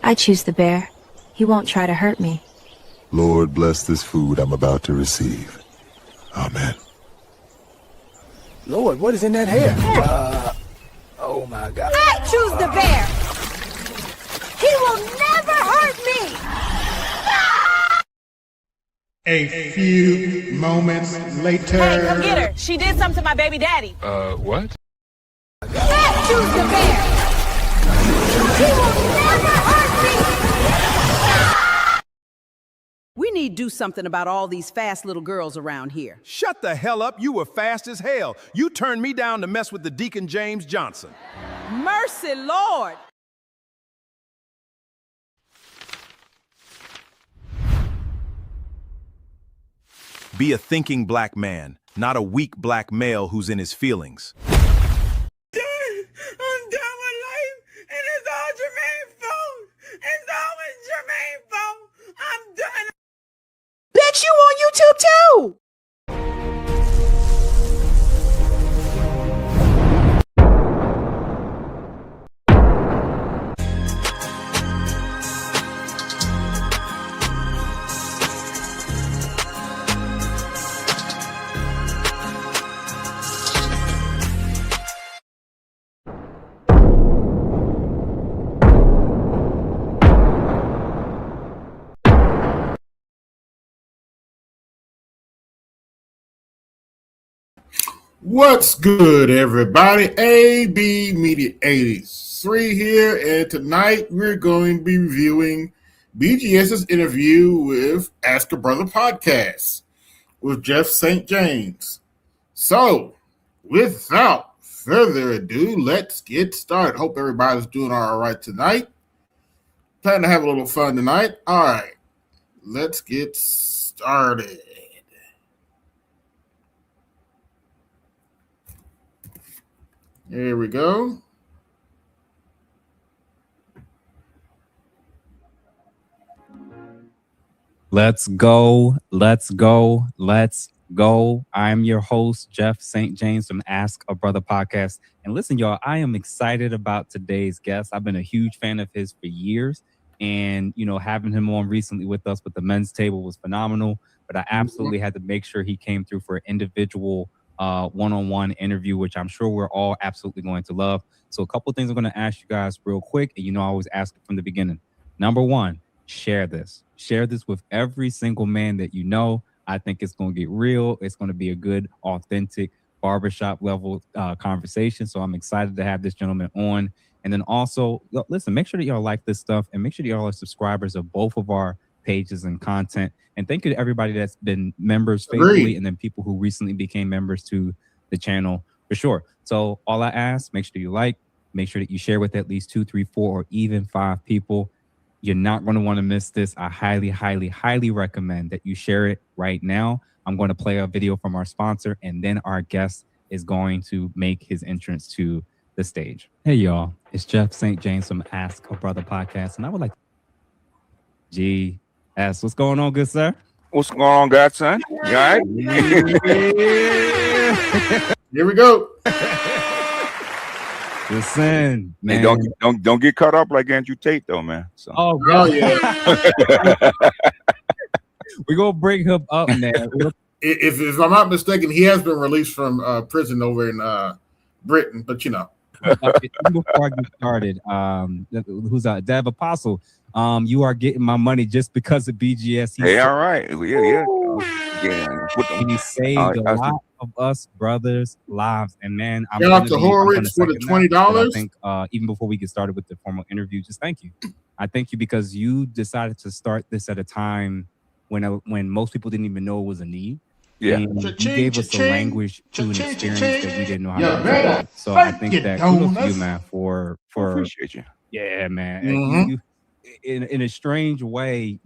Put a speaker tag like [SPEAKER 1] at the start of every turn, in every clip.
[SPEAKER 1] I choose the bear. He won't try to hurt me.
[SPEAKER 2] Lord, bless this food I'm about to receive. Amen.
[SPEAKER 3] Lord, what is in that hair? Oh my God.
[SPEAKER 4] I choose the bear. He will never hurt me.
[SPEAKER 5] A few moments later.
[SPEAKER 6] Hey, come get her. She did something to my baby daddy.
[SPEAKER 7] What?
[SPEAKER 4] I choose the bear. He will never hurt me.
[SPEAKER 8] We need to do something about all these fast little girls around here.
[SPEAKER 9] Shut the hell up. You were fast as hell. You turned me down to mess with the Deacon James Johnson.
[SPEAKER 8] Mercy, Lord.
[SPEAKER 9] Be a thinking black man, not a weak black male who's in his feelings.
[SPEAKER 3] I'm done with life, and it's all Jermaine's fault. It's always Jermaine's fault. I'm done.
[SPEAKER 8] Bitch, you on YouTube too!
[SPEAKER 5] What's good, everybody? ABMedia83 here, and tonight we're going to be reviewing BGS's interview with Ask a Brother podcast with Jeff St. James. So, without further ado, let's get started. Hope everybody's doing all right tonight. Plan to have a little fun tonight. All right, let's get started. Here we go.
[SPEAKER 7] Let's go. Let's go. Let's go. I'm your host, Jeff St. James from Ask a Brother podcast. And listen, y'all, I am excited about today's guest. I've been a huge fan of his for years. And, you know, having him on recently with us with the men's table was phenomenal. But I absolutely had to make sure he came through for an individual one-on-one interview, which I'm sure we're all absolutely going to love. So a couple of things I'm going to ask you guys real quick. And, you know, I always ask it from the beginning. Number one, share this. Share this with every single man that you know. I think it's going to get real. It's going to be a good, authentic barbershop level conversation. So I'm excited to have this gentleman on. And then also, listen, make sure that y'all like this stuff and make sure that y'all are subscribers of both of our pages and content. And thank you to everybody that's been members faithfully and then people who recently became members to the channel for sure. So all I ask, make sure you like, make sure that you share with at least 2, 3, 4, or even 5 people. You're not going to want to miss this. I highly, highly, highly recommend that you share it right now. I'm going to play a video from our sponsor, and then our guest is going to make his entrance to the stage. Hey, y'all. It's Jeff St. James from Ask a Brother podcast, and I would like to... GS, what's going on, good sir?
[SPEAKER 10] What's going on, godson? You all right?
[SPEAKER 5] Here we go.
[SPEAKER 7] Listen, man.
[SPEAKER 10] Hey, don't get caught up like Andrew Tate, though, man. So.
[SPEAKER 7] Oh yeah. We're gonna bring him up, man.
[SPEAKER 5] If I'm not mistaken, he has been released from prison over in Britain, but you know.
[SPEAKER 7] Before I get started, who's Dev Apostle? You are getting my money just because of BGS.
[SPEAKER 10] Hey, all right. Yeah.
[SPEAKER 7] And he saved a lot of us brothers' lives. And man, I'm
[SPEAKER 5] shout out to Horwitz for the $20.
[SPEAKER 7] I think even before we get started with the formal interview, just thank you. I thank you because you decided to start this at a time when most people didn't even know it was a need.
[SPEAKER 10] Yeah,
[SPEAKER 7] and you gave us the language to an experience that we didn't know how to do. So I think that kudos to you, man, for
[SPEAKER 10] appreciate you.
[SPEAKER 7] Yeah, man. Mm-hmm. You, in a strange way,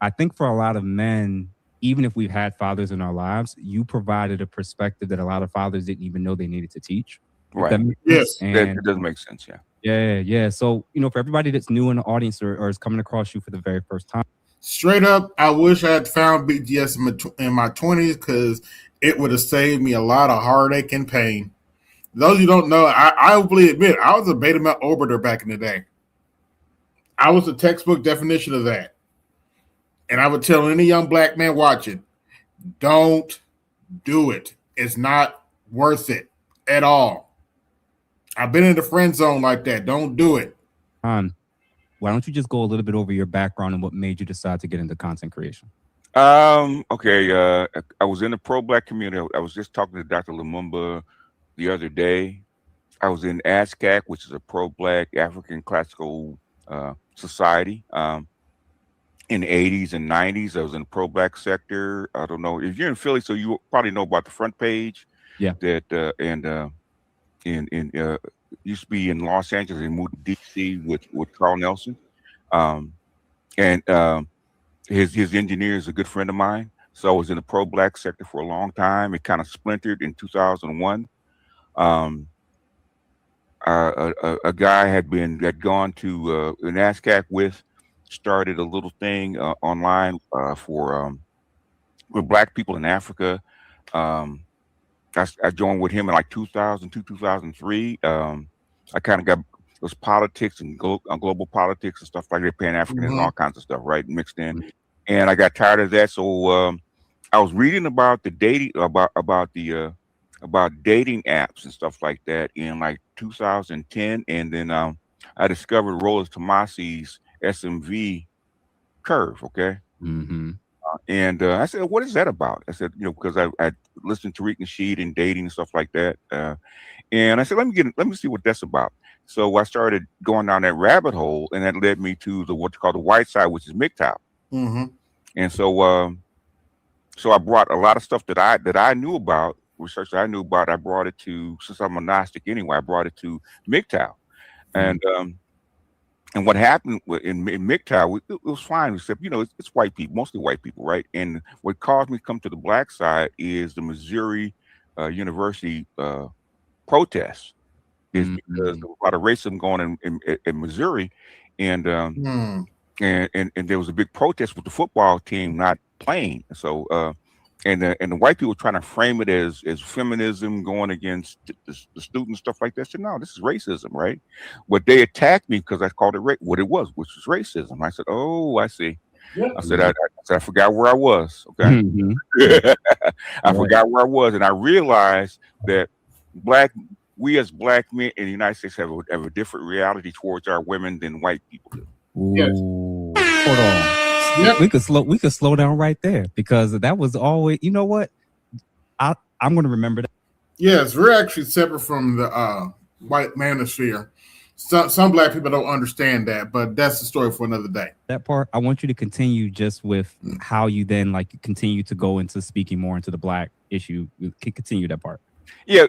[SPEAKER 7] I think for a lot of men, even if we've had fathers in our lives, you provided a perspective that a lot of fathers didn't even know they needed to teach.
[SPEAKER 10] Right. Yes, that does make sense. Yeah.
[SPEAKER 7] Yeah. So, you know, for everybody that's new in the audience or is coming across you for the very first time.
[SPEAKER 5] Straight up, I wish I had found BGS in my 20s because it would have saved me a lot of heartache and pain. Those who don't know, I openly admit I was a beta male orbiter back in the day. I was the textbook definition of that. And I would tell any young black man watching, don't do it. It's not worth it at all. I've been in the friend zone like that. Don't do it.
[SPEAKER 7] Why don't you just go a little bit over your background and what made you decide to get into content creation?
[SPEAKER 10] Okay. I was in the pro-black community. I was just talking to Dr. Lumumba the other day. I was in ASCAC, which is a pro-black African classical society. In the 80s and 90s, I was in the pro-black sector. I don't know if you're in Philly, so you probably know about the Front Page.
[SPEAKER 7] Yeah.
[SPEAKER 10] That used to be in Los Angeles and moved to DC with Carl Nelson. His engineer is a good friend of mine. So I was in the pro-black sector for a long time. It kind of splintered in 2001. A guy had gone to an ASCAC started a little thing online for black people in Africa. I joined with him in like 2002, 2003. I kind of got those politics and global politics and stuff like that, Pan-African and all kinds of stuff, right, mixed in. And I got tired of that, so I was reading about the dating about dating apps and stuff like that in like 2010, and then I discovered Roland Tomasi's SMV curve. Okay. And I said, what is that about? I said, because I listened to Tariq Nasheed and dating and stuff like that. And I said, let me see what that's about. So I started going down that rabbit hole, and that led me to what's called the white side, which is MGTOW. And so so I brought a lot of stuff that I knew about, research that I knew about. I brought it to, since I'm a Gnostic anyway, I brought it to MGTOW. And what happened in MGTOW, it was fine, except, it's white people, mostly white people, right? And what caused me to come to the black side is the Missouri University protests. Is because there was a lot of racism going in Missouri, and there was a big protest with the football team not playing. So and the white people trying to frame it as feminism going against the students, stuff like that. I said, no, this is racism, right? But they attacked me because I called it what it was, which was racism. I said, oh, I see. Yeah. I said, I forgot where I was. Okay. I forgot where I was, and I realized that we as black men in the United States have a different reality towards our women than white people do.
[SPEAKER 7] Yes. Hold on. Yep. We could slow down right there, because that was always, you know what? I'm going to remember that.
[SPEAKER 5] Yes, we're actually separate from the white manosphere. Some black people don't understand that, but that's the story for another day.
[SPEAKER 7] That part, I want you to continue just with how you then continue to go into speaking more into the black issue. You can continue that part.
[SPEAKER 10] Yeah,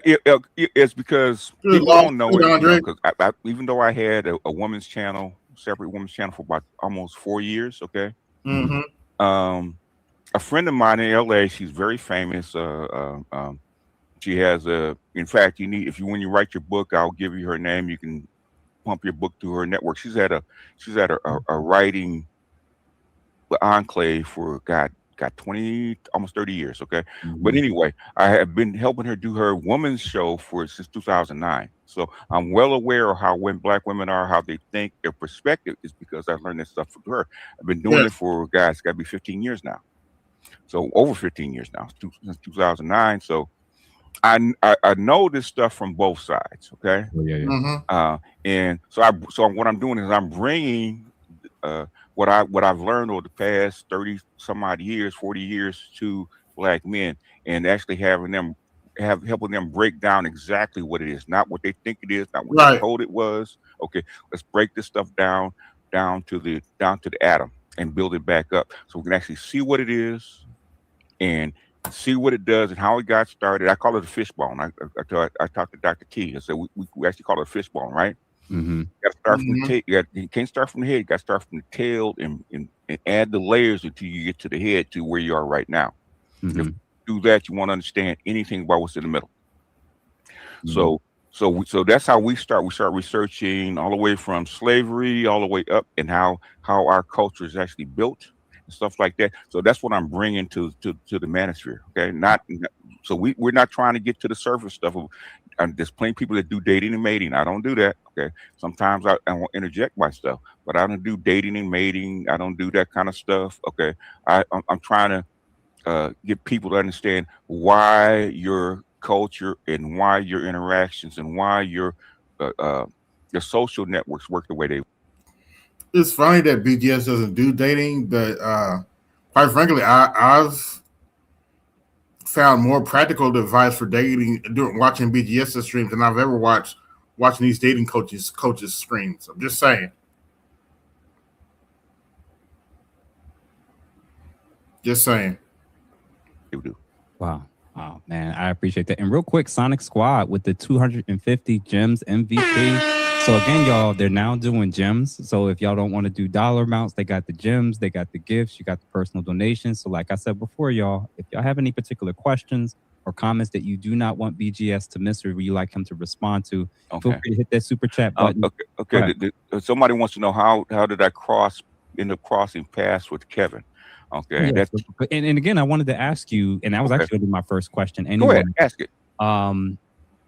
[SPEAKER 10] it's because people don't know it. Because even though I had a woman's channel, separate women's channel for about almost 4 years, okay. A friend of mine in LA, she's very famous. She has in fact, when you write your book, I'll give you her name. You can pump your book through her network. She's at a writing enclave for got 20, almost 30 years. Okay. But anyway, I have been helping her do her woman's show since 2009. So I'm well aware of how black women are, how they think, their perspective is, because I learned this stuff from her. I've been doing it for, guys, it's got to be 15 years now. So over 15 years now, since 2009. So I know this stuff from both sides. Okay. And so what I'm doing is I'm bringing what I've learned over the past 30 some odd years, 40 years to black men, and actually helping them break down exactly what it is, not what they think it is, not what they told it was. Okay, let's break this stuff down to the atom and build it back up, so we can actually see what it is and see what it does and how it got started. I call it a fishbone. I talked to Dr. T. I said we actually call it a fishbone, right? You got to start from the tail. You can't start from the head. You got to start from the tail and add the layers until you get to the head, to where you are right now. If you do that, you won't understand anything about what's in the middle. So that's how we start. We start researching all the way from slavery all the way up, and how our culture is actually built, and stuff like that. So that's what I'm bringing to the manosphere. Okay, so we're not trying to get to the surface stuff. There's plenty of people that do dating and mating. I don't do that. Okay, sometimes I won't interject my stuff, but I don't do dating and mating. I don't do that kind of stuff. Okay, I'm trying to get people to understand why your culture and why your interactions and why your social networks work the way they.
[SPEAKER 5] It's funny that BGS doesn't do dating, but quite frankly, I've found more practical advice for dating during watching BGS streams than I've ever watching these dating coaches streams. I'm just saying. Just saying.
[SPEAKER 7] Wow. Oh man, I appreciate that. And real quick, Sonic Squad with the 250 gems MVP. So again, y'all, they're now doing gems. So if y'all don't want to do dollar amounts, they got the gems, they got the gifts, you got the personal donations. So like I said before, y'all, if y'all have any particular questions or comments that you do not want BGS to miss or you like him to respond to, feel free to hit that super chat button.
[SPEAKER 10] Okay. Somebody wants to know how did I end up crossing paths with Kevin? Okay.
[SPEAKER 7] Yeah, and again, I wanted to ask you, and that was actually my first question. Anyway,
[SPEAKER 10] go ahead, ask it.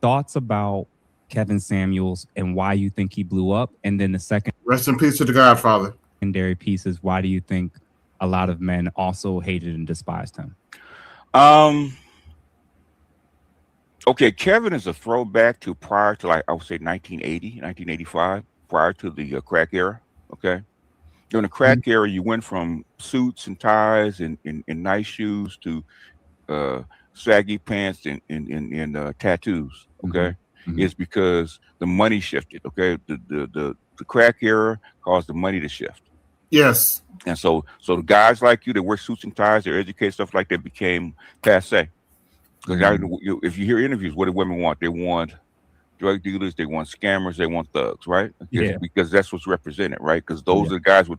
[SPEAKER 7] Thoughts about Kevin Samuels and why you think he blew up, and then the second,
[SPEAKER 5] rest in peace to the Godfather.
[SPEAKER 7] Secondary piece is why do you think a lot of men also hated and despised him?
[SPEAKER 10] Okay, Kevin is a throwback to prior to, like, I would say 1980, 1985, prior to the crack era. Okay. During the crack era, you went from suits and ties and nice shoes to saggy pants and tattoos. Okay. It's because the money shifted. Okay. The crack era caused the money to shift.
[SPEAKER 5] Yes.
[SPEAKER 10] And so the guys like you that wear suits and ties, they're educated, stuff like that, became passe. Because if you hear interviews, what do women want? They want drug dealers, they want scammers, they want thugs, right? Because that's what's represented, right? Because those are the guys with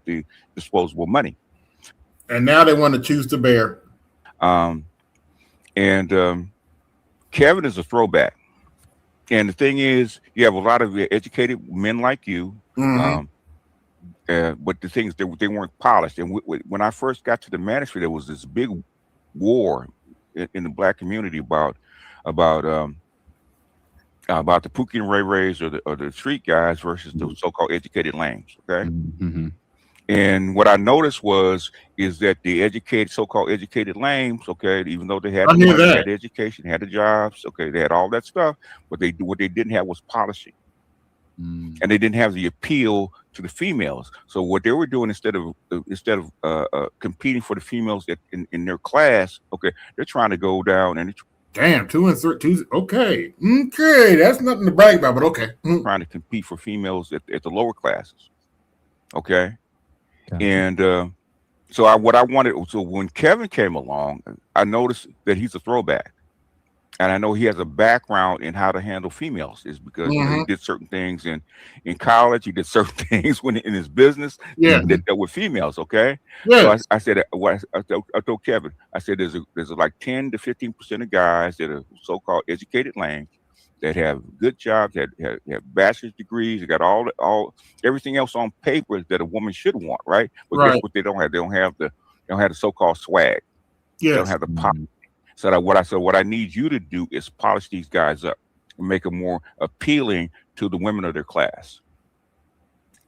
[SPEAKER 10] the disposable money.
[SPEAKER 5] And now they want to choose the bear.
[SPEAKER 10] Kevin is a throwback. And the thing is, you have a lot of educated men like you, but the thing is, they weren't polished. And when I first got to the manosphere, there was this big war in the black community about the Pookie and Ray Rays or the street guys versus the so-called educated lames. Okay. And what I noticed is that the so-called educated lames, okay, even though they had the money, had the education, had the jobs, okay, they had all that stuff, but what they didn't have was polishing. And they didn't have the appeal to the females. So what they were doing instead of competing for the females in their class, okay, they're trying to go down and
[SPEAKER 5] damn 2 and 3. Okay, that's nothing to brag about, but okay,
[SPEAKER 10] trying to compete for females at the lower classes. Okay, and so when Kevin came along, I noticed that he's a throwback. And I know he has a background in how to handle females, is because he did certain things in college. He did certain things in his business that dealt with females. Okay. So I said, I told Kevin, I said, there's like 10 to 15% of guys that are so-called educated lames that have good jobs, that have bachelor's degrees, they got everything else on paper that a woman should want. Right. But guess what they don't have? They don't have the so-called swag. They don't have the pop. So what I need you to do is polish these guys up and make them more appealing to the women of their class.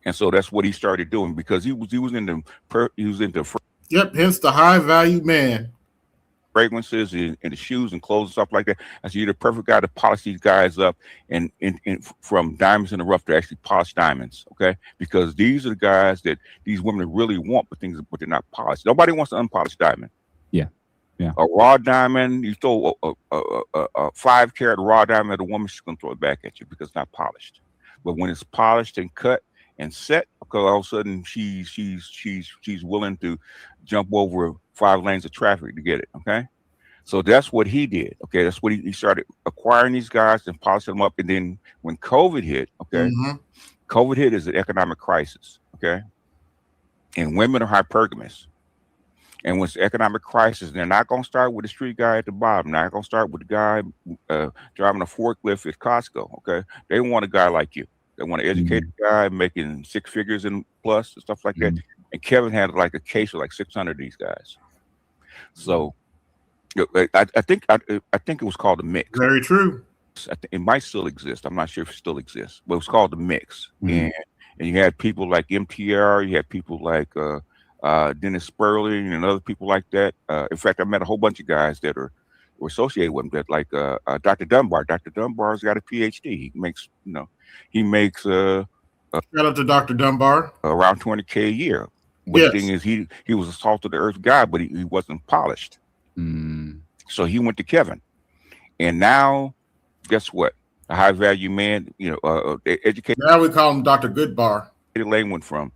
[SPEAKER 10] And so that's what he started doing, because he was into
[SPEAKER 5] hence the high value man.
[SPEAKER 10] Fragrances and the shoes and clothes and stuff like that. I said, you're the perfect guy to polish these guys up and from diamonds in the rough to actually polish diamonds. Okay, because these are the guys that these women really want, but they're not polished. Nobody wants an unpolished diamond.
[SPEAKER 7] Yeah.
[SPEAKER 10] A raw diamond, you throw a 5 carat raw diamond at a woman, she's gonna throw it back at you because it's not polished. But when it's polished and cut and set, because all of a sudden she's willing to jump over 5 lanes of traffic to get it. Okay, so that's what he did. Okay, that's what he started acquiring these guys and polishing them up. And then when COVID hit, okay, COVID hit is an economic crisis. Okay, and women are hypergamous. And when it's economic crisis, they're not going to start with the street guy at the bottom. They're not going to start with the guy driving a forklift at Costco. Okay, they want a guy like you. They want an educated guy making 6 figures and plus and stuff like that. and Kevin had like a case of like 600 of these guys. So I think it was called the Mix.
[SPEAKER 5] Very true.
[SPEAKER 10] It might still exist. I'm not sure if it still exists, but it was called the Mix. And you had people like MTR, you had people like Dennis Sperling and other people like that. In fact, I met a whole bunch of guys that were associated with him, that like Dr. Dunbar. Dr. Dunbar's got a PhD. He makes,
[SPEAKER 5] Shout out to Dr. Dunbar.
[SPEAKER 10] Around 20K a year. But the thing is, he was a salt of the earth guy, but he wasn't polished. So he went to Kevin, and now, guess what? A high value man, educated.
[SPEAKER 5] Now we call him Dr. Goodbar.
[SPEAKER 10] Lane went from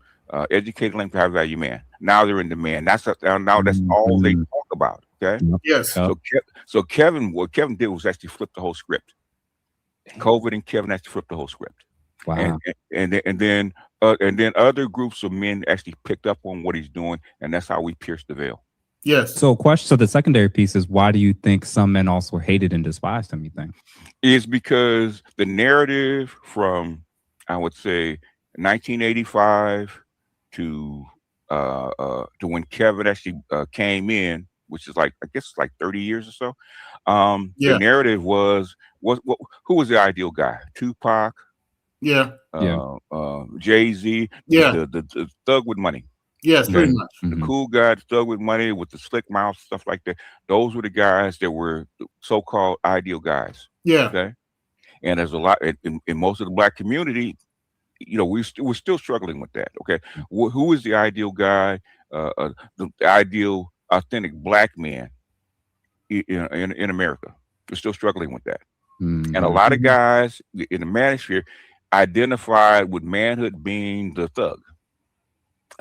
[SPEAKER 10] educated lane to high value man. Now they're in demand. That's all they talk about. Okay.
[SPEAKER 5] Yes.
[SPEAKER 10] So Kevin, what Kevin did was actually flip the whole script. COVID and Kevin actually flipped the whole script.
[SPEAKER 7] Wow.
[SPEAKER 10] And then other groups of men actually picked up on what he's doing, and that's how we pierced the veil.
[SPEAKER 5] Yes.
[SPEAKER 7] So the secondary piece is, why do you think some men also hated and despised him, you think?
[SPEAKER 10] Is because the narrative from, I would say, 1985 to when Kevin actually came in, which is like, I guess like 30 years or so. The narrative was who was the ideal guy? Tupac.
[SPEAKER 5] Yeah.
[SPEAKER 10] Jay-Z.
[SPEAKER 5] Yeah.
[SPEAKER 10] The thug with money.
[SPEAKER 5] Yes, pretty much.
[SPEAKER 10] The cool guy, the thug with money, with the slick mouth, stuff like that. Those were the guys that were so-called ideal guys.
[SPEAKER 5] Yeah.
[SPEAKER 10] Okay. And there's a lot in most of the Black community. We're still struggling with that. Okay. Who is the ideal guy? The ideal, authentic Black man in America? We're still struggling with that. And a lot of guys in the manosphere identified with manhood being the thug,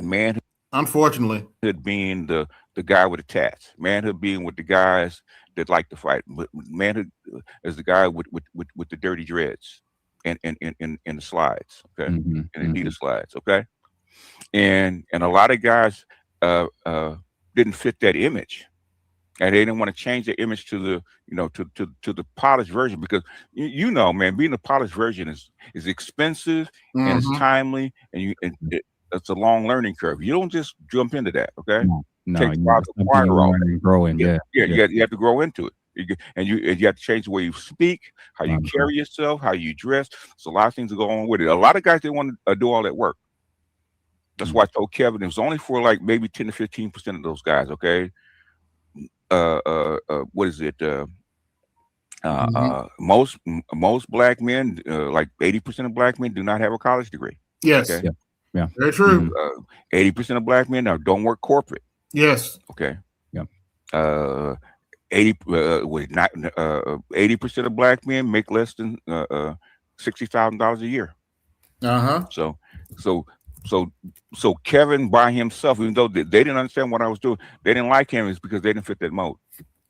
[SPEAKER 10] manhood, unfortunately, being the guy with the tats, manhood being with the guys that like to fight, but manhood is the guy with the dirty dreads and the slides, okay, and Adidas slides, okay, and a lot of guys didn't fit that image. And they didn't want to change their image to the to the polished version, because man, being a polished version is expensive and it's timely, and it's a long learning curve. You don't just jump into that, okay?
[SPEAKER 7] No,
[SPEAKER 10] takes a while to acquire all that.
[SPEAKER 7] Growing,
[SPEAKER 10] You have to grow into it. And you have to change the way you speak, how you carry yourself, how you dress. So a lot of things that go on with it. A lot of guys, they want to do all that work. That's why I told Kevin it was only for like maybe 10 to 15% of those guys, okay? What is it? Most Black men, like 80% of Black men, do not have a college degree.
[SPEAKER 5] Yes.
[SPEAKER 10] Okay?
[SPEAKER 5] Yeah. Very true.
[SPEAKER 10] 80% of Black men don't work corporate.
[SPEAKER 5] Yes.
[SPEAKER 10] Okay.
[SPEAKER 7] Yeah.
[SPEAKER 10] 80% of Black men make less than $60,000 a year. So Kevin by himself, even though they didn't understand what I was doing, they didn't like him, is because they didn't fit that mold.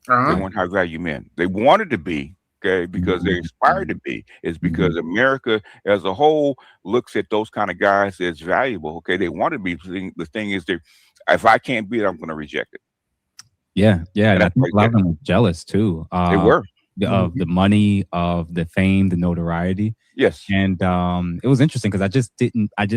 [SPEAKER 10] They weren't high value men. They wanted to be, okay, because they aspired to be. It's because America as a whole looks at those kind of guys as valuable. Okay, they want to be. The thing is, if I can't be it, I'm going to reject it.
[SPEAKER 7] Yeah. And I think a lot of them were jealous too.
[SPEAKER 10] They were.
[SPEAKER 7] Of the money, of the fame, the notoriety.
[SPEAKER 10] Yes.
[SPEAKER 7] And it was interesting because I just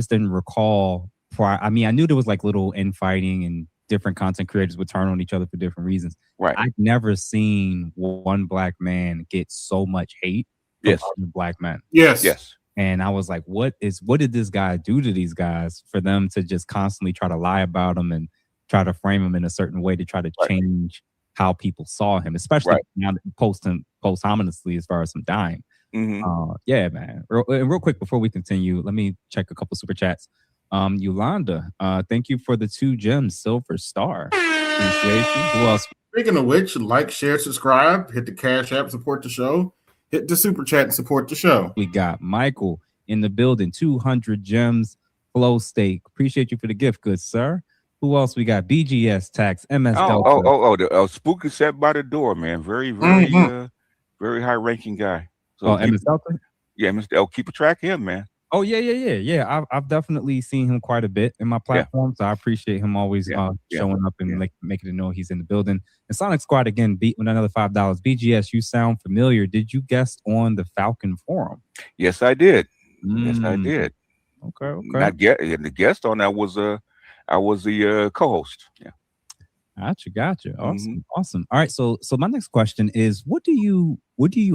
[SPEAKER 7] didn't recall prior. I mean, I knew there was like little infighting and different content creators would turn on each other for different reasons.
[SPEAKER 10] Right.
[SPEAKER 7] I've never seen one Black man get so much hate from other Black men.
[SPEAKER 5] Yes.
[SPEAKER 7] And I was like, what did this guy do to these guys for them to just constantly try to lie about him and try to frame him in a certain way to try to change how people saw him, especially now posthumously as far as him dying. Yeah, man. Real quick before we continue, let me check a couple super chats. Yolanda, thank you for the 2 gems, silver star. Appreciate you. Who else?
[SPEAKER 5] Speaking of which, like, share, subscribe, hit the Cash App, support the show, hit the super chat and support the show.
[SPEAKER 7] We got Michael in the building, 200 gems, flow steak. Appreciate you for the gift, good sir. Who else we got? BGS Tax, MS Delta.
[SPEAKER 10] The Spooky sat by the door, man. Very, very, very high ranking guy. So
[SPEAKER 7] MS Delta?
[SPEAKER 10] Yeah, Mr. L, keep a track of him, man.
[SPEAKER 7] Oh, yeah. I've definitely seen him quite a bit in my platform, so I appreciate him always showing up and making it know he's in the building. And Sonic Squad again beat with another $5. BGS, you sound familiar. Did you guest on the Falcon Forum?
[SPEAKER 10] Yes, I did. Yes, I did.
[SPEAKER 7] Okay.
[SPEAKER 10] The guest on that was co-host. Yeah.
[SPEAKER 7] Gotcha. Awesome. Awesome. All right. So my next question is, what do you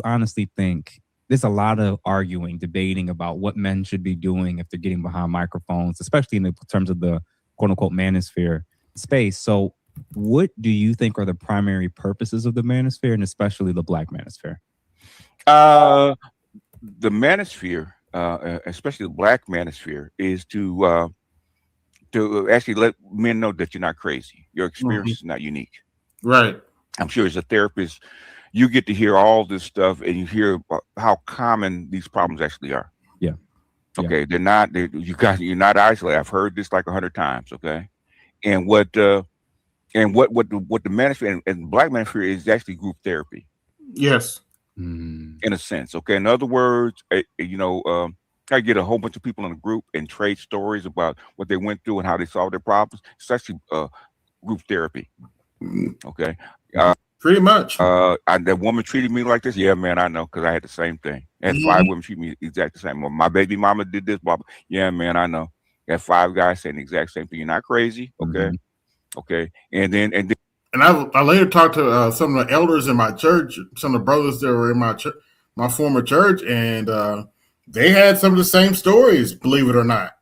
[SPEAKER 7] honestly think? There's a lot of arguing, debating about what men should be doing if they're getting behind microphones, especially in the terms of the quote unquote manosphere space. So what do you think are the primary purposes of the manosphere, and especially the Black manosphere?
[SPEAKER 10] The manosphere, especially the Black manosphere, is to actually let men know that you're not crazy. Your experience is not unique.
[SPEAKER 5] Right.
[SPEAKER 10] I'm sure as a therapist, you get to hear all this stuff and you hear how common these problems actually are.
[SPEAKER 7] Yeah.
[SPEAKER 10] Okay. They're not. You're not isolated. I've heard this like 100 times. Okay. And what the manosphere and Black manosphere is actually group therapy.
[SPEAKER 5] Yes.
[SPEAKER 10] In a sense. Okay. In other words, I get a whole bunch of people in a group and trade stories about what they went through and how they solved their problems. It's actually group therapy. Okay.
[SPEAKER 5] Pretty much.
[SPEAKER 10] That woman treated me like this. Yeah, man, I know, because I had the same thing. I had 5 women treat me exactly the same. Well, my baby mama did this, blah, blah. Yeah, man, I know. I had 5 guys saying the exact same thing. You're not crazy. Okay. Okay. And
[SPEAKER 5] I later talked to some of the elders in my church, some of the brothers that were in my former church, and they had some of the same stories, believe it or not.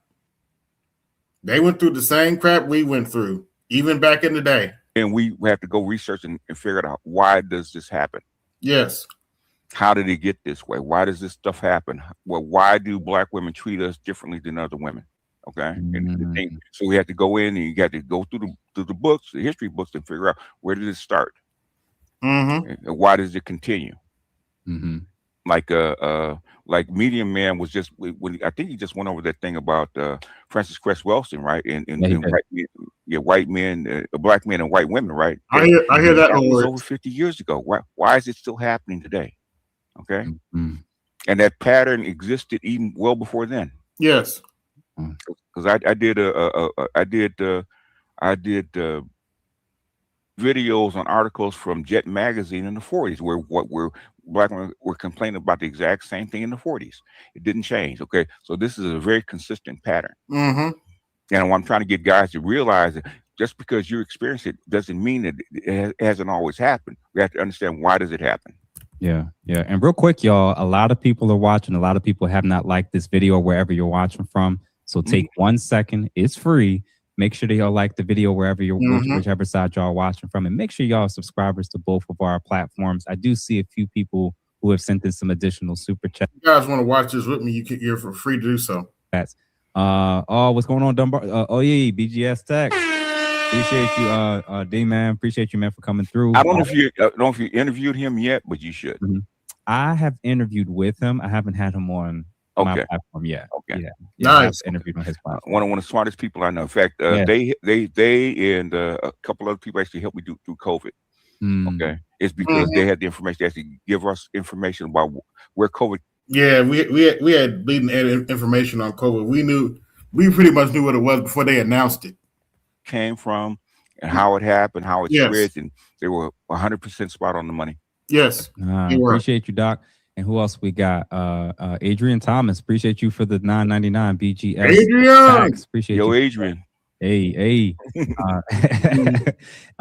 [SPEAKER 5] They went through the same crap we went through, even back in the day.
[SPEAKER 10] And we have to go research and figure out, why does this happen?
[SPEAKER 5] Yes.
[SPEAKER 10] How did it get this way? Why does this stuff happen? Well, why do Black women treat us differently than other women? Okay. And so we have to go in and you got to go through the books, the history books, and figure out, where did it start? And why does it continue? Like Medium Man was just, when I think he just went over that thing about Francis Cress Welsing, right? And white men, Black men and white women, right?
[SPEAKER 5] I hear that
[SPEAKER 10] was over 50 years ago. Why is it still happening today? Okay. And that pattern existed even well before then.
[SPEAKER 5] Yes.
[SPEAKER 10] Because I did videos on articles from Jet Magazine in the 40s where Black women were complaining about the exact same thing in the 40s. It didn't change. Okay. So this is a very consistent pattern. And I'm trying to get guys to realize that just because you experience it doesn't mean that it hasn't always happened. We have to understand, why does it happen?
[SPEAKER 7] Yeah. And real quick, y'all, a lot of people are watching. A lot of people have not liked this video wherever you're watching from. So take 1 second. It's free. Make sure that y'all like the video wherever you're, whichever side y'all watching from, and make sure y'all are subscribers to both of our platforms. I do see a few people who have sent in some additional super chats.
[SPEAKER 5] If you guys want to watch this with me, you're for free to do so.
[SPEAKER 7] That's what's going on, Dunbar? BGS Tech. Appreciate you, D man. Appreciate you, man, for coming through.
[SPEAKER 10] I don't know if you interviewed him yet, but you should.
[SPEAKER 7] I have interviewed with him. I haven't had him on my platform yet.
[SPEAKER 10] Okay.
[SPEAKER 7] Yeah.
[SPEAKER 5] Nice.
[SPEAKER 7] I've interviewed on his platform.
[SPEAKER 10] One of the smartest people I know. In fact, they and a couple other people actually helped me through COVID. Okay. It's because they had the information to actually give us information about where COVID.
[SPEAKER 5] Yeah, we had leading information on COVID. We pretty much knew what it was before they announced it.
[SPEAKER 10] Came from and how it happened, how it spread, and they were 100% spot on the money.
[SPEAKER 5] Yes.
[SPEAKER 7] Appreciate you, Doc. And who else we got? Adrian Thomas. Appreciate you for the $9.99 BGS.
[SPEAKER 5] Adrian.
[SPEAKER 7] Appreciate
[SPEAKER 10] you.
[SPEAKER 7] Adrian. Hey.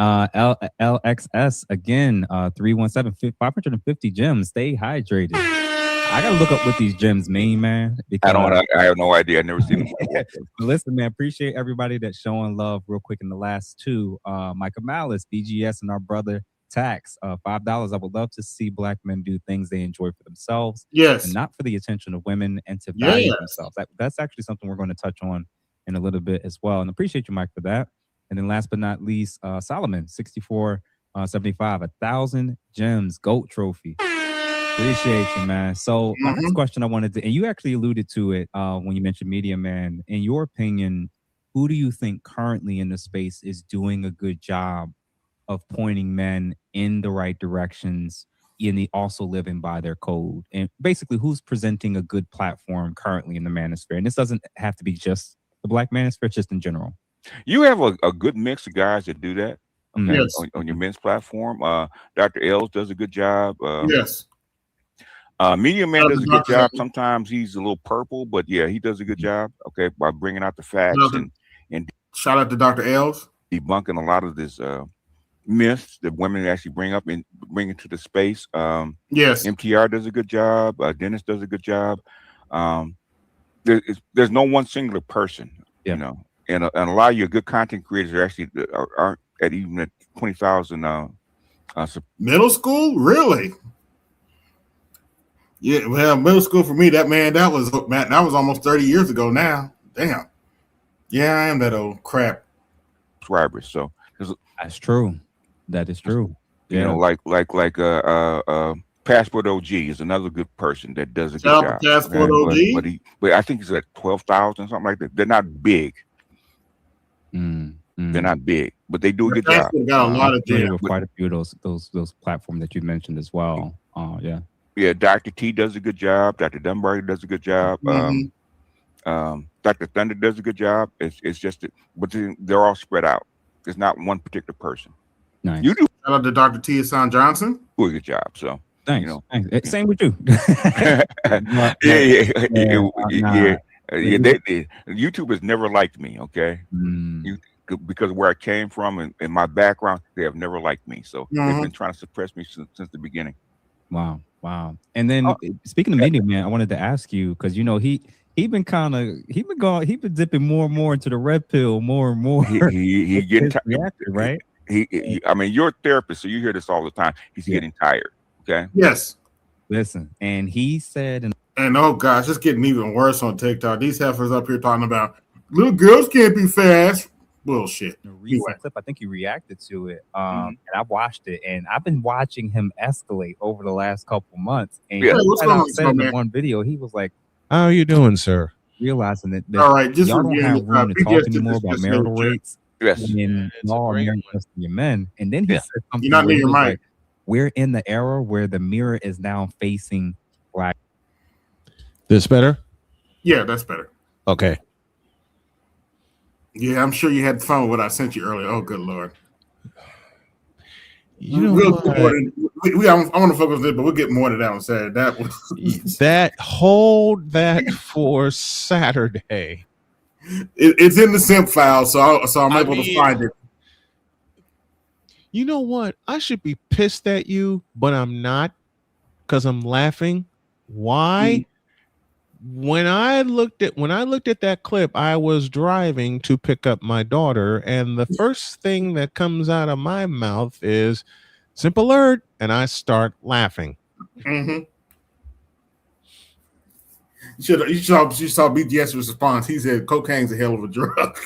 [SPEAKER 7] LXS again. 317 550 gems. Stay hydrated. I gotta look up what these gems mean, man.
[SPEAKER 10] I have no idea. I've never seen them.
[SPEAKER 7] Listen, man, appreciate everybody that's showing love real quick in the last two. Micah Malice, BGS, and our brother Tax, $5. I would love to see Black men do things they enjoy for themselves,
[SPEAKER 5] yes,
[SPEAKER 7] and not for the attention of women, and to value themselves. That's actually something we're going to touch on in a little bit as well. And appreciate you, Mike, for that. And then last but not least, Solomon, 6475, 1,000 gems, GOAT trophy. Appreciate you, man. So my next question I wanted to, and you actually alluded to it when you mentioned Media Man. In your opinion, who do you think currently in the space is doing a good job of pointing men in the right directions, and also living by their code? And basically, who's presenting a good platform currently in the manosphere? And this doesn't have to be just the Black manosphere, just in general.
[SPEAKER 10] You have a good mix of guys that do that. Okay, on your men's platform. Dr. Els does a good job.
[SPEAKER 5] Yes.
[SPEAKER 10] Media Man does a good job. Sometimes he's a little purple, but yeah, he does a good job. Okay, by bringing out the facts and
[SPEAKER 5] Shout out to Dr. Els.
[SPEAKER 10] Debunking a lot of this myths that women actually bring up and bring into the space.
[SPEAKER 5] Yes.
[SPEAKER 10] MTR does a good job. Dennis does a good job. There's no one singular person, you know, and a lot of your good content creators are actually aren't at even at 20,000.
[SPEAKER 5] Middle school, really? Yeah, well, middle school for me, that was almost 30 years ago now. Damn. Yeah, I am that old crap.
[SPEAKER 10] Subscribers, so
[SPEAKER 7] that's true. That is true.
[SPEAKER 10] You know, like Passport OG is another good person that does a good job.
[SPEAKER 5] Passport OG,
[SPEAKER 10] but I think he's at 12,000, something like that. They're not big. They're not big, but they do a good job.
[SPEAKER 5] Got a lot of
[SPEAKER 7] with quite a few of those platforms that you mentioned as well.
[SPEAKER 10] Yeah, Dr. T does a good job. Dr. Dunbar does a good job. Dr. Thunder does a good job. It's just that, but they're all spread out. It's not one particular person.
[SPEAKER 7] Nice.
[SPEAKER 10] You do.
[SPEAKER 5] Shout out to Dr. T. Hassan Johnson.
[SPEAKER 10] Do a good job. So
[SPEAKER 7] thanks.
[SPEAKER 10] You know,
[SPEAKER 7] thanks. Same with you.
[SPEAKER 10] YouTube has never liked me. Okay, because of where I came from and my background, they have never liked me. So they've been trying to suppress me since the beginning.
[SPEAKER 7] Wow. And then speaking of media, man, I wanted to ask you because you know he been dipping more and more into the red pill more and more.
[SPEAKER 10] He getting tired,
[SPEAKER 7] right?
[SPEAKER 10] I mean, you're a therapist, so you hear this all the time. He's getting tired. Okay.
[SPEAKER 5] Yes.
[SPEAKER 7] Listen, and he said,
[SPEAKER 5] and oh gosh, it's getting even worse on TikTok. These heifers up here talking about little girls can't be fast. Bullshit.
[SPEAKER 7] A recent clip, I think he reacted to it, and I watched it, and I've been watching him escalate over the last couple months. And
[SPEAKER 5] what's going on,
[SPEAKER 7] said in one video, he was like,
[SPEAKER 11] "How are you doing, sir?"
[SPEAKER 7] Realizing that
[SPEAKER 5] all right, just
[SPEAKER 7] y'all don't have room to talk anymore about marital rates.
[SPEAKER 10] Yes,
[SPEAKER 7] and y'all are marrying your men. And then he said something.
[SPEAKER 5] You're not near your mic.
[SPEAKER 7] Like, we're in the era where the mirror is now facing black.
[SPEAKER 11] This better?
[SPEAKER 5] Yeah, that's better.
[SPEAKER 11] Okay.
[SPEAKER 5] Yeah, I'm sure you had fun with what I sent you earlier. Oh, good Lord.
[SPEAKER 11] You know
[SPEAKER 5] I want to focus on this, but we'll get more to that on Saturday. That was
[SPEAKER 11] hold that for Saturday.
[SPEAKER 5] It's in the simp file, so I'm able to find it.
[SPEAKER 11] You know what? I should be pissed at you, but I'm not, because I'm laughing. Why? When I looked at that clip, I was driving to pick up my daughter, and the first thing that comes out of my mouth is "Simp alert," and I start laughing.
[SPEAKER 5] You saw BGS response. He said cocaine's a hell of a drug.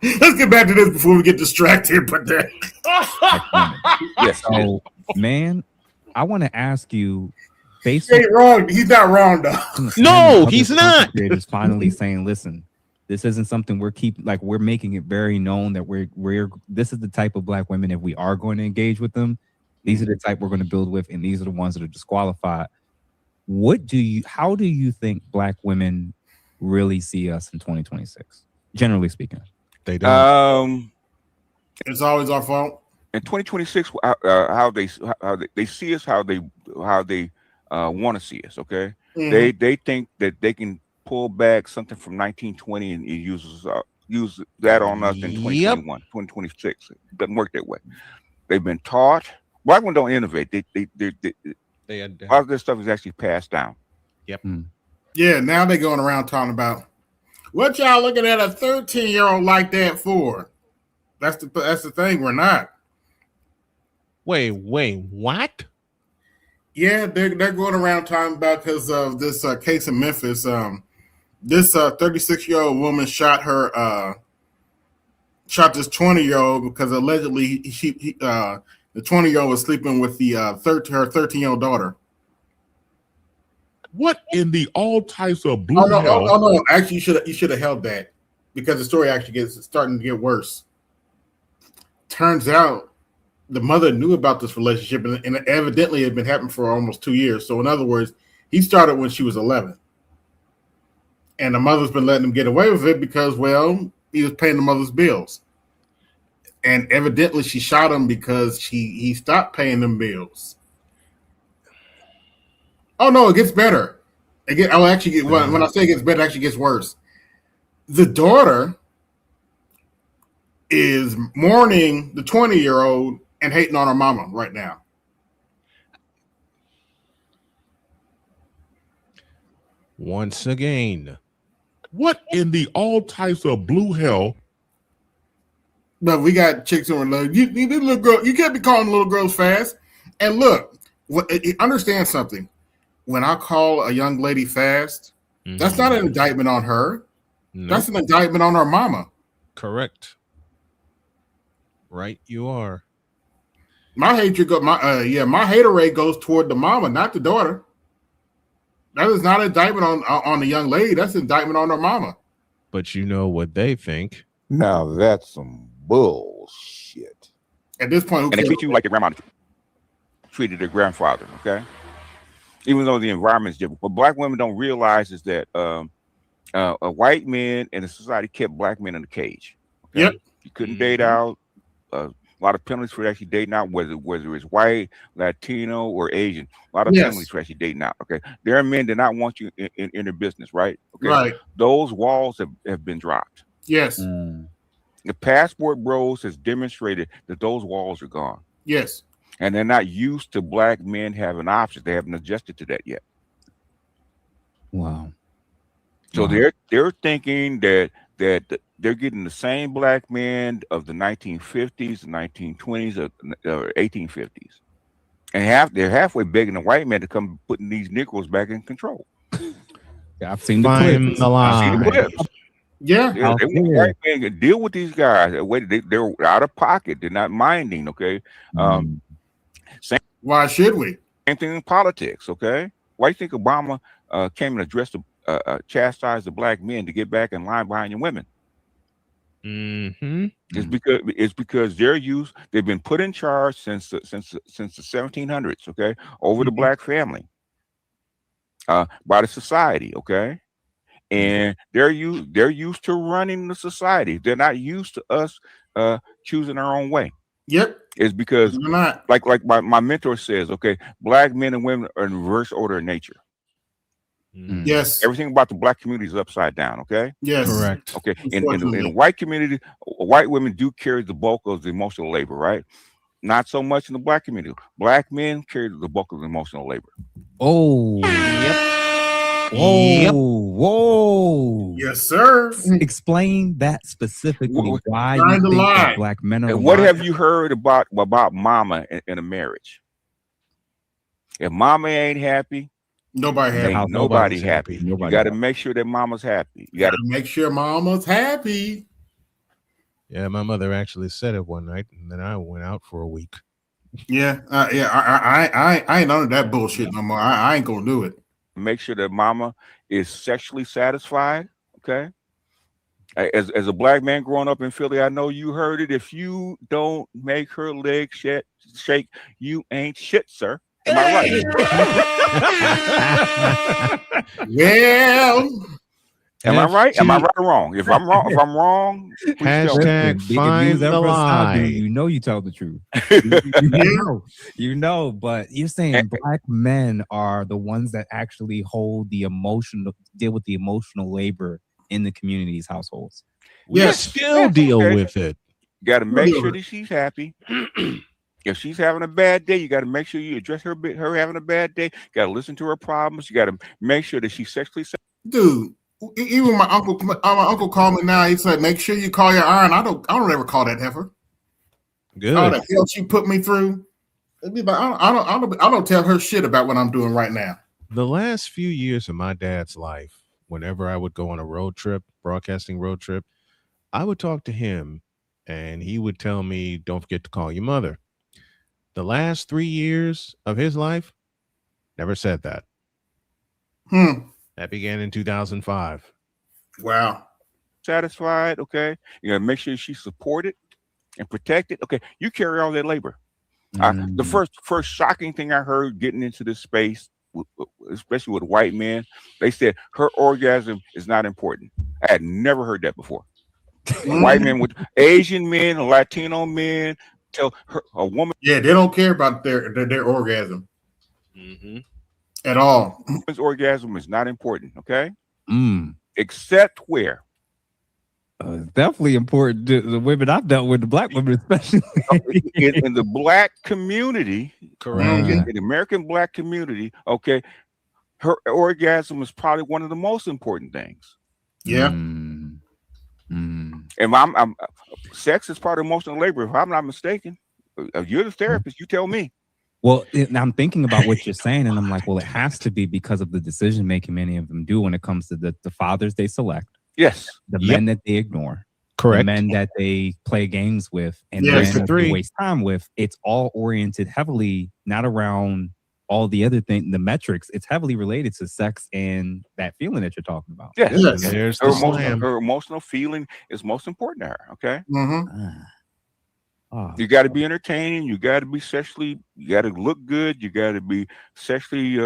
[SPEAKER 5] Let's get back to this before we get distracted. But
[SPEAKER 7] yes. So, man, I want to ask you.
[SPEAKER 5] He ain't wrong. He's not wrong though.
[SPEAKER 11] No, he's not.
[SPEAKER 7] Creators finally saying, "Listen, this isn't something we're making it very known that this is the type of black women. If we are going to engage with them, these are the type we're going to build with, and these are the ones that are disqualified." How do you think black women really see us in 2026? Generally speaking,
[SPEAKER 11] they don't.
[SPEAKER 5] It's always our fault.
[SPEAKER 10] In 2026, how they see us, how they want to see us. Okay, they think that they can pull back something from 1920 and use that on us in 2021, 2026. It doesn't work that way. They've been taught. Black women don't innovate. They a lot of this stuff is actually passed down.
[SPEAKER 11] Yep.
[SPEAKER 5] Yeah. Now they're going around talking about what y'all looking at a 13-year-old like that for. That's the thing. We're not.
[SPEAKER 11] Wait, what?
[SPEAKER 5] Yeah, they're going around talking about because of this case in Memphis. This 36-year-old woman shot this 20-year-old because allegedly the 20-year-old was sleeping with her 13-year-old daughter.
[SPEAKER 12] What in the all types of blue hell?
[SPEAKER 5] Oh no! Actually, you should have held that because the story actually starting to get worse. Turns out the mother knew about this relationship, and evidently it had been happening for almost 2 years. So in other words, he started when she was 11. And the mother's been letting him get away with it because, well, he was paying the mother's bills. And evidently she shot him because he stopped paying them bills. Oh, no, it gets better. When I say it gets better, it actually gets worse. The daughter is mourning the 20-year-old and hating on her mama right now.
[SPEAKER 11] Once again,
[SPEAKER 12] what in the all types of blue hell?
[SPEAKER 5] But we got chicks who are love. You little girl. You can't be calling little girls fast. And look, understand something. When I call a young lady fast, that's not an indictment on her.
[SPEAKER 11] Nope.
[SPEAKER 5] That's an indictment on her mama.
[SPEAKER 11] Correct. Right, you are.
[SPEAKER 5] My hatred my hater rate goes toward the mama, not the daughter. That is not an indictment on the young lady. That's an indictment on her mama.
[SPEAKER 11] But you know what they think.
[SPEAKER 10] Now that's some bullshit.
[SPEAKER 5] At this point,
[SPEAKER 10] and they treat you like your grandma treated their grandfather, okay? Even though the environment is different. What black women don't realize is that a white man in a society kept black men in a cage. Okay?
[SPEAKER 5] Yep.
[SPEAKER 10] You couldn't date out. A lot of penalties for actually dating out, whether it's white, Latino, or Asian. A lot of penalties for actually dating out. Okay, there are men that not want you in their business, right? Okay,
[SPEAKER 5] right.
[SPEAKER 10] Those walls have been dropped.
[SPEAKER 5] Yes.
[SPEAKER 10] The passport bros has demonstrated that those walls are gone.
[SPEAKER 5] Yes.
[SPEAKER 10] And they're not used to black men having options. They haven't adjusted to that yet.
[SPEAKER 7] Wow.
[SPEAKER 10] So they're thinking that they're getting the same black men of the 1950s, the 1920s, or 1850s, and they're halfway begging the white man to come putting these Negroes back in control.
[SPEAKER 7] Yeah, I've seen the clips.
[SPEAKER 10] I've seen the clips.
[SPEAKER 5] Yeah,
[SPEAKER 10] they want white men to deal with these guys. They're out of pocket. They're not minding. Okay.
[SPEAKER 5] Why should we?
[SPEAKER 10] Same thing in politics. Okay. Why do you think Obama came and addressed chastise the black men to get back in line behind your women? It's because they've been put in charge since the 1700s, okay, over the black family, by the society, okay, and they're used to running the society. They're not used to us choosing our own way.
[SPEAKER 5] Yep.
[SPEAKER 10] It's because like my mentor says, okay, black men and women are in reverse order of nature.
[SPEAKER 5] Yes.
[SPEAKER 10] Everything about the black community is upside down. Okay.
[SPEAKER 5] Yes.
[SPEAKER 11] Correct.
[SPEAKER 10] Okay. In the white community, white women do carry the bulk of the emotional labor, right? Not so much in the black community. Black men carry the bulk of the emotional labor.
[SPEAKER 7] Oh.
[SPEAKER 11] Yep.
[SPEAKER 7] Whoa. Whoa.
[SPEAKER 5] Yes, sir.
[SPEAKER 7] Explain that specifically. Why you think that black men are.
[SPEAKER 10] And what have you heard about mama in a marriage? If mama ain't happy,
[SPEAKER 5] nobody
[SPEAKER 10] happy. You got to make sure that mama's happy. You got to
[SPEAKER 5] make sure mama's happy.
[SPEAKER 11] Yeah, my mother actually said it one night, and then I went out for a week.
[SPEAKER 5] Yeah, I ain't under that bullshit no more. I ain't gonna do it.
[SPEAKER 10] Make sure that mama is sexually satisfied. Okay. As a black man growing up in Philly, I know you heard it. If you don't make her legs shake, you ain't shit, sir. Am I right?
[SPEAKER 5] Well,
[SPEAKER 10] am I right? Am I right or wrong? If I'm wrong,
[SPEAKER 11] hashtag find the lie.
[SPEAKER 7] You know you tell the truth. You know, but you're saying black men are the ones that actually deal with the emotional labor in the community's households.
[SPEAKER 11] We still deal with it.
[SPEAKER 10] You got to make sure that she's happy. If she's having a bad day, you got to make sure you address her having a bad day. You got to listen to her problems. You got to make sure that she's sexually.
[SPEAKER 5] Dude, even my uncle called me now. He said, "Make sure you call your iron." I don't ever call that heifer.
[SPEAKER 11] Good.
[SPEAKER 5] All the hell she put me through. It'd be like, I don't tell her shit about what I'm doing right now.
[SPEAKER 11] The last few years of my dad's life, whenever I would go on a road trip, broadcasting road trip, I would talk to him, and he would tell me, "Don't forget to call your mother." The last 3 years of his life, never said that. That began in 2005.
[SPEAKER 5] Wow.
[SPEAKER 10] Satisfied, okay. You gotta make sure she's supported and protected. Okay, you carry all that labor. The first shocking thing I heard getting into this space, especially with white men, they said her orgasm is not important. I had never heard that before. White men with Asian men, Latino men tell her a woman.
[SPEAKER 5] Yeah, they don't care about their orgasm at all.
[SPEAKER 10] Woman's orgasm is not important. Okay, except where
[SPEAKER 7] Definitely important to the women I've dealt with, the black women especially.
[SPEAKER 10] in the black community,
[SPEAKER 11] Correct.
[SPEAKER 10] in the American black community, okay, her orgasm is probably one of the most important things.
[SPEAKER 5] Yeah.
[SPEAKER 10] And I'm sex is part of emotional labor, if I'm not mistaken. You're the therapist, you tell me.
[SPEAKER 7] Well, I'm thinking about what you're saying, and I'm like, well, it has to be because of the decision making many of them do when it comes to the fathers they select.
[SPEAKER 10] Yes.
[SPEAKER 7] The men that they ignore.
[SPEAKER 11] Correct.
[SPEAKER 7] The men that they play games with and
[SPEAKER 5] Yes,
[SPEAKER 7] men that they waste time with. It's all oriented heavily, not around all the other things, the metrics. It's heavily related to sex and that feeling that you're talking about.
[SPEAKER 10] Yes.
[SPEAKER 5] Yes.
[SPEAKER 11] There's
[SPEAKER 10] Her
[SPEAKER 11] the
[SPEAKER 10] her emotional feeling is most important to her. Okay.
[SPEAKER 5] Mm-hmm.
[SPEAKER 10] You got to be entertaining. You got to be sexually. You got to look good. You got to be sexually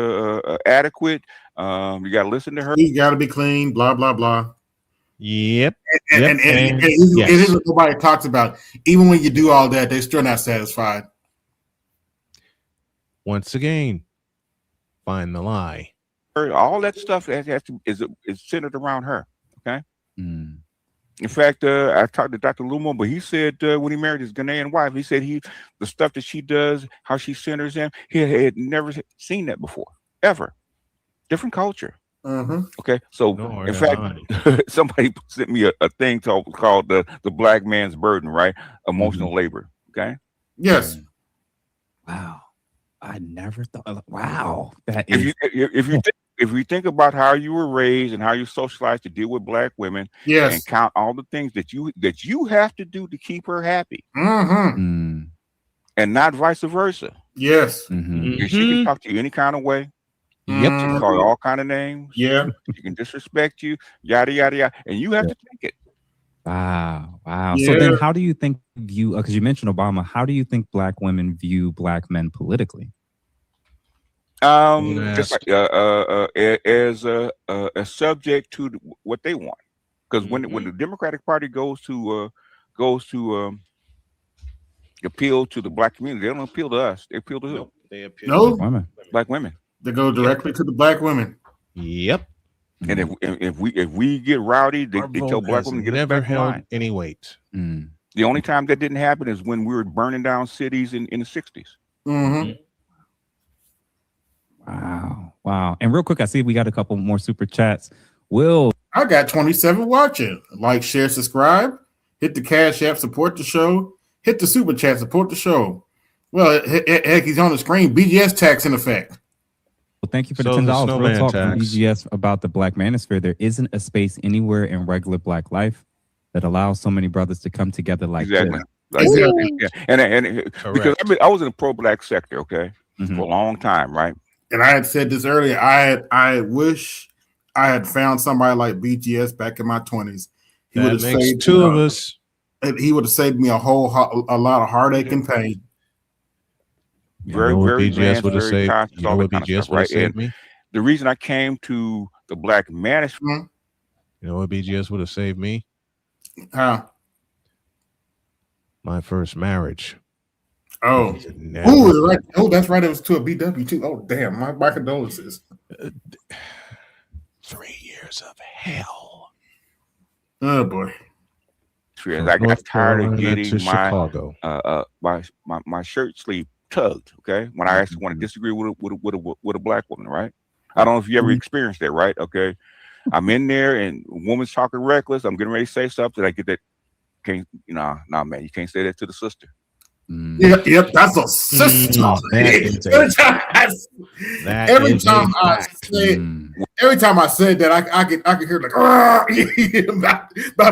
[SPEAKER 10] adequate. You got to listen to her.
[SPEAKER 5] You got to be clean. Blah blah blah.
[SPEAKER 11] Yep.
[SPEAKER 5] And it is what nobody talks about. Even when you do all that, they're still not satisfied.
[SPEAKER 11] Once again, find the lie.
[SPEAKER 10] All that stuff is centered around her. Okay. In fact, I talked to Dr. Lumo, but he said when he married his Ghanaian wife, he said the stuff that she does, how she centers him, he had never seen that before, ever. Different culture. Okay, so in fact, somebody sent me a thing called the black man's burden, right? Emotional labor. Okay.
[SPEAKER 5] Yes.
[SPEAKER 7] Wow. I never thought. Wow. That
[SPEAKER 10] If you think about how you were raised and how you're socialized to deal with black women,
[SPEAKER 5] yes,
[SPEAKER 10] and count all the things that you have to do to keep her happy,
[SPEAKER 5] mm-hmm.
[SPEAKER 10] and not vice versa.
[SPEAKER 5] Yes,
[SPEAKER 10] she can talk to you any kind of way.
[SPEAKER 7] Yep,
[SPEAKER 10] she can call you all kind of names.
[SPEAKER 5] Yeah,
[SPEAKER 10] she can disrespect you, yada yada yada, and you have to take it.
[SPEAKER 7] Wow.
[SPEAKER 5] Yeah.
[SPEAKER 7] So then, how do you think because you mentioned Obama, how do you think black women view black men politically?
[SPEAKER 10] Just like, as a subject to what they want, because when the Democratic Party goes to appeal to the black community, they don't appeal to us. They appeal to who?
[SPEAKER 11] They appeal
[SPEAKER 5] to
[SPEAKER 10] black women.
[SPEAKER 5] They go directly to the black women.
[SPEAKER 11] Yep.
[SPEAKER 10] And if we get rowdy, they tell black women to get
[SPEAKER 11] never
[SPEAKER 10] us back in
[SPEAKER 11] held
[SPEAKER 10] line.
[SPEAKER 11] any weight.
[SPEAKER 10] The only time that didn't happen is when we were burning down cities in the 60s.
[SPEAKER 5] Mm-hmm.
[SPEAKER 7] Wow. And real quick, I see we got a couple more super chats. Will,
[SPEAKER 5] I got 27 watching. Like, share, subscribe, hit the Cash App, support the show, hit the super chat, support the show. Well, heck, he's on the screen. BGS tax in effect.
[SPEAKER 7] Well, thank you for the $10. Real talk from BGS about the black manosphere. There isn't a space anywhere in regular black life that allows so many brothers to come together like this.
[SPEAKER 10] Exactly. Yeah. And because I was in the pro-black sector, okay, for a long time, right?
[SPEAKER 5] And I had said this earlier. I wish I had found somebody like BGS back in my 20s. He would have saved
[SPEAKER 11] two of us.
[SPEAKER 5] He would have saved me a lot of heartache and pain.
[SPEAKER 10] Very
[SPEAKER 11] BGS would have saved. You know what BGS would have saved me?
[SPEAKER 10] The reason I came to the black manosphere.
[SPEAKER 11] You know what BGS would have saved me?
[SPEAKER 5] How?
[SPEAKER 11] My first marriage.
[SPEAKER 5] Oh, right. Oh, that's right. It was to a BW too. Oh, damn. My condolences.
[SPEAKER 11] 3 years of hell.
[SPEAKER 5] Oh boy.
[SPEAKER 10] I got tired of getting my shirt sleeve tugged. Okay, when I actually want to disagree with a black woman, right? I don't know if you ever experienced that, right? Okay, I'm in there and a woman's talking reckless. I'm getting ready to say something. I get that. Nah, man, you can't say that to the sister.
[SPEAKER 5] Yep, that's a sister. Every time I said that, I could hear like about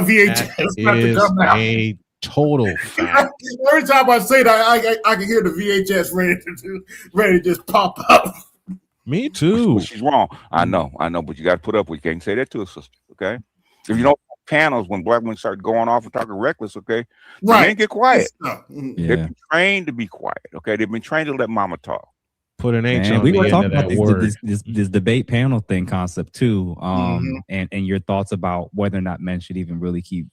[SPEAKER 5] VHS.
[SPEAKER 11] That is a total fact.
[SPEAKER 5] Every time I say that, I can hear the VHS ready to just pop up.
[SPEAKER 11] Me too.
[SPEAKER 10] She's wrong. I know, but you got to put up with. You can't say that to a sister. Okay, if you don't. Panels when black women start going off and talking reckless, okay,
[SPEAKER 5] right?
[SPEAKER 10] They ain't get quiet.
[SPEAKER 7] They've
[SPEAKER 10] been trained to be quiet, okay. They've been trained to let mama talk.
[SPEAKER 11] Put an H on
[SPEAKER 7] we
[SPEAKER 11] the
[SPEAKER 7] were
[SPEAKER 11] end
[SPEAKER 7] talking
[SPEAKER 11] of
[SPEAKER 7] about
[SPEAKER 11] that
[SPEAKER 7] this debate panel thing concept too, and your thoughts about whether or not men should even really keep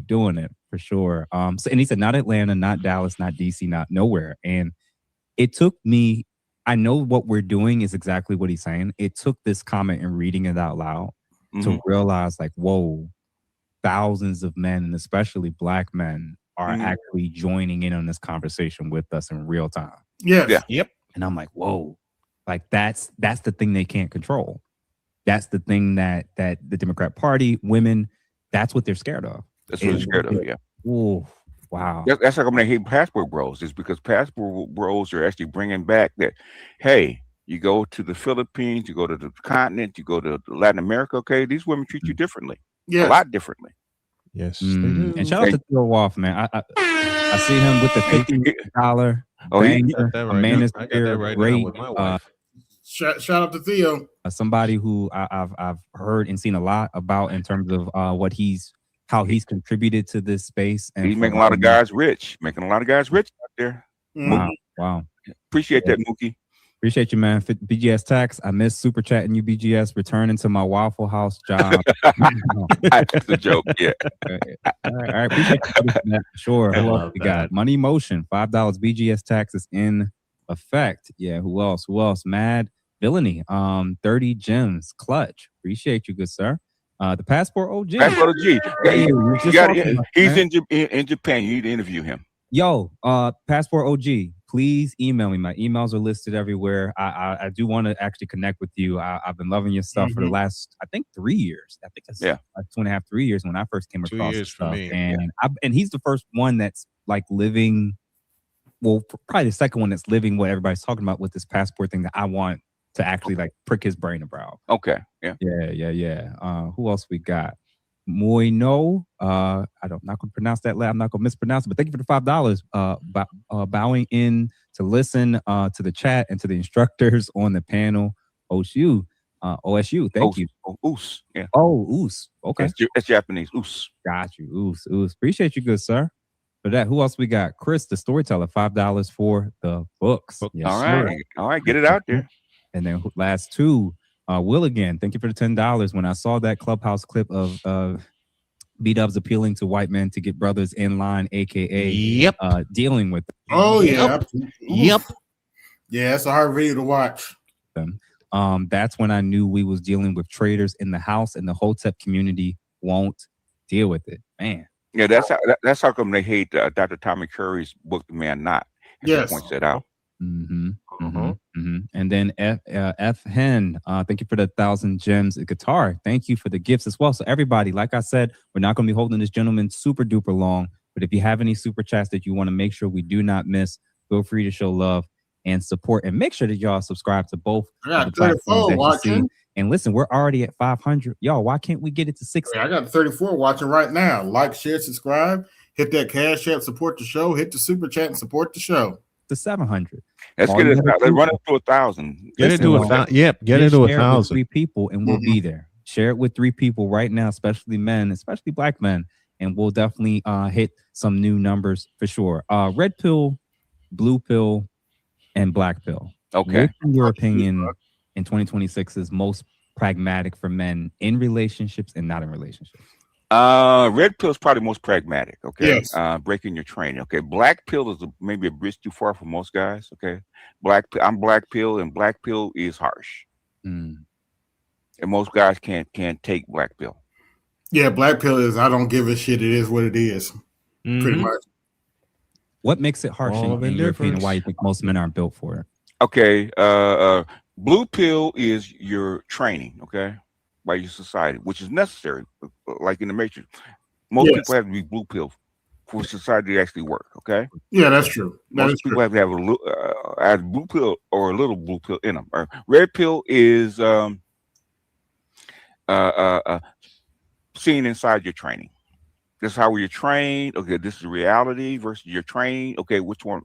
[SPEAKER 7] doing it for sure. So, and he said not Atlanta, not Dallas, not DC, not nowhere. And it took me. I know what we're doing is exactly what he's saying. It took this comment and reading it out loud to realize, like, whoa. thousands of men, and especially black men, are actually joining in on this conversation with us in real time.
[SPEAKER 5] Yes.
[SPEAKER 10] Yeah.
[SPEAKER 11] Yep.
[SPEAKER 7] And I'm like, whoa, like that's the thing they can't control. That's the thing that the Democrat Party, women, that's what they're scared of.
[SPEAKER 10] That's what they're scared of. Yeah.
[SPEAKER 7] Ooh, wow.
[SPEAKER 10] That's how come they hate passport bros. Is because passport bros are actually bringing back that, hey, you go to the Philippines, you go to the continent, you go to Latin America. Okay, these women treat you differently, a lot differently.
[SPEAKER 11] Yes, they do.
[SPEAKER 7] And shout out to Theo Wolf, man. I see him with the $50.
[SPEAKER 10] Oh, he
[SPEAKER 7] banger,
[SPEAKER 11] got that
[SPEAKER 7] a
[SPEAKER 11] right
[SPEAKER 7] man
[SPEAKER 11] now.
[SPEAKER 7] is
[SPEAKER 11] I got
[SPEAKER 7] here,
[SPEAKER 11] that right
[SPEAKER 7] great.
[SPEAKER 11] now with my wife.
[SPEAKER 5] Shout out to Theo.
[SPEAKER 7] Somebody who I've heard and seen a lot about in terms of how he's contributed to this space. And
[SPEAKER 10] he's making a lot of guys rich, out there.
[SPEAKER 7] Wow.
[SPEAKER 10] Appreciate that, Mookie.
[SPEAKER 7] Appreciate you, man. BGS Tax. I miss super chatting you, BGS. Returning to my Waffle House job.
[SPEAKER 10] That's a joke. Yeah.
[SPEAKER 7] All right. Appreciate you. Sure. Who else we got? Money Motion. $5. BGS Tax is in effect. Yeah. Who else? Mad Villainy. 30 gems. Clutch. Appreciate you, good sir. The Passport OG.
[SPEAKER 10] Passport OG. He's in Japan. You need to interview him.
[SPEAKER 7] Yo, Passport OG, please email me. My emails are listed everywhere. I do want to actually connect with you. I've been loving your stuff for the last, I think, 3 years. I think it's like 2.5, 3 years when I first came across this stuff. And and he's the first one that's like living, well, probably the second one that's living what everybody's talking about with this passport thing that I want to actually like prick his brain about.
[SPEAKER 10] Okay. Yeah.
[SPEAKER 7] Who else we got? Moino, I'm not going to pronounce that. I'm not going to mispronounce it, but thank you for the $5. Bowing in to listen to the chat and to the instructors on the panel. OSU, thank you.
[SPEAKER 10] Oos, yeah.
[SPEAKER 7] Oh, Oos. Okay.
[SPEAKER 10] That's Japanese. Oos.
[SPEAKER 7] Got you. Oos. Appreciate you, good sir. For that, who else we got? Chris, the storyteller, $5 for the books. Yes,
[SPEAKER 10] All right. Get it out there.
[SPEAKER 7] And then last two. Will again, thank you for the $10. When I saw that Clubhouse clip of B-Dubs appealing to white men to get brothers in line, aka dealing with them.
[SPEAKER 5] Oh yeah.
[SPEAKER 11] Yep.
[SPEAKER 5] Yeah, it's a hard video to watch.
[SPEAKER 7] That's when I knew we was dealing with traitors in the house, and the Hotep community won't deal with it. Man.
[SPEAKER 10] Yeah, that's how come they hate Dr. Tommy Curry's book, The Man Not.
[SPEAKER 5] Yes.
[SPEAKER 10] Points that out.
[SPEAKER 7] And then F Hen, thank you for the 1,000 gems guitar. Thank you for the gifts as well. So everybody, like I said, we're not going to be holding this gentleman super duper long, but if you have any super chats that you want to make sure we do not miss, feel free to show love and support, and make sure that y'all subscribe to both of the platforms that you see. And listen, we're already at 500. Y'all, why can't we get it to 600?
[SPEAKER 5] I got 34 watching right now. Like, share, subscribe, hit that Cash App, support the show, hit the super chat and support the show.
[SPEAKER 7] To 700.
[SPEAKER 10] Let's get it. Let's run it to 1,000.
[SPEAKER 11] Get it to 1,000. Yep, get it to 1,000.
[SPEAKER 7] 3 people, and we'll be there. Share it with 3 people right now, especially men, especially black men, and we'll definitely hit some new numbers for sure. Red pill, blue pill, and black pill.
[SPEAKER 10] Okay.
[SPEAKER 7] Which, in your opinion, in 2026 is most pragmatic for men in relationships and not in relationships?
[SPEAKER 10] Red pill is probably most pragmatic. Okay.
[SPEAKER 5] Yes.
[SPEAKER 10] Breaking your training. Okay. Black pill is maybe a bridge too far for most guys. Okay. I'm black pill, and black pill is harsh. And most guys can't take black pill.
[SPEAKER 5] Yeah, black pill is I don't give a shit. It is what it is. Pretty much.
[SPEAKER 7] What makes it harsh in your opinion? Why you think most men aren't built for it?
[SPEAKER 10] Okay. Blue pill is your training. Okay. By your society, which is necessary, like in the Matrix. Most people have to be blue pill for society to actually work. Okay.
[SPEAKER 5] Yeah, that's true.
[SPEAKER 10] Most people have to have a little, blue pill or a little blue pill in them. Red pill is seeing inside your training. This is how you're trained. Okay, this is reality versus your training. Okay, which one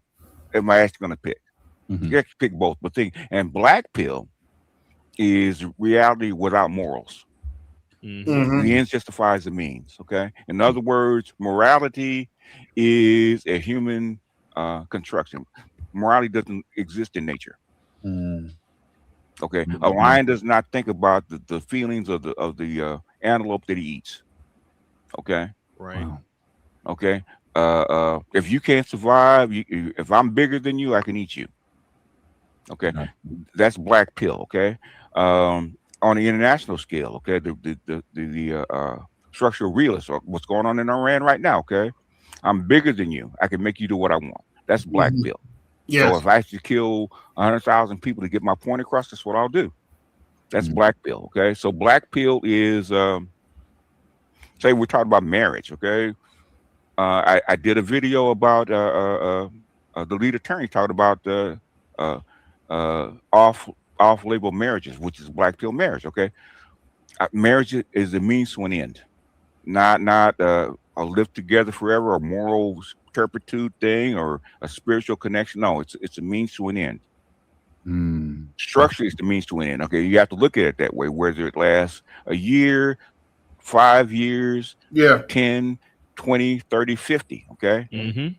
[SPEAKER 10] am I actually going to pick? You have to pick both. But and black pill is reality without morals. The ends justifies the means. Okay. In other words, morality is a human construction. Morality doesn't exist in nature. Okay. A lion does not think about the feelings of the antelope that he eats. Okay.
[SPEAKER 11] Right.
[SPEAKER 7] Wow.
[SPEAKER 10] Okay. If you can't survive, if I'm bigger than you, I can eat you. Okay. That's black pill. Okay. On the international scale, okay, the structural realist, or what's going on in Iran right now. Okay, I'm bigger than you. I can make you do what I want. That's black pill.
[SPEAKER 5] Yes.
[SPEAKER 10] So if I have to kill 100,000 people to get my point across, that's what I'll do. That's black pill. Okay, so black pill is say we're talking about marriage. Okay, I did a video about the lead attorney talking about off-label marriages, which is black pill marriage. Okay, marriage is a means to an end, not a live together forever or moral turpitude thing or a spiritual connection. No, it's a means to an end. Structure is the means to an end. Okay, you have to look at it that way. Whether it lasts a year, 5 years, 10, 20, 30, 50. Okay.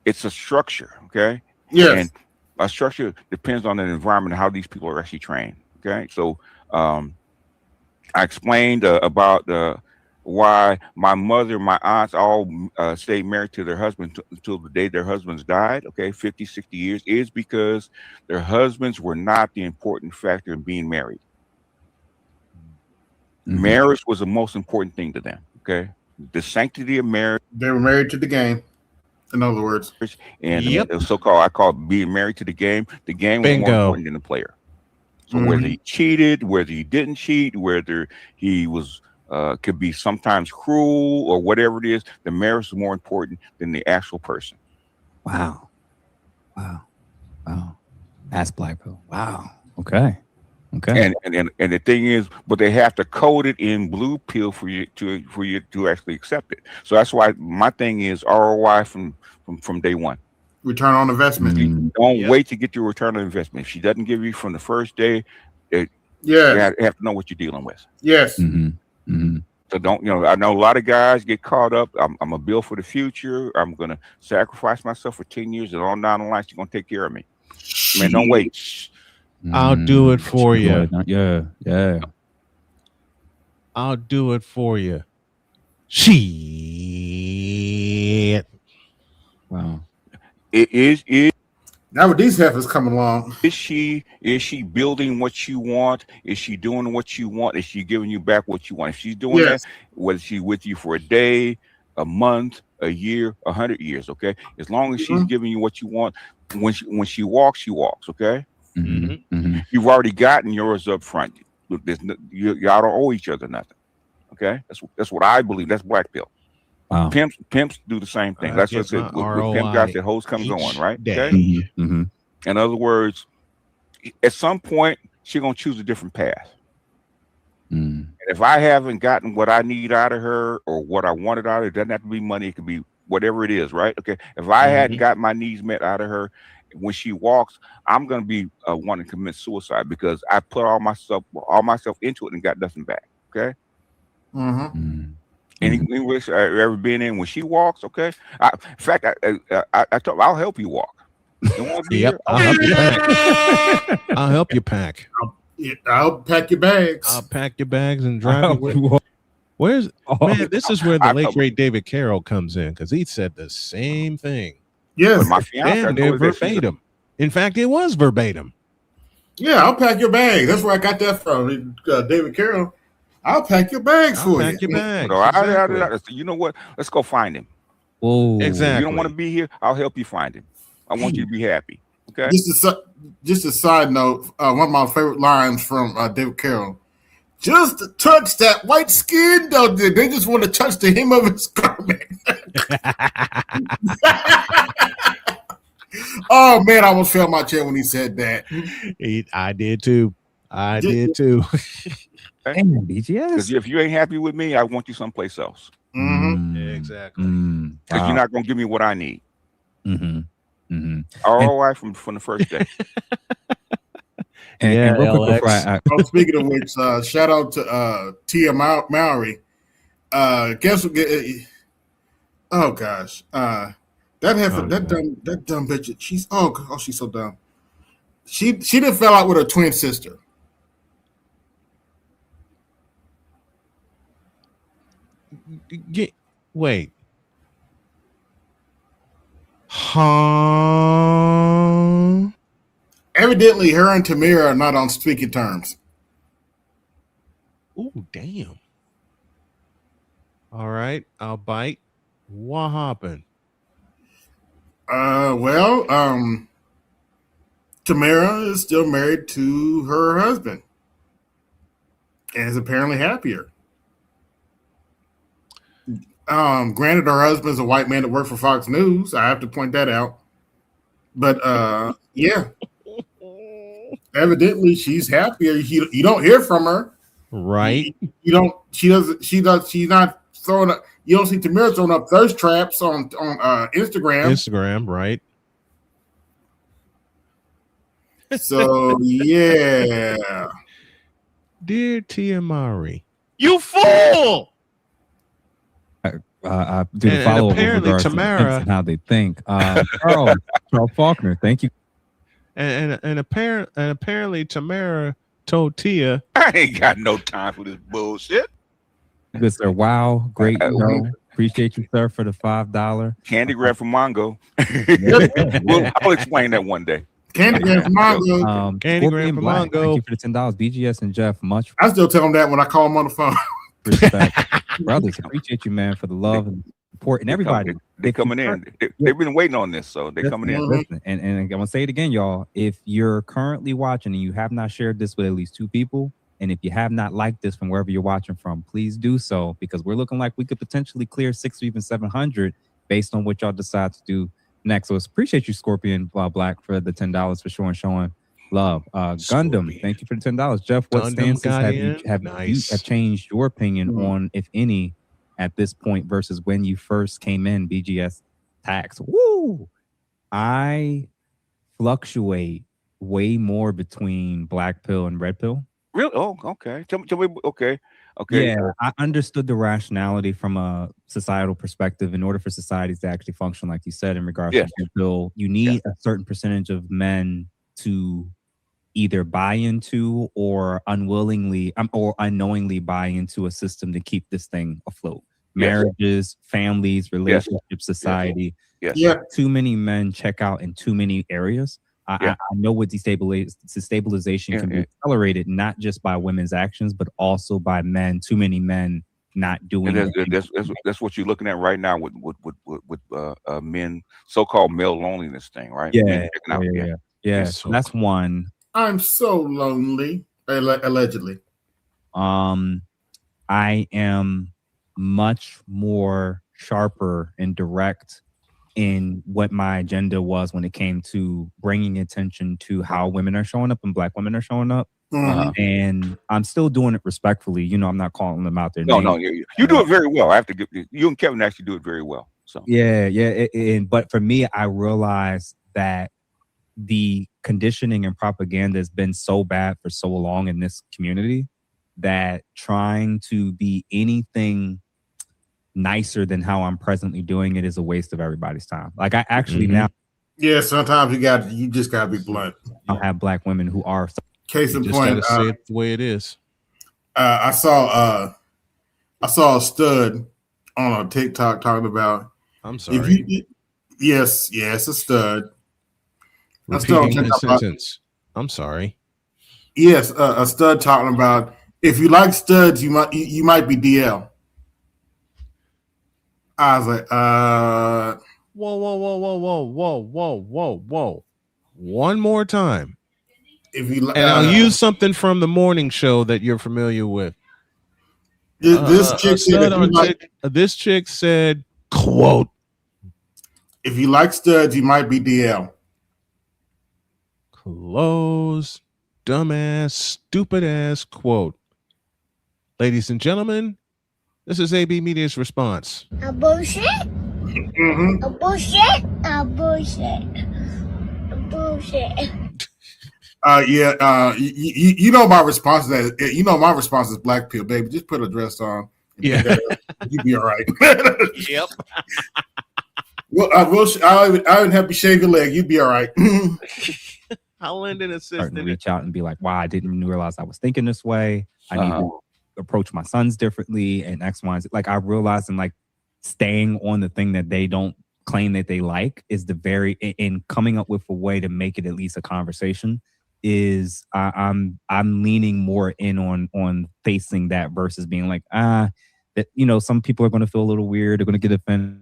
[SPEAKER 10] It's a structure. Okay.
[SPEAKER 5] Yes.
[SPEAKER 10] And a structure depends on the environment and how these people are actually trained. Okay. So I explained about why my mother, my aunts all stayed married to their husband until the day their husbands died. Okay. 50, 60 years is because their husbands were not the important factor in being married. Marriage was the most important thing to them. Okay. The sanctity of marriage.
[SPEAKER 5] They were married to the game. In other words.
[SPEAKER 10] And the so-called, I call it being married to the game. The game was more important than the player. So whether he cheated, whether he didn't cheat, whether he was could be sometimes cruel or whatever it is, the marriage is more important than the actual person.
[SPEAKER 7] Wow. That's black pill. Wow. Okay.
[SPEAKER 10] And the thing is, but they have to code it in blue pill for you to actually accept it. So that's why my thing is ROI from day one.
[SPEAKER 5] Return on investment.
[SPEAKER 10] Don't wait to get your return on investment. If she doesn't give you from the first day, you have to know what you're dealing with.
[SPEAKER 5] Yes.
[SPEAKER 10] So don't, I know a lot of guys get caught up. I'm a bill for the future. I'm going to sacrifice myself for 10 years and on down the line, she's going to take care of me. Man, don't wait.
[SPEAKER 11] I'll do it for you.
[SPEAKER 7] Yeah.
[SPEAKER 11] I'll do it for you. Shit.
[SPEAKER 7] Wow.
[SPEAKER 10] It is.
[SPEAKER 5] Now with these heifers coming along.
[SPEAKER 10] Is she building what you want? Is she doing what you want? Is she giving you back what you want? If she's doing that, whether she's with you for a day, a month, a year, 100 years, okay? As long as she's giving you what you want, when she walks, she walks, okay? You've already gotten yours up front. Y'all don't owe each other nothing. Okay, that's what I believe. That's black pill.
[SPEAKER 7] Wow.
[SPEAKER 10] Pimps do the same thing. That's what I said. With pimp guys, that hoes come going, right? Okay. In other words, at some point, she's gonna choose a different path. And if I haven't gotten what I need out of her or what I wanted out of her, it doesn't have to be money. It could be whatever it is, right? Okay. If I hadn't got my needs met out of her, when she walks, I'm gonna be wanting to commit suicide because I put all myself into it and got nothing back. Okay. Any wish I ever been in when she walks, okay? In fact, I told I'll help you walk. You want to be here?
[SPEAKER 11] I'll help you pack. I'll help you pack.
[SPEAKER 5] I'll pack your bags.
[SPEAKER 11] I'll pack your bags and drive you. Where's man? This is where the late great David Carroll comes in because he said the same thing.
[SPEAKER 5] Yes,
[SPEAKER 10] my fiance
[SPEAKER 11] verbatim. In fact, it was verbatim.
[SPEAKER 5] Yeah, I'll pack your bag. That's where I got that from. David Carroll. I'll pack your bags for you.
[SPEAKER 11] Pack your bags.
[SPEAKER 10] So you know what? Let's go find him.
[SPEAKER 7] Oh,
[SPEAKER 11] exactly.
[SPEAKER 10] You don't want to be here? I'll help you find him. I want you to be happy. Okay.
[SPEAKER 5] Just a side note. One of my favorite lines from David Carroll. Just to touch that white skin, though, they just want to touch the hem of his garment. Oh man, I almost fell my chair when he said that.
[SPEAKER 11] I did too. Did too.
[SPEAKER 7] Damn, BGS.
[SPEAKER 10] Because if you ain't happy with me, I want you someplace else.
[SPEAKER 11] Exactly.
[SPEAKER 10] Because you're not gonna give me what I need. ROI from the first day.
[SPEAKER 7] And real quick
[SPEAKER 5] speaking of which, shout out to Tia Mowry. Guess what? Oh gosh, that dumb bitch. She's she's so dumb. She done fell out with her twin sister.
[SPEAKER 11] Wait. Huh?
[SPEAKER 5] Evidently, her and Tamira are not on speaking terms.
[SPEAKER 11] Oh, damn. All right, I'll bite. What happened?
[SPEAKER 5] Well, Tamara is still married to her husband and is apparently happier. Granted, her husband's a white man that worked for Fox News. I have to point that out. But yeah, evidently she's happier. You don't hear from her,
[SPEAKER 11] right?
[SPEAKER 5] You don't. She doesn't. She's not throwing up. You don't see Tamara throwing up thirst traps on Instagram.
[SPEAKER 11] Instagram, right?
[SPEAKER 5] So yeah,
[SPEAKER 11] dear Tia Mowry,
[SPEAKER 9] you fool.
[SPEAKER 7] I do the follow up
[SPEAKER 11] apparently Tamara
[SPEAKER 7] and how they think. Charles Faulkner, thank you.
[SPEAKER 11] And apparently Tamara told Tia,
[SPEAKER 10] I ain't got no time for this bullshit.
[SPEAKER 7] Good sir. Wow, great show. Appreciate you, sir, for the $5
[SPEAKER 10] candy grab from Mongo. I'll explain that one day.
[SPEAKER 5] Candy grab from Mongo.
[SPEAKER 11] Candy grab from Mongo.
[SPEAKER 7] Thank you for the $10. BGS and Jeff, much.
[SPEAKER 5] I still tell them that when I call them on the phone.
[SPEAKER 7] Respect. Brothers, appreciate you, man, for the love and support and everybody.
[SPEAKER 10] They coming in. They've been waiting on this, so they're coming in.
[SPEAKER 7] Listen, and I'm gonna say it again, y'all. If you're currently watching and you have not shared this with at least 2 people, and if you have not liked this from wherever you're watching from, please do so, because we're looking like we could potentially clear 600 or even 700 based on what y'all decide to do next. So appreciate you, Scorpion Black, for the $10 for showing love. Gundam, thank you for the $10. Jeff, what stances have changed your opinion on, if any, at this point versus when you first came in? BGS tax. Woo! I fluctuate way more between black pill and red pill.
[SPEAKER 10] Really? Oh, okay. Tell me. Okay.
[SPEAKER 7] Yeah, I understood the rationality from a societal perspective. In order for societies to actually function, like you said, in regards to red pill, you need a certain percentage of men to either buy into or unwillingly or unknowingly buy into a system to keep this thing afloat. Marriages, families, relationships, society. Too many men check out in too many areas. I know what destabilization can be accelerated, not just by women's actions, but also by men. Too many men not doing it.
[SPEAKER 10] That's what you're looking at right now with men, so-called male loneliness thing, right?
[SPEAKER 7] Yeah. So that's one.
[SPEAKER 5] I'm so lonely, allegedly.
[SPEAKER 7] I am much more sharper and direct in what my agenda was when it came to bringing attention to how women are showing up and black women are showing up. And I'm still doing it respectfully. You know, I'm not calling them out there.
[SPEAKER 10] No, you do it very well. I have to give you and Kevin actually do it very well. So
[SPEAKER 7] but for me, I realized that the conditioning and propaganda has been so bad for so long in this community that trying to be anything nicer than how I'm presently doing it is a waste of everybody's time. Like I actually now.
[SPEAKER 5] Yeah, sometimes you just gotta be blunt.
[SPEAKER 7] I'll have black women who are.
[SPEAKER 5] Case in point,
[SPEAKER 11] say it the way it is.
[SPEAKER 5] I saw a stud on a TikTok talking about.
[SPEAKER 11] I'm sorry.
[SPEAKER 5] Yes, a stud.
[SPEAKER 11] Repeating the sentence. I'm sorry.
[SPEAKER 5] Yes, a stud talking about if you like studs, you might be DL. I was like,
[SPEAKER 11] whoa. One more time.
[SPEAKER 5] If you
[SPEAKER 11] and I'll use something from the morning show that you're familiar with.
[SPEAKER 5] This
[SPEAKER 11] chick said, quote,
[SPEAKER 5] if you like studs, you might be DL.
[SPEAKER 11] Close, dumbass, stupid ass quote. Ladies and gentlemen, this is AB Media's response.
[SPEAKER 4] A bullshit? A bullshit? A bullshit. A bullshit.
[SPEAKER 5] You know my response is that my response is black pill, baby. Just put a dress on.
[SPEAKER 11] Yeah,
[SPEAKER 5] you'll be all right.
[SPEAKER 11] Yep.
[SPEAKER 5] Well, I'll even help you shave your leg. You'll be all right.
[SPEAKER 11] I'll lend an assistant.
[SPEAKER 7] Reach out and be like, wow, I didn't realize I was thinking this way. I need to approach my sons differently and X, Y, and Z. Like I realized in like staying on the thing that they don't claim that they like is in coming up with a way to make it at least a conversation is I'm leaning more in on facing that versus being like, that, you know, some people are going to feel a little weird. They're going to get offended.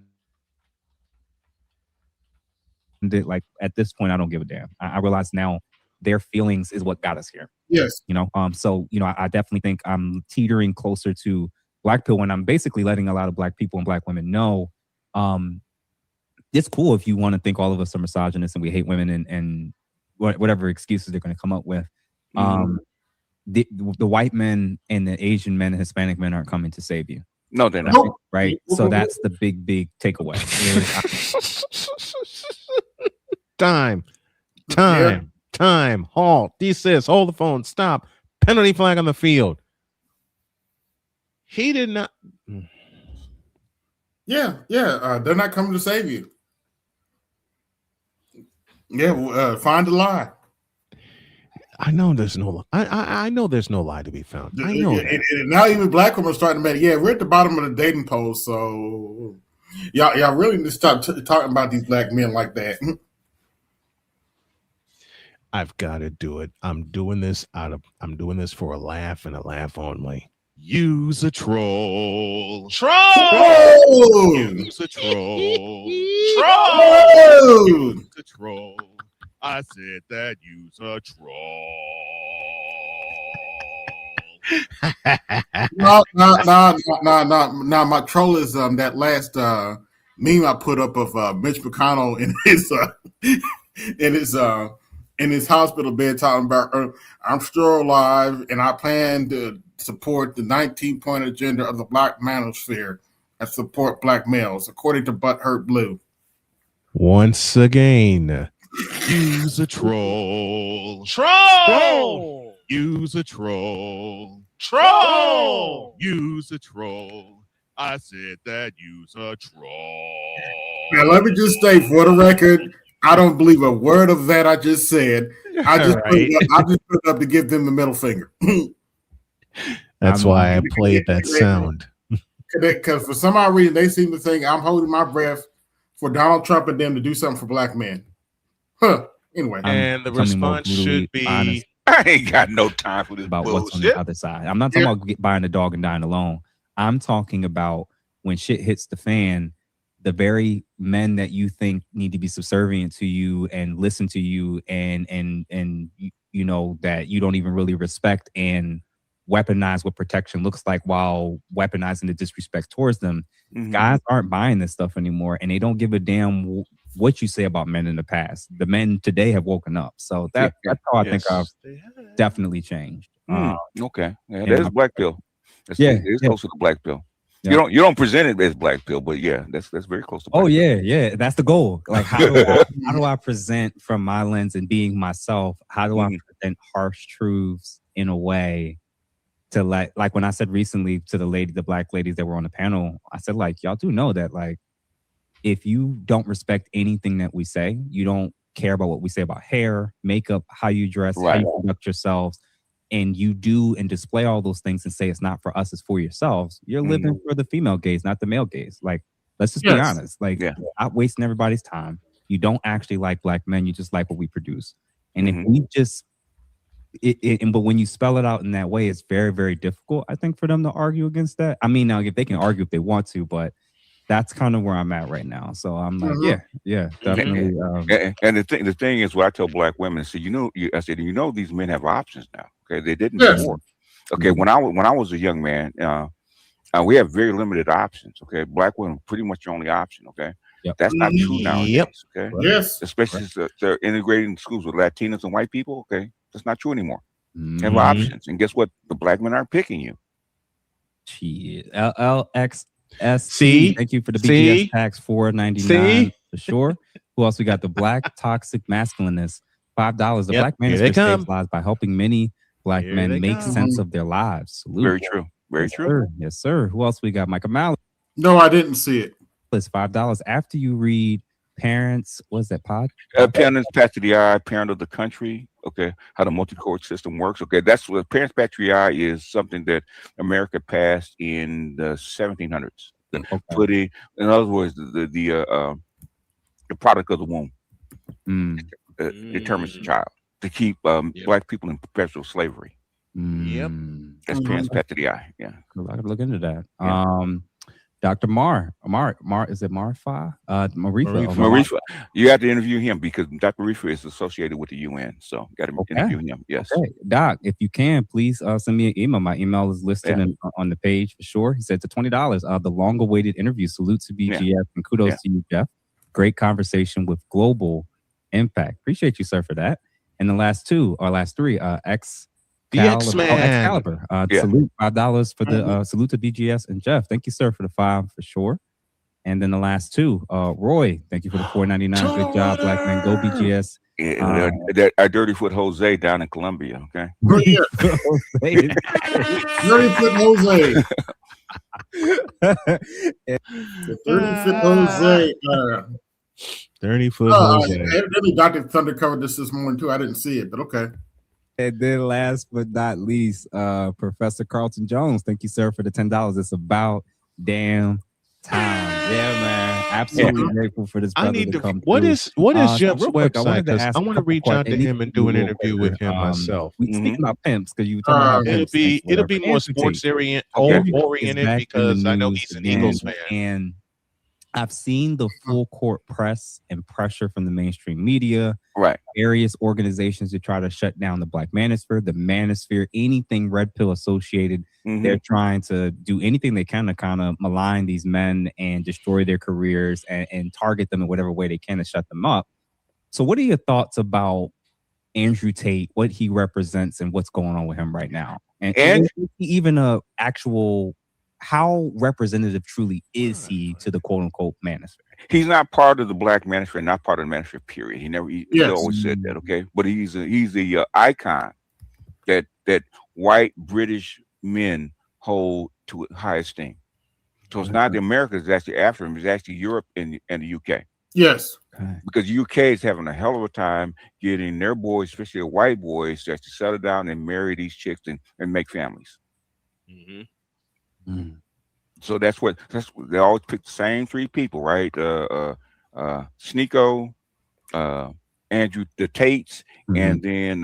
[SPEAKER 7] Like at this point, I don't give a damn. I realize now their feelings is what got us here.
[SPEAKER 5] Yes.
[SPEAKER 7] You know, so, you know, I definitely think I'm teetering closer to black pill when I'm basically letting a lot of black people and black women know, it's cool if you want to think all of us are misogynists and we hate women and whatever excuses they're going to come up with. The white men and the Asian men and Hispanic men aren't coming to save you.
[SPEAKER 10] No, they're not.
[SPEAKER 7] Right. So that's the big takeaway.
[SPEAKER 11] Time. Halt. Desist. Hold the phone. Stop. Penalty flag on the field. He did not.
[SPEAKER 5] Yeah. They're not coming to save you. Yeah. Find a lie.
[SPEAKER 11] I know there's no. I know there's no lie to be found. I know.
[SPEAKER 5] And now even black women are starting to make. Yeah, we're at the bottom of the dating poll, so y'all really need to stop talking about these black men like that.
[SPEAKER 11] I've got to do it. I'm doing this for a laugh and a laugh only. Use a troll.
[SPEAKER 5] Troll.
[SPEAKER 11] Use a troll.
[SPEAKER 5] Troll.
[SPEAKER 11] Use a troll. I said that use a troll.
[SPEAKER 5] No. My troll is that last meme I put up of Mitch McConnell in his hospital bed talking about I'm still alive and I plan to support the 19-point agenda of the Black Manosphere and support black males, according to Butthurt Blue.
[SPEAKER 11] Once again, use a troll. Troll. Use a troll. Troll. Use a troll. I said that use a troll.
[SPEAKER 5] Now let me just state for the record, I don't believe a word of that I just said. I just put it up to give them the middle finger.
[SPEAKER 11] That's why I played that sound.
[SPEAKER 5] Because for some odd reason, they seem to think I'm holding my breath for Donald Trump and them to do something for black men. Huh. Anyway.
[SPEAKER 11] And the response should be,
[SPEAKER 10] I ain't got no time for this
[SPEAKER 7] about
[SPEAKER 10] bullshit.
[SPEAKER 7] What's on the other side. I'm not talking about buying a dog and dying alone. I'm talking about when shit hits the fan, the very men that you think need to be subservient to you and listen to you and you know that you don't even really respect and weaponize what protection looks like while weaponizing the disrespect towards them. Guys aren't buying this stuff anymore, and they don't give a damn what you say about men in the past. The men today have woken up, so that's how I think I've definitely changed.
[SPEAKER 10] Okay, there's black pill. It's close to the black pill.
[SPEAKER 7] Yeah.
[SPEAKER 10] You don't present it as black pill, but yeah, that's very close to black pill.
[SPEAKER 7] Yeah, that's the goal. Like how do I present from my lens and being myself? How do I present harsh truths in a way to like when I said recently to the black ladies that were on the panel, I said like, y'all do know that like if you don't respect anything that we say, you don't care about what we say about hair, makeup, how you dress, how you conduct yourselves, and you do and display all those things and say it's not for us, it's for yourselves, you're living for the female gaze, not the male gaze. Like, let's just be honest. Like, you're not wasting everybody's time. You don't actually like black men. You just like what we produce. And if we just, but when you spell it out in that way, it's very, very difficult, I think, for them to argue against that. I mean, now, if they can argue if they want to, but that's kind of where I'm at right now. So I'm like, definitely.
[SPEAKER 10] And the thing is, what I tell black women, so I said, these men have options now. Okay, they didn't before. Okay, when I was a young man, we have very limited options. Okay, black women pretty much your only option. Okay, that's not true nowadays. Okay, especially if they're integrating schools with Latinos and white people. Okay, that's not true anymore. They have options, and guess what? The black men aren't picking you.
[SPEAKER 7] Shit, LLXSC. Thank you for the BGS tax $4.99 for sure. Who else we got? The Black Toxic Masculinist, $5. The Black Man saves lives by helping many black men make sense of their lives. Salute.
[SPEAKER 10] Very true. Very true.
[SPEAKER 7] Sir. Yes, sir. Who else we got? Mike O'Malley.
[SPEAKER 5] No, I didn't see it.
[SPEAKER 7] It's $5 after you read Parents. What's that pod?
[SPEAKER 10] Parents Path to the Eye, Parent of the Country. Okay, how the multi-court system works. Okay, that's what Parents Path to the Eye is. Something that America passed in the 1700s. Putting, in other words, the product of the womb determines the child to keep black people in perpetual slavery. That's pet to the eye. Yeah.
[SPEAKER 7] I could look into that. Yeah. Dr. Mar, is it Marifa?
[SPEAKER 10] Marifa. You have to interview him because Dr. Marifa is associated with the UN. So got to interview him. Yes.
[SPEAKER 7] Okay. Doc, if you can, please send me an email. My email is listed on the page for sure. He said it's $20. The long-awaited interview. Salute to BGS and kudos to you, Jeff. Great conversation with global impact. Appreciate you, sir, for that. And the last three, Excalibur. Salute, $5 for the salute to BGS and Jeff. Thank you, sir, for the 5 for sure. And then the last 2, Roy, thank you for the $4.99. Good job, Black Man. Go BGS.
[SPEAKER 10] Our Dirty Foot Jose down in Colombia. Okay.
[SPEAKER 5] Dirty Foot Jose. Dirty Foot Jose.
[SPEAKER 11] Dirty Foot Jose.
[SPEAKER 5] Evidently, Dr. Thunder covered this morning too. I didn't see it, but okay.
[SPEAKER 7] And then last but not least, Professor Carlton Jones. Thank you, sir, for the $10. It's about damn time. Yeah, man. Absolutely grateful for this brother to come
[SPEAKER 11] What
[SPEAKER 7] through.
[SPEAKER 11] is Jeff's website? Because I want to reach out to him and do an interview with him myself.
[SPEAKER 7] Speaking about pimps, because you were talking about
[SPEAKER 11] it'll be more sports oriented because I know he's an Eagles fan.
[SPEAKER 7] And I've seen the full court press and pressure from the mainstream media, various organizations to try to shut down the Black Manosphere, the Manosphere, anything red pill associated. They're trying to do anything they can to kind of malign these men and destroy their careers and target them in whatever way they can to shut them up. So what are your thoughts about Andrew Tate, what he represents and what's going on with him right now? And even a actual... How representative truly is he to the quote unquote manosphere?
[SPEAKER 10] He's not part of the Black Manosphere, not part of the Manosphere, period. He always said that, okay? But he's the icon that white British men hold to high esteem. So it's not the Americans, it's actually after him, it's actually Europe and the UK.
[SPEAKER 5] Yes.
[SPEAKER 10] Because the UK is having a hell of a time getting their boys, especially the white boys, to actually settle down and marry these chicks and make families. So that's what they always pick the same 3 people, right? Sneeko, Andrew the Tates, and then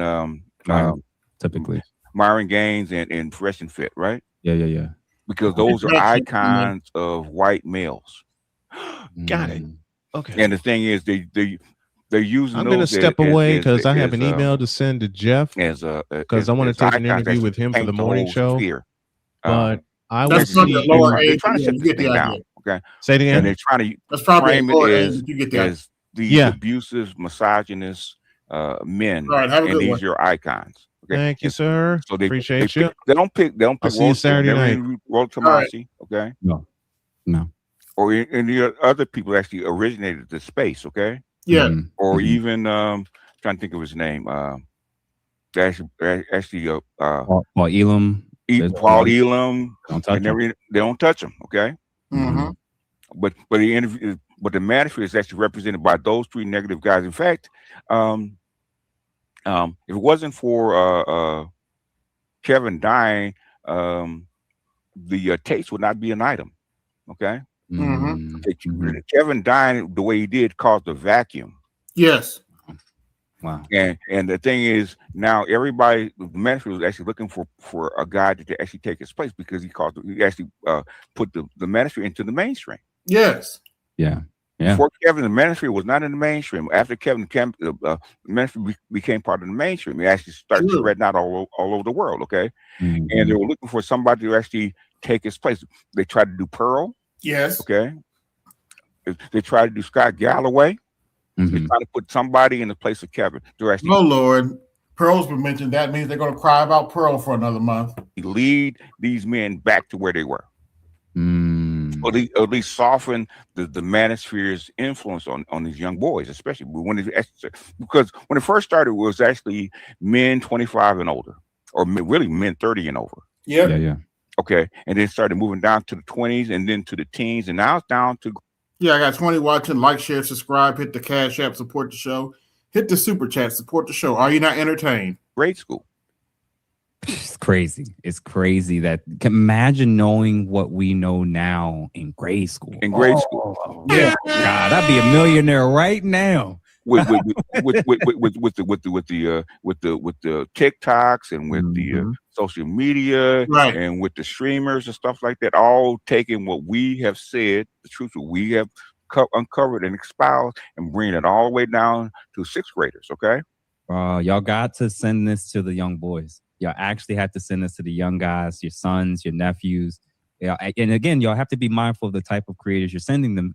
[SPEAKER 7] typically
[SPEAKER 10] Myron Gaines and Fresh and Fit, right?
[SPEAKER 7] Yeah.
[SPEAKER 10] Because those are icons of white males.
[SPEAKER 11] Got it. Okay.
[SPEAKER 10] And the thing is, they're using.
[SPEAKER 11] I'm going to step away because I have an email to send to Jeff because I want to take an interview with him for the morning show. But I will see.
[SPEAKER 10] They're trying to shut this thing down. Okay.
[SPEAKER 11] Say it again.
[SPEAKER 10] And they're trying to frame it as these abusive, misogynist men, and these are your icons. Okay?
[SPEAKER 11] Thank you, sir. So appreciate you.
[SPEAKER 10] They don't pick.
[SPEAKER 11] I'll see you Saturday night.
[SPEAKER 10] Okay.
[SPEAKER 7] No.
[SPEAKER 10] Or the other people actually originated the space. Okay.
[SPEAKER 5] Yeah.
[SPEAKER 10] Or even trying to think of his name. Actually,
[SPEAKER 7] Paul Elam.
[SPEAKER 10] Paul Elam,
[SPEAKER 7] they
[SPEAKER 10] don't touch him. Okay, but the Manosphere is actually represented by those 3 negative guys. In fact, if it wasn't for Kevin dying, the Tates would not be an item. Okay, Kevin dying the way he did caused a vacuum.
[SPEAKER 5] Yes.
[SPEAKER 7] Wow.
[SPEAKER 10] And the thing is, now everybody, the Manosphere was actually looking for a guy to actually take his place because he actually put the Manosphere into the mainstream.
[SPEAKER 5] Yes.
[SPEAKER 7] Yeah.
[SPEAKER 10] Before Kevin, the Manosphere was not in the mainstream. After Kevin, the Manosphere became part of the mainstream. It actually started spreading out all over the world. Okay, and they were looking for somebody to actually take his place. They tried to do Pearl.
[SPEAKER 5] Yes.
[SPEAKER 10] Okay. They tried to do Scott Galloway. They're trying to put somebody in the place of Kevin.
[SPEAKER 5] Oh, Lord. Pearl's been mentioned. That means they're going to cry about Pearl for another month.
[SPEAKER 10] Lead these men back to where they were. Or at least soften the Manosphere's influence on these young boys, especially because when it first started, it was actually men 25 and older, or really men 30 and over.
[SPEAKER 5] Yeah.
[SPEAKER 10] Okay. And then it started moving down to the 20s and then to the teens. And now it's down to...
[SPEAKER 5] Yeah, I got 20 watching. Like, share, subscribe, hit the Cash App, support the show. Hit the Super Chat, support the show. Are you not entertained?
[SPEAKER 10] Grade school.
[SPEAKER 7] It's crazy. It's crazy that imagine knowing what we know now in grade school.
[SPEAKER 10] In grade school.
[SPEAKER 7] Yeah. God, I'd be a millionaire right now.
[SPEAKER 10] the TikToks and with the social media
[SPEAKER 5] Right.
[SPEAKER 10] and with the streamers and stuff like that, all taking what we have said, the truth that we have uncovered and espoused, and bringing it all the way down to sixth graders. Okay.
[SPEAKER 7] Y'all got to send this to the young boys. Y'all actually have to send this to the young guys, your sons, your nephews. Yeah, and again, y'all have to be mindful of the type of creators you're sending them,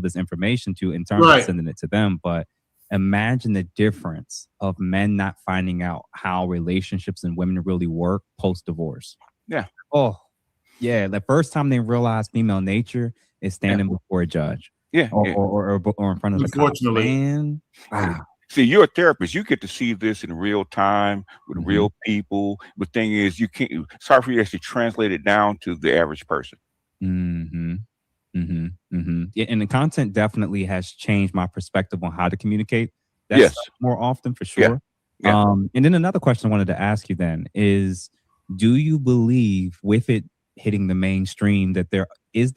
[SPEAKER 7] this information to in terms of sending it to them. But imagine the difference of men not finding out how relationships and women really work post-divorce.
[SPEAKER 10] Yeah.
[SPEAKER 7] Oh, yeah. The first time they realize female nature is standing before a judge.
[SPEAKER 10] Yeah.
[SPEAKER 7] Or in front of the cops. Man. Wow.
[SPEAKER 10] See, you're a therapist. You get to see this in real time with real people. The thing is, you can't. It's hard for you to actually translate it down to the average person.
[SPEAKER 7] Yeah, and the content definitely has changed my perspective on how to communicate. That's more often for sure.
[SPEAKER 10] Yeah.
[SPEAKER 7] And then another question I wanted to ask you then is, do you believe with it hitting the mainstream that there is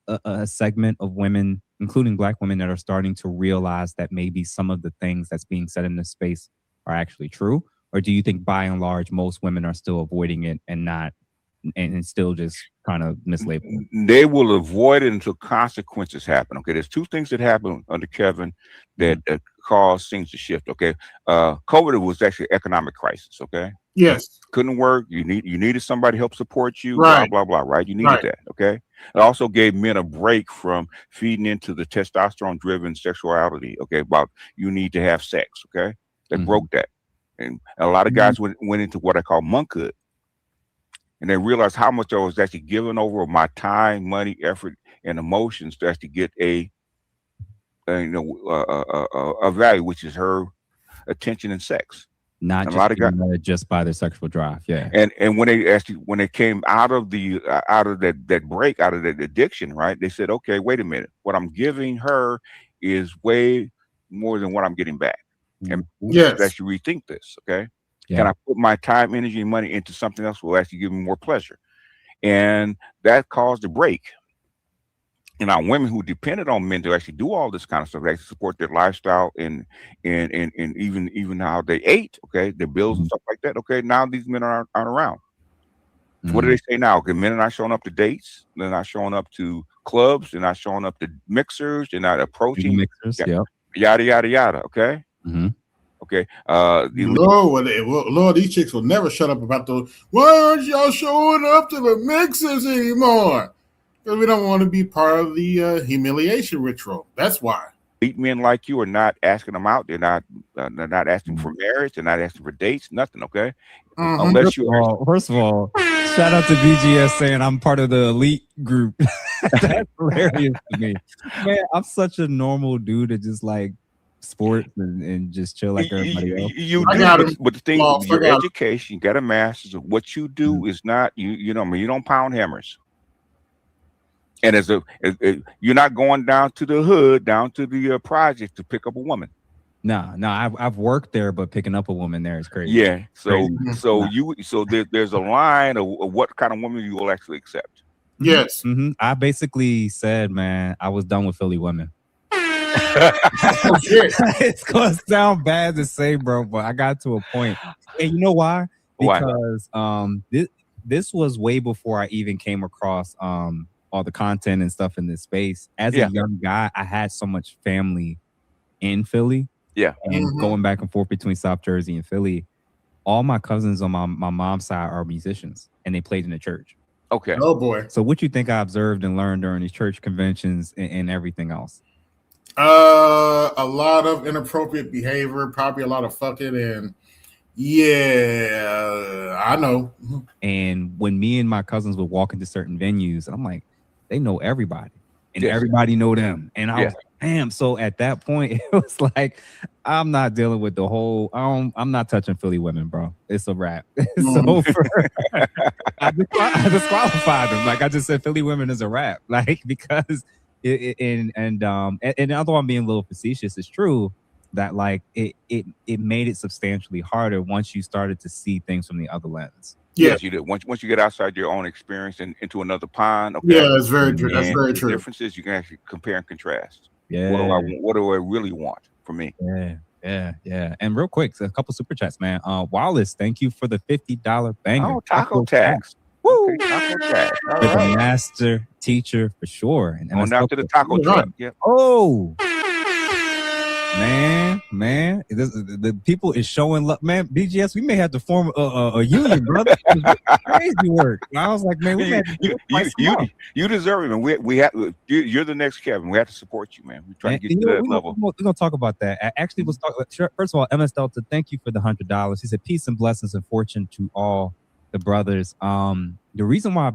[SPEAKER 7] a segment of women, including Black women, that are starting to realize that maybe some of the things that's being said in this space are actually true? Or do you think by and large, most women are still avoiding it and still just kind of mislabeling?
[SPEAKER 10] They will avoid it until consequences happen. Okay. There's two things that happen under Kevin that cause things to shift. Okay. COVID was actually an economic crisis. Okay.
[SPEAKER 5] Yes.
[SPEAKER 10] Couldn't work. You needed somebody to help support you. Blah, blah, blah. Right. You needed that. Okay. It also gave men a break from feeding into the testosterone driven sexuality. Okay. About you need to have sex. Okay. They broke that. And a lot of guys went into what I call monkhood. And they realized how much I was actually giving over my time, money, effort, and emotions to actually get a value, which is her attention and sex.
[SPEAKER 7] Not just a lot of guys just by their sexual drive. Yeah.
[SPEAKER 10] And when they came out of that break, out of that addiction, right? They said, okay, wait a minute. What I'm giving her is way more than what I'm getting back. And actually rethink this. Okay. Yeah. Can I put my time, energy, and money into something else that will actually give me more pleasure? And that caused a break. And now women who depended on men to actually do all this kind of stuff, actually support their lifestyle and even how they ate, okay, their bills and stuff like that. Okay, now these men aren't around. So what do they say now? Okay, men are not showing up to dates, they're not showing up to clubs, they're not showing up to mixers, they're not approaching
[SPEAKER 7] mixers,
[SPEAKER 10] yada yada yada. Okay. Okay.
[SPEAKER 5] Lord, these chicks will never shut up about those. Why aren't y'all showing up to the mixers anymore? Because we don't want to be part of the humiliation ritual. That's why.
[SPEAKER 10] Elite men like you are not asking them out. They're not asking for marriage. They're not asking for dates. Nothing. Okay. Unless you.
[SPEAKER 7] First of all, shout out to BGS saying I'm part of the elite group. That's hilarious to me. Man, I'm such a normal dude that just like sports and just chill like everybody else.
[SPEAKER 10] But the thing is, your education, you got a master's. What you do is not you don't pound hammers. And you're not going down to the hood, down to the project to pick up a woman.
[SPEAKER 7] No, I've worked there, but picking up a woman there is crazy.
[SPEAKER 10] Yeah, so there's a line of what kind of woman you will actually accept.
[SPEAKER 5] Yes,
[SPEAKER 7] I basically said, man, I was done with Philly women. It's gonna sound bad to say, bro, but I got to a point, and you know why? Because this was way before I even came across all the content and stuff in this space. As a young guy, I had so much family in Philly.
[SPEAKER 10] Yeah.
[SPEAKER 7] And going back and forth between South Jersey and Philly, all my cousins on my mom's side are musicians and they played in the church.
[SPEAKER 10] Okay.
[SPEAKER 5] Oh boy.
[SPEAKER 7] So what you think I observed and learned during these church conventions and everything else?
[SPEAKER 5] A lot of inappropriate behavior, probably a lot of fucking, and I know.
[SPEAKER 7] And when me and my cousins would walk into certain venues, I'm like, they know everybody and everybody know them. And I was like, damn. So at that point, it was like, I'm not dealing with the whole, I'm not touching Philly women, bro. It's a wrap. It's over. I disqualified them. Like I just said, Philly women is a wrap. Like, because and although I'm being a little facetious, it's true that like it made it substantially harder once you started to see things from the other lens.
[SPEAKER 10] Yes, you did. Once you get outside your own experience and into another pond, okay.
[SPEAKER 5] Yeah, that's very true. That's very true.
[SPEAKER 10] The difference is you can actually compare and contrast.
[SPEAKER 7] Yeah.
[SPEAKER 10] What do I really want? for me.
[SPEAKER 7] Yeah. And real quick, a couple super chats, man. Wallace, thank you for the $50 banger.
[SPEAKER 10] Oh, taco tax.
[SPEAKER 7] Woo!
[SPEAKER 10] Okay, taco tax. All
[SPEAKER 7] For the
[SPEAKER 10] right.
[SPEAKER 7] master teacher for sure. And
[SPEAKER 10] On out to the taco truck. Yeah.
[SPEAKER 7] Oh, man, the people is showing love, man. BGS, we may have to form a union, brother. Crazy work. And I was like, man, we
[SPEAKER 10] you deserve it, man. We have you're the next Kevin. We have to support you, man. We're trying to get to that level.
[SPEAKER 7] We're gonna talk about that. I actually was talking. First of all, MS Delta, thank you for the $100. He said, peace and blessings and fortune to all the brothers. The reason why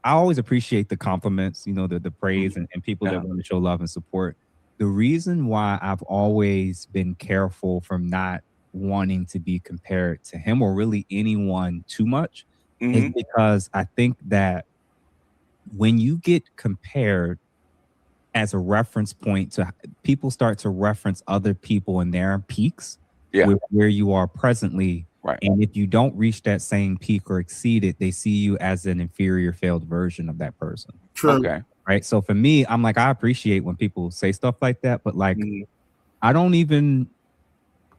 [SPEAKER 7] I always appreciate the compliments, the praise and people that want to show love and support. The reason why I've always been careful from not wanting to be compared to him or really anyone too much is because I think that when you get compared as a reference point to people start to reference other people and their peaks with where you are presently.
[SPEAKER 10] Right.
[SPEAKER 7] And if you don't reach that same peak or exceed it, they see you as an inferior failed version of that person.
[SPEAKER 5] True.
[SPEAKER 10] Okay.
[SPEAKER 7] Right. So for me, I'm like, I appreciate when people say stuff like that, but like, I don't even,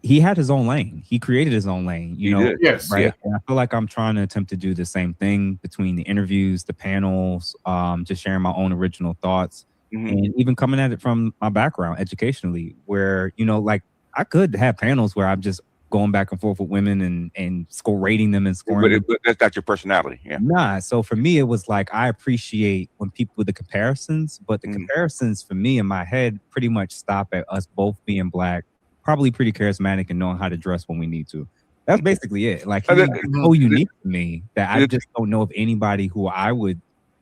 [SPEAKER 7] he had his own lane. He created his own lane, you know?
[SPEAKER 5] Yes.
[SPEAKER 7] Right.
[SPEAKER 5] Yeah.
[SPEAKER 7] And I feel like I'm trying to attempt to do the same thing between the interviews, the panels, just sharing my own original thoughts and even coming at it from my background educationally, where, like I could have panels where I'm just going back and forth with women and rating them and scoring.
[SPEAKER 10] But that's not your personality. Yeah.
[SPEAKER 7] Nah. So for me, it was like, I appreciate when people with the comparisons, but the comparisons for me in my head pretty much stop at us both being Black, probably pretty charismatic and knowing how to dress when we need to. That's basically it. Like, he's so unique to me that I just don't know if anybody who I would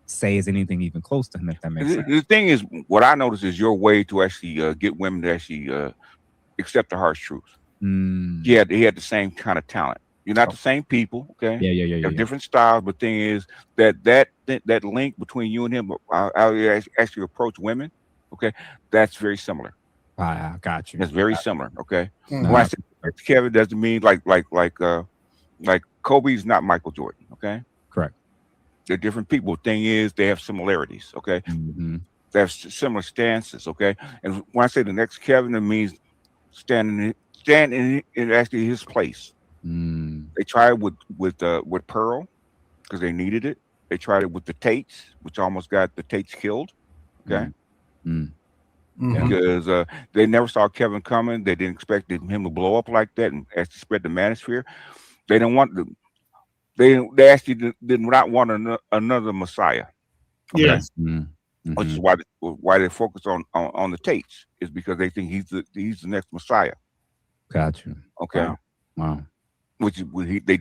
[SPEAKER 7] say is anything even close to him, if that makes sense.
[SPEAKER 10] The thing is, what I noticed is your way to actually get women to actually accept the harsh truth. He had the same kind of talent. You're not the same people, okay?
[SPEAKER 7] Yeah.
[SPEAKER 10] You have different styles, but thing is that link between you and him, how you actually approach women, okay? That's very similar.
[SPEAKER 7] I got you.
[SPEAKER 10] It's very similar, okay? When I say Kevin, doesn't mean like Kobe's not Michael Jordan, okay?
[SPEAKER 7] Correct.
[SPEAKER 10] They're different people. Thing is, they have similarities, okay? They have similar stances, okay? And when I say the next Kevin, it means stand in actually his place. They tried it with Pearl because they needed it. They tried it with the Tates, which almost got the Tates killed. Okay. Because they never saw Kevin coming. They didn't expect him to blow up like that and actually spread the manosphere. They didn't want they actually did not want another Messiah. Okay?
[SPEAKER 5] Yes.
[SPEAKER 10] Which is why they focus on the Tates, is because they think he's the next Messiah.
[SPEAKER 7] Got you.
[SPEAKER 10] Okay.
[SPEAKER 7] Wow.
[SPEAKER 10] Which I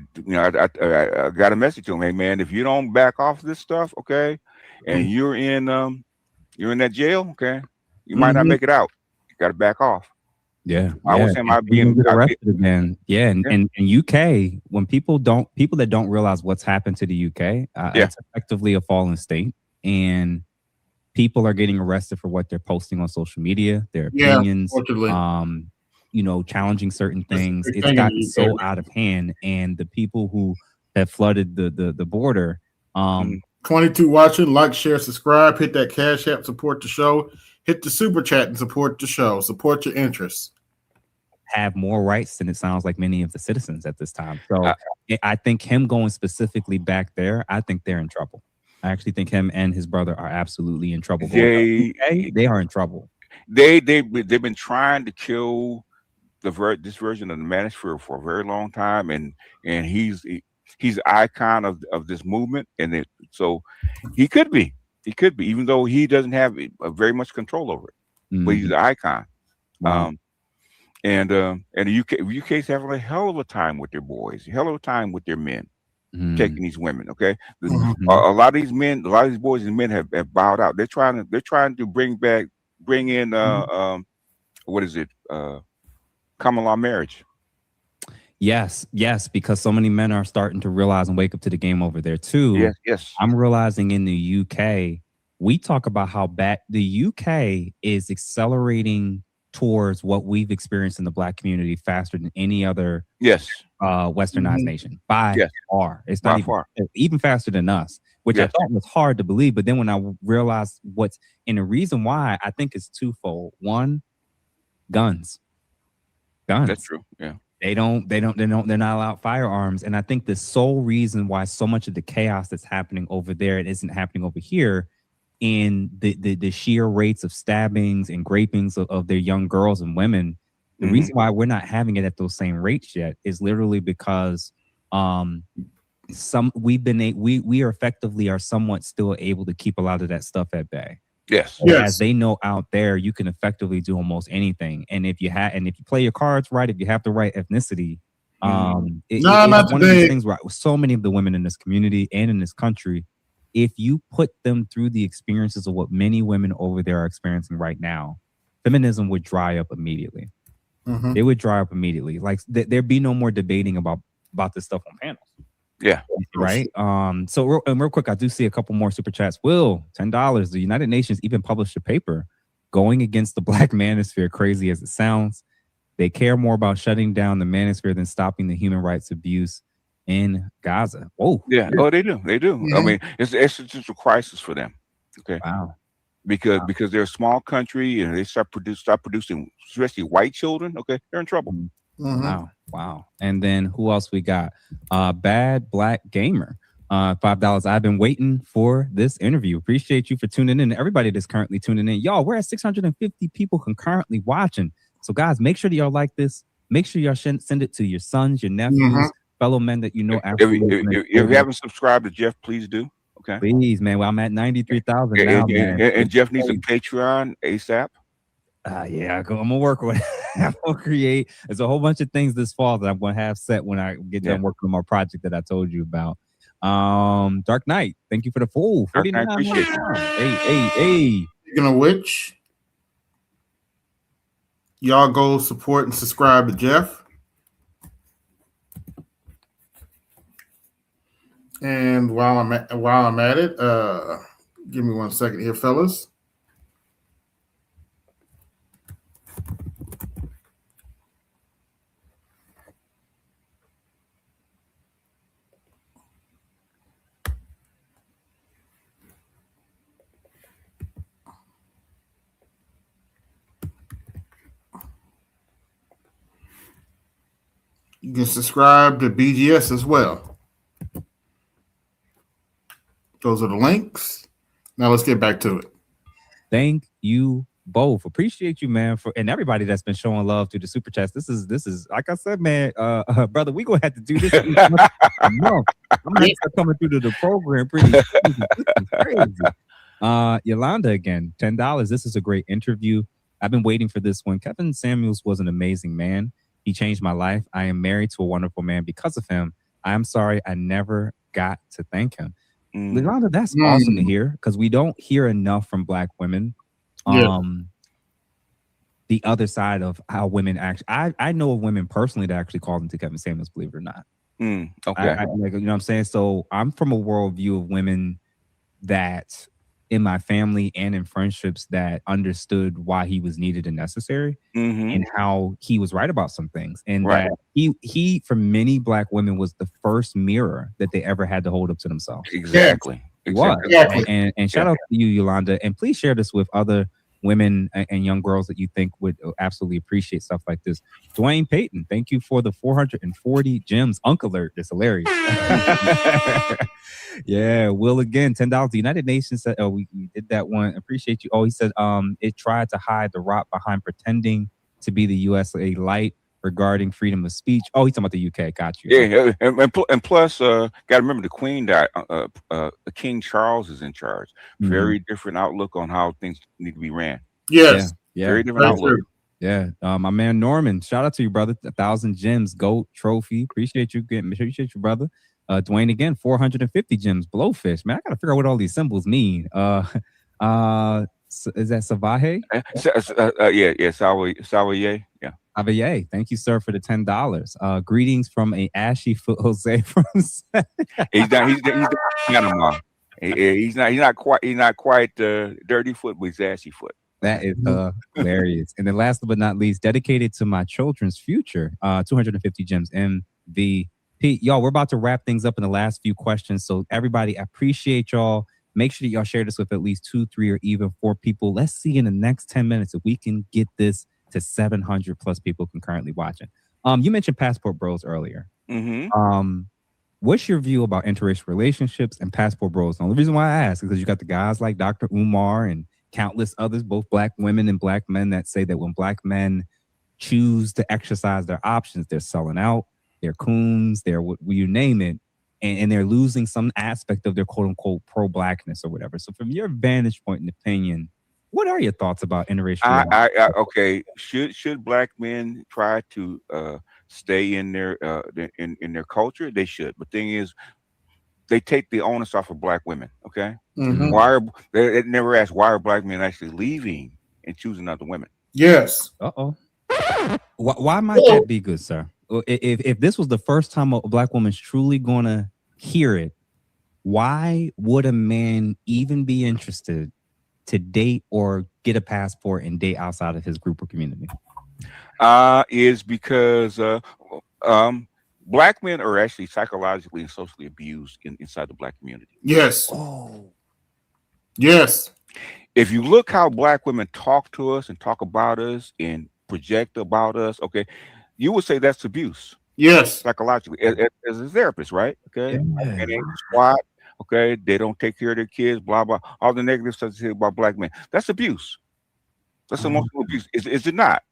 [SPEAKER 10] got a message to him. Hey man, if you don't back off this stuff, okay, and you're in that jail, okay, you might not make it out. You got to back off.
[SPEAKER 7] Yeah.
[SPEAKER 10] I was saying I'd be
[SPEAKER 7] arrested again. Yeah. And in UK, when people that don't realize what's happened to the UK, it's effectively a fallen state, and people are getting arrested for what they're posting on social media, their opinions, challenging certain things. It's gotten so out of hand, and the people who have flooded the border.
[SPEAKER 5] 22 watching, like, share, subscribe, hit that Cash App, support the show, hit the super chat and support the show, support your interests.
[SPEAKER 7] Have more rights than it sounds like many of the citizens at this time. So I think him going specifically back there, I think they're in trouble. I actually think him and his brother are absolutely in trouble. They are in trouble.
[SPEAKER 10] They've been trying to kill this version of the manosphere for a very long time, and he's an icon of this movement, and so he could be, even though he doesn't have very much control over it, but he's an icon.
[SPEAKER 7] Wow.
[SPEAKER 10] And the UK's having a hell of a time with their boys, a hell of a time with their men, taking these women. Okay, a lot of these men, a lot of these boys and men have bowed out. They're trying to bring in what is it? Common law marriage.
[SPEAKER 7] Yes, because so many men are starting to realize and wake up to the game over there too.
[SPEAKER 10] Yes.
[SPEAKER 7] I'm realizing in the UK, we talk about how bad the UK is accelerating towards what we've experienced in the Black community faster than any other westernized nation by far. It's not even faster than us, which I thought was hard to believe. But then when I realized and the reason why, I think it's twofold. One, guns.
[SPEAKER 10] That's true. Yeah.
[SPEAKER 7] They're not allowed firearms. And I think the sole reason why so much of the chaos that's happening over there, it isn't happening over here, in the sheer rates of stabbings and grapings of their young girls and women. The reason why we're not having it at those same rates yet is literally because we are effectively are somewhat still able to keep a lot of that stuff at bay.
[SPEAKER 10] Yes.
[SPEAKER 7] As they know out there, you can effectively do almost anything. And if you play your cards right, if you have the right ethnicity, it's one of these things where so many of the women in this community and in this country, if you put them through the experiences of what many women over there are experiencing right now, feminism would dry up immediately. It would dry up immediately. Like there'd be no more debating about this stuff on panels.
[SPEAKER 10] Yeah.
[SPEAKER 7] Right. So real quick, I do see a couple more super chats. Will, $10. The United Nations even published a paper going against the Black manosphere, crazy as it sounds. They care more about shutting down the manosphere than stopping the human rights abuse in Gaza. Oh,
[SPEAKER 10] yeah. Oh, they do. They do. I mean, it's an existential crisis for them. Okay.
[SPEAKER 7] Wow.
[SPEAKER 10] Because they're a small country and they start producing, especially white children. Okay, they're in trouble.
[SPEAKER 7] Wow. And then who else we got? Bad Black Gamer. $5. I've been waiting for this interview. Appreciate you for tuning in. Everybody that's currently tuning in. Y'all, we're at 650 people concurrently watching. So guys, make sure that y'all like this. Make sure y'all send it to your sons, your nephews, fellow men that you know.
[SPEAKER 10] If you haven't subscribed to Jeff, please do. Okay.
[SPEAKER 7] Please, man. Well, I'm at 93,000 now, man.
[SPEAKER 10] And Jeff needs a Patreon ASAP.
[SPEAKER 7] Yeah, I'm gonna work with it. I'm gonna create. There's a whole bunch of things this fall that I'm gonna have set when I get done working on my project that I told you about. Dark Knight, thank you for the full.
[SPEAKER 10] Dark Knight, appreciate you.
[SPEAKER 5] Hey. Speaking of which, y'all go support and subscribe to Jeff. And while I'm at it, give me 1 second here, fellas. You can subscribe to BGS as well. Those are the links. Now let's get back to it.
[SPEAKER 7] Thank you both. Appreciate you, man, and everybody that's been showing love through the super chats. This is like I said, man, brother, we gonna have to do this. I'm gonna start coming through to the program pretty crazy. Yolanda again, $10. This is a great interview. I've been waiting for this one. Kevin Samuels was an amazing man. He changed my life. I am married to a wonderful man because of him. I'm sorry I never got to thank him. Yolanda, that's awesome to hear because we don't hear enough from Black women. The other side of how women actually, I know of women personally that actually called into Kevin Samuels, believe it or not.
[SPEAKER 10] Okay.
[SPEAKER 7] Like, you know what I'm saying? So I'm from a worldview of women that in my family and in friendships that understood why he was needed and necessary and how he was right about some things. And that he, for many Black women, was the first mirror that they ever had to hold up to themselves.
[SPEAKER 10] Exactly.
[SPEAKER 7] And shout out to you, Yolanda. And please share this with other women and young girls that you think would absolutely appreciate stuff like this. Dwayne Payton, thank you for the 440 gems. Uncle Alert, that's hilarious. Yeah, Will again, $10. The United Nations said, oh, we did that one. Appreciate you. Oh, he said it tried to hide the rot behind pretending to be the USA light regarding freedom of speech. Oh, he's talking about the UK. Got you.
[SPEAKER 10] Yeah, and plus, got to remember the Queen died. King Charles is in charge. Very different outlook on how things need to be ran.
[SPEAKER 5] Yes.
[SPEAKER 7] Yeah.
[SPEAKER 10] Very different outlook.
[SPEAKER 7] Yeah. My man Norman, shout out to you, brother. 1,000 gems, GOAT trophy. Appreciate you, brother. Dwayne again, 450 gems, blowfish. Man, I gotta figure out what all these symbols mean. Is that Savaje?
[SPEAKER 10] Yeah, Savaye. Yeah.
[SPEAKER 7] Savaye. Thank you, sir, for the $10. Greetings from a ashy foot Jose from
[SPEAKER 10] he's Panama. He's not quite dirty foot, but he's ashy foot.
[SPEAKER 7] That is hilarious. And then last but not least, dedicated to my children's future, 250 gems, MVP. Y'all, we're about to wrap things up in the last few questions. So everybody, I appreciate y'all. Make sure that y'all share this with at least 2, 3, or even 4 people. Let's see in the next 10 minutes if we can get this to 700 plus people concurrently watching. You mentioned Passport Bros earlier. What's your view about interracial relationships and Passport Bros? The only reason why I ask is because you got the guys like Dr. Umar and countless others, both black women and black men, that say that when black men choose to exercise their options, they're selling out, they're coons, they're you name it, and they're losing some aspect of their quote unquote pro-blackness or whatever. So from your vantage point and opinion, what are your thoughts about interracial?
[SPEAKER 10] Okay, should black men try to stay in their in their culture? They should. But thing is, they take the onus off of black women. Okay, why are they never ask why are black men actually leaving and choosing other women?
[SPEAKER 5] Yes.
[SPEAKER 7] Why might that be, good sir? If this was the first time a black woman's truly gonna hear it, why would a man even be interested to date or get a passport and date outside of his group or community?
[SPEAKER 10] Is because black men are actually psychologically and socially abused inside the black community.
[SPEAKER 5] Yes. Yes.
[SPEAKER 10] If you look how black women talk to us and talk about us and project about us, okay, you would say that's abuse.
[SPEAKER 5] Yes.
[SPEAKER 10] Psychologically, as a therapist, right? Okay. And they squat. Okay, they don't take care of their kids, blah, blah, all the negative stuff to say about black men. That's abuse. That's emotional abuse. Is it not?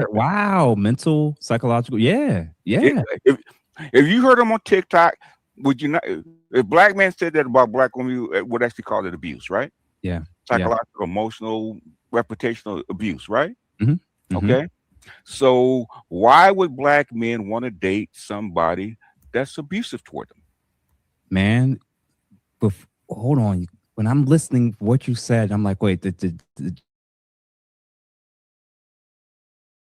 [SPEAKER 7] Wow, mental, psychological. Yeah.
[SPEAKER 10] If you heard them on TikTok, would you not? If black men said that about black women, you would actually call it abuse, right?
[SPEAKER 7] Yeah.
[SPEAKER 10] Psychological, emotional, reputational abuse, right? Okay. So why would black men want to date somebody that's abusive toward them?
[SPEAKER 7] Man, hold on. When I'm listening to what you said, I'm like, wait, the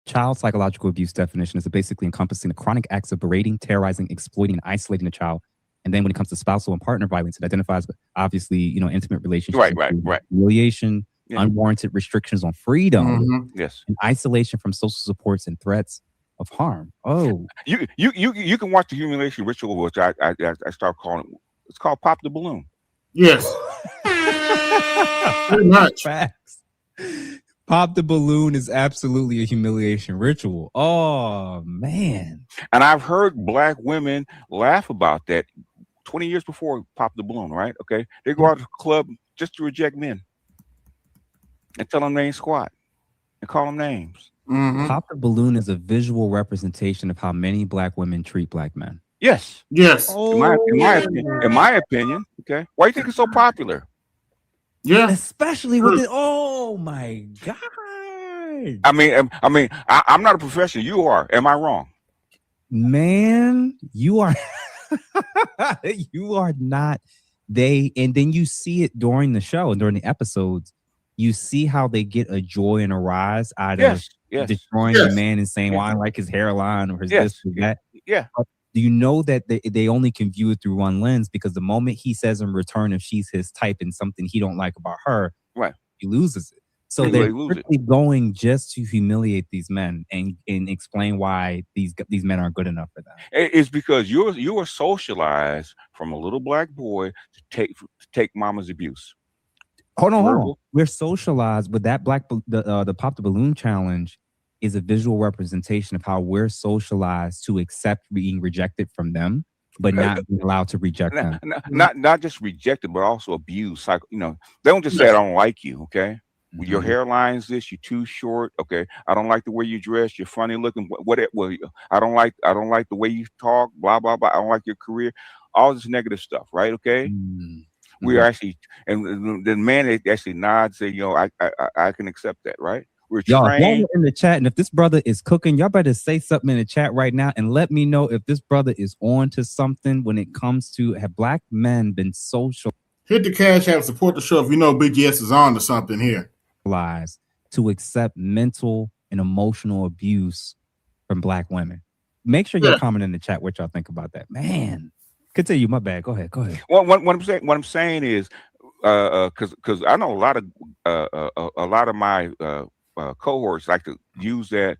[SPEAKER 7] child psychological abuse definition is basically encompassing the chronic acts of berating, terrorizing, exploiting, and isolating a child. And then when it comes to spousal and partner violence, it identifies obviously, intimate relationships,
[SPEAKER 10] right,
[SPEAKER 7] humiliation, unwarranted restrictions on freedom,
[SPEAKER 10] yes,
[SPEAKER 7] and isolation from social supports and threats of harm.
[SPEAKER 10] You can watch the humiliation ritual, which I start calling it. It's called Pop the Balloon.
[SPEAKER 5] Yes. Pretty much.
[SPEAKER 7] Facts. Pop the balloon is absolutely a humiliation ritual. Oh man.
[SPEAKER 10] And I've heard black women laugh about that 20 years before Pop the Balloon, right? Okay. They go out to the club just to reject men and tell them they ain't squat and call them names.
[SPEAKER 7] Pop the balloon is a visual representation of how many black women treat black men.
[SPEAKER 10] Yes.
[SPEAKER 5] Yes.
[SPEAKER 10] In my opinion. Okay. Why do you think it's so popular?
[SPEAKER 5] Yeah.
[SPEAKER 7] Especially with it. Oh my God.
[SPEAKER 10] I mean, I'm not a professional. You are. Am I wrong?
[SPEAKER 7] Man, you are. You are not. And then you see it during the show and during the episodes. You see how they get a joy and a rise out of destroying the man and saying, well, I like his hairline or his this or that.
[SPEAKER 10] Yeah.
[SPEAKER 7] But do you know that they only can view it through one lens? Because the moment he says in return if she's his type and something he don't like about her, he loses it. So they're strictly going just to humiliate these men and explain why these men aren't good enough for them.
[SPEAKER 10] It's because you were socialized from a little black boy to take mama's abuse.
[SPEAKER 7] Hold on. We're socialized, but that the Pop the Balloon challenge is a visual representation of how we're socialized to accept being rejected from them, but not being allowed to reject them.
[SPEAKER 10] Not just rejected, but also abused. They don't just say I don't like you. Okay, your hairline's this. You're too short. Okay, I don't like the way you dress. You're funny looking. I don't like the way you talk. Blah blah blah. I don't like your career. All this negative stuff. Right? Okay. We are actually, and the man actually nods, say, I can accept that, right? We're trained.
[SPEAKER 7] Y'all in the chat, and if this brother is cooking, y'all better say something in the chat right now and let me know if this brother is on to something when it comes to have black men been social.
[SPEAKER 5] Hit the cash app, support the show if you know BGS is on to something here.
[SPEAKER 7] To accept mental and emotional abuse from black women. Make sure you comment in the chat what y'all think about that. Man. Continue. My bad. Go ahead.
[SPEAKER 10] Well, what I'm saying is, because I know a lot of my cohorts like to use that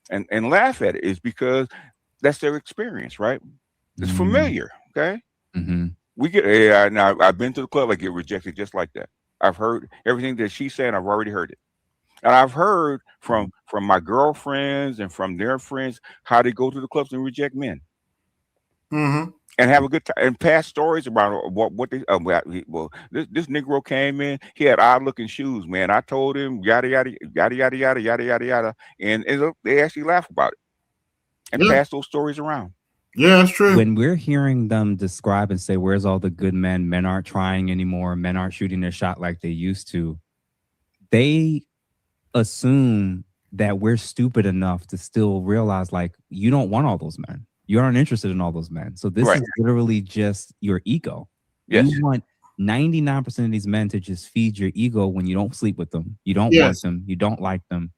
[SPEAKER 10] and laugh at it, is because that's their experience, right? It's familiar. Okay. We get. Now I've been to the club. I get rejected just like that. I've heard everything that she said. I've already heard it. And I've heard from my girlfriends and from their friends how they go to the clubs and reject men
[SPEAKER 5] Mm-hmm.
[SPEAKER 10] and have a good time and pass stories about what they well this Negro came in, he had odd looking shoes, man. I told him yada yada yada yada yada yada yada yada, and they actually laugh about it and pass those stories around.
[SPEAKER 5] Yeah, that's true.
[SPEAKER 7] When we're hearing them describe and say, where's all the good men? Men aren't trying anymore. Men aren't shooting their shot like they used to. They assume that we're stupid enough to still realize, like, you don't want all those men. You aren't interested in all those men. So this is literally just your ego.
[SPEAKER 10] Yes.
[SPEAKER 7] You want 99% of these men to just feed your ego when you don't sleep with them. You don't want them. You don't like them.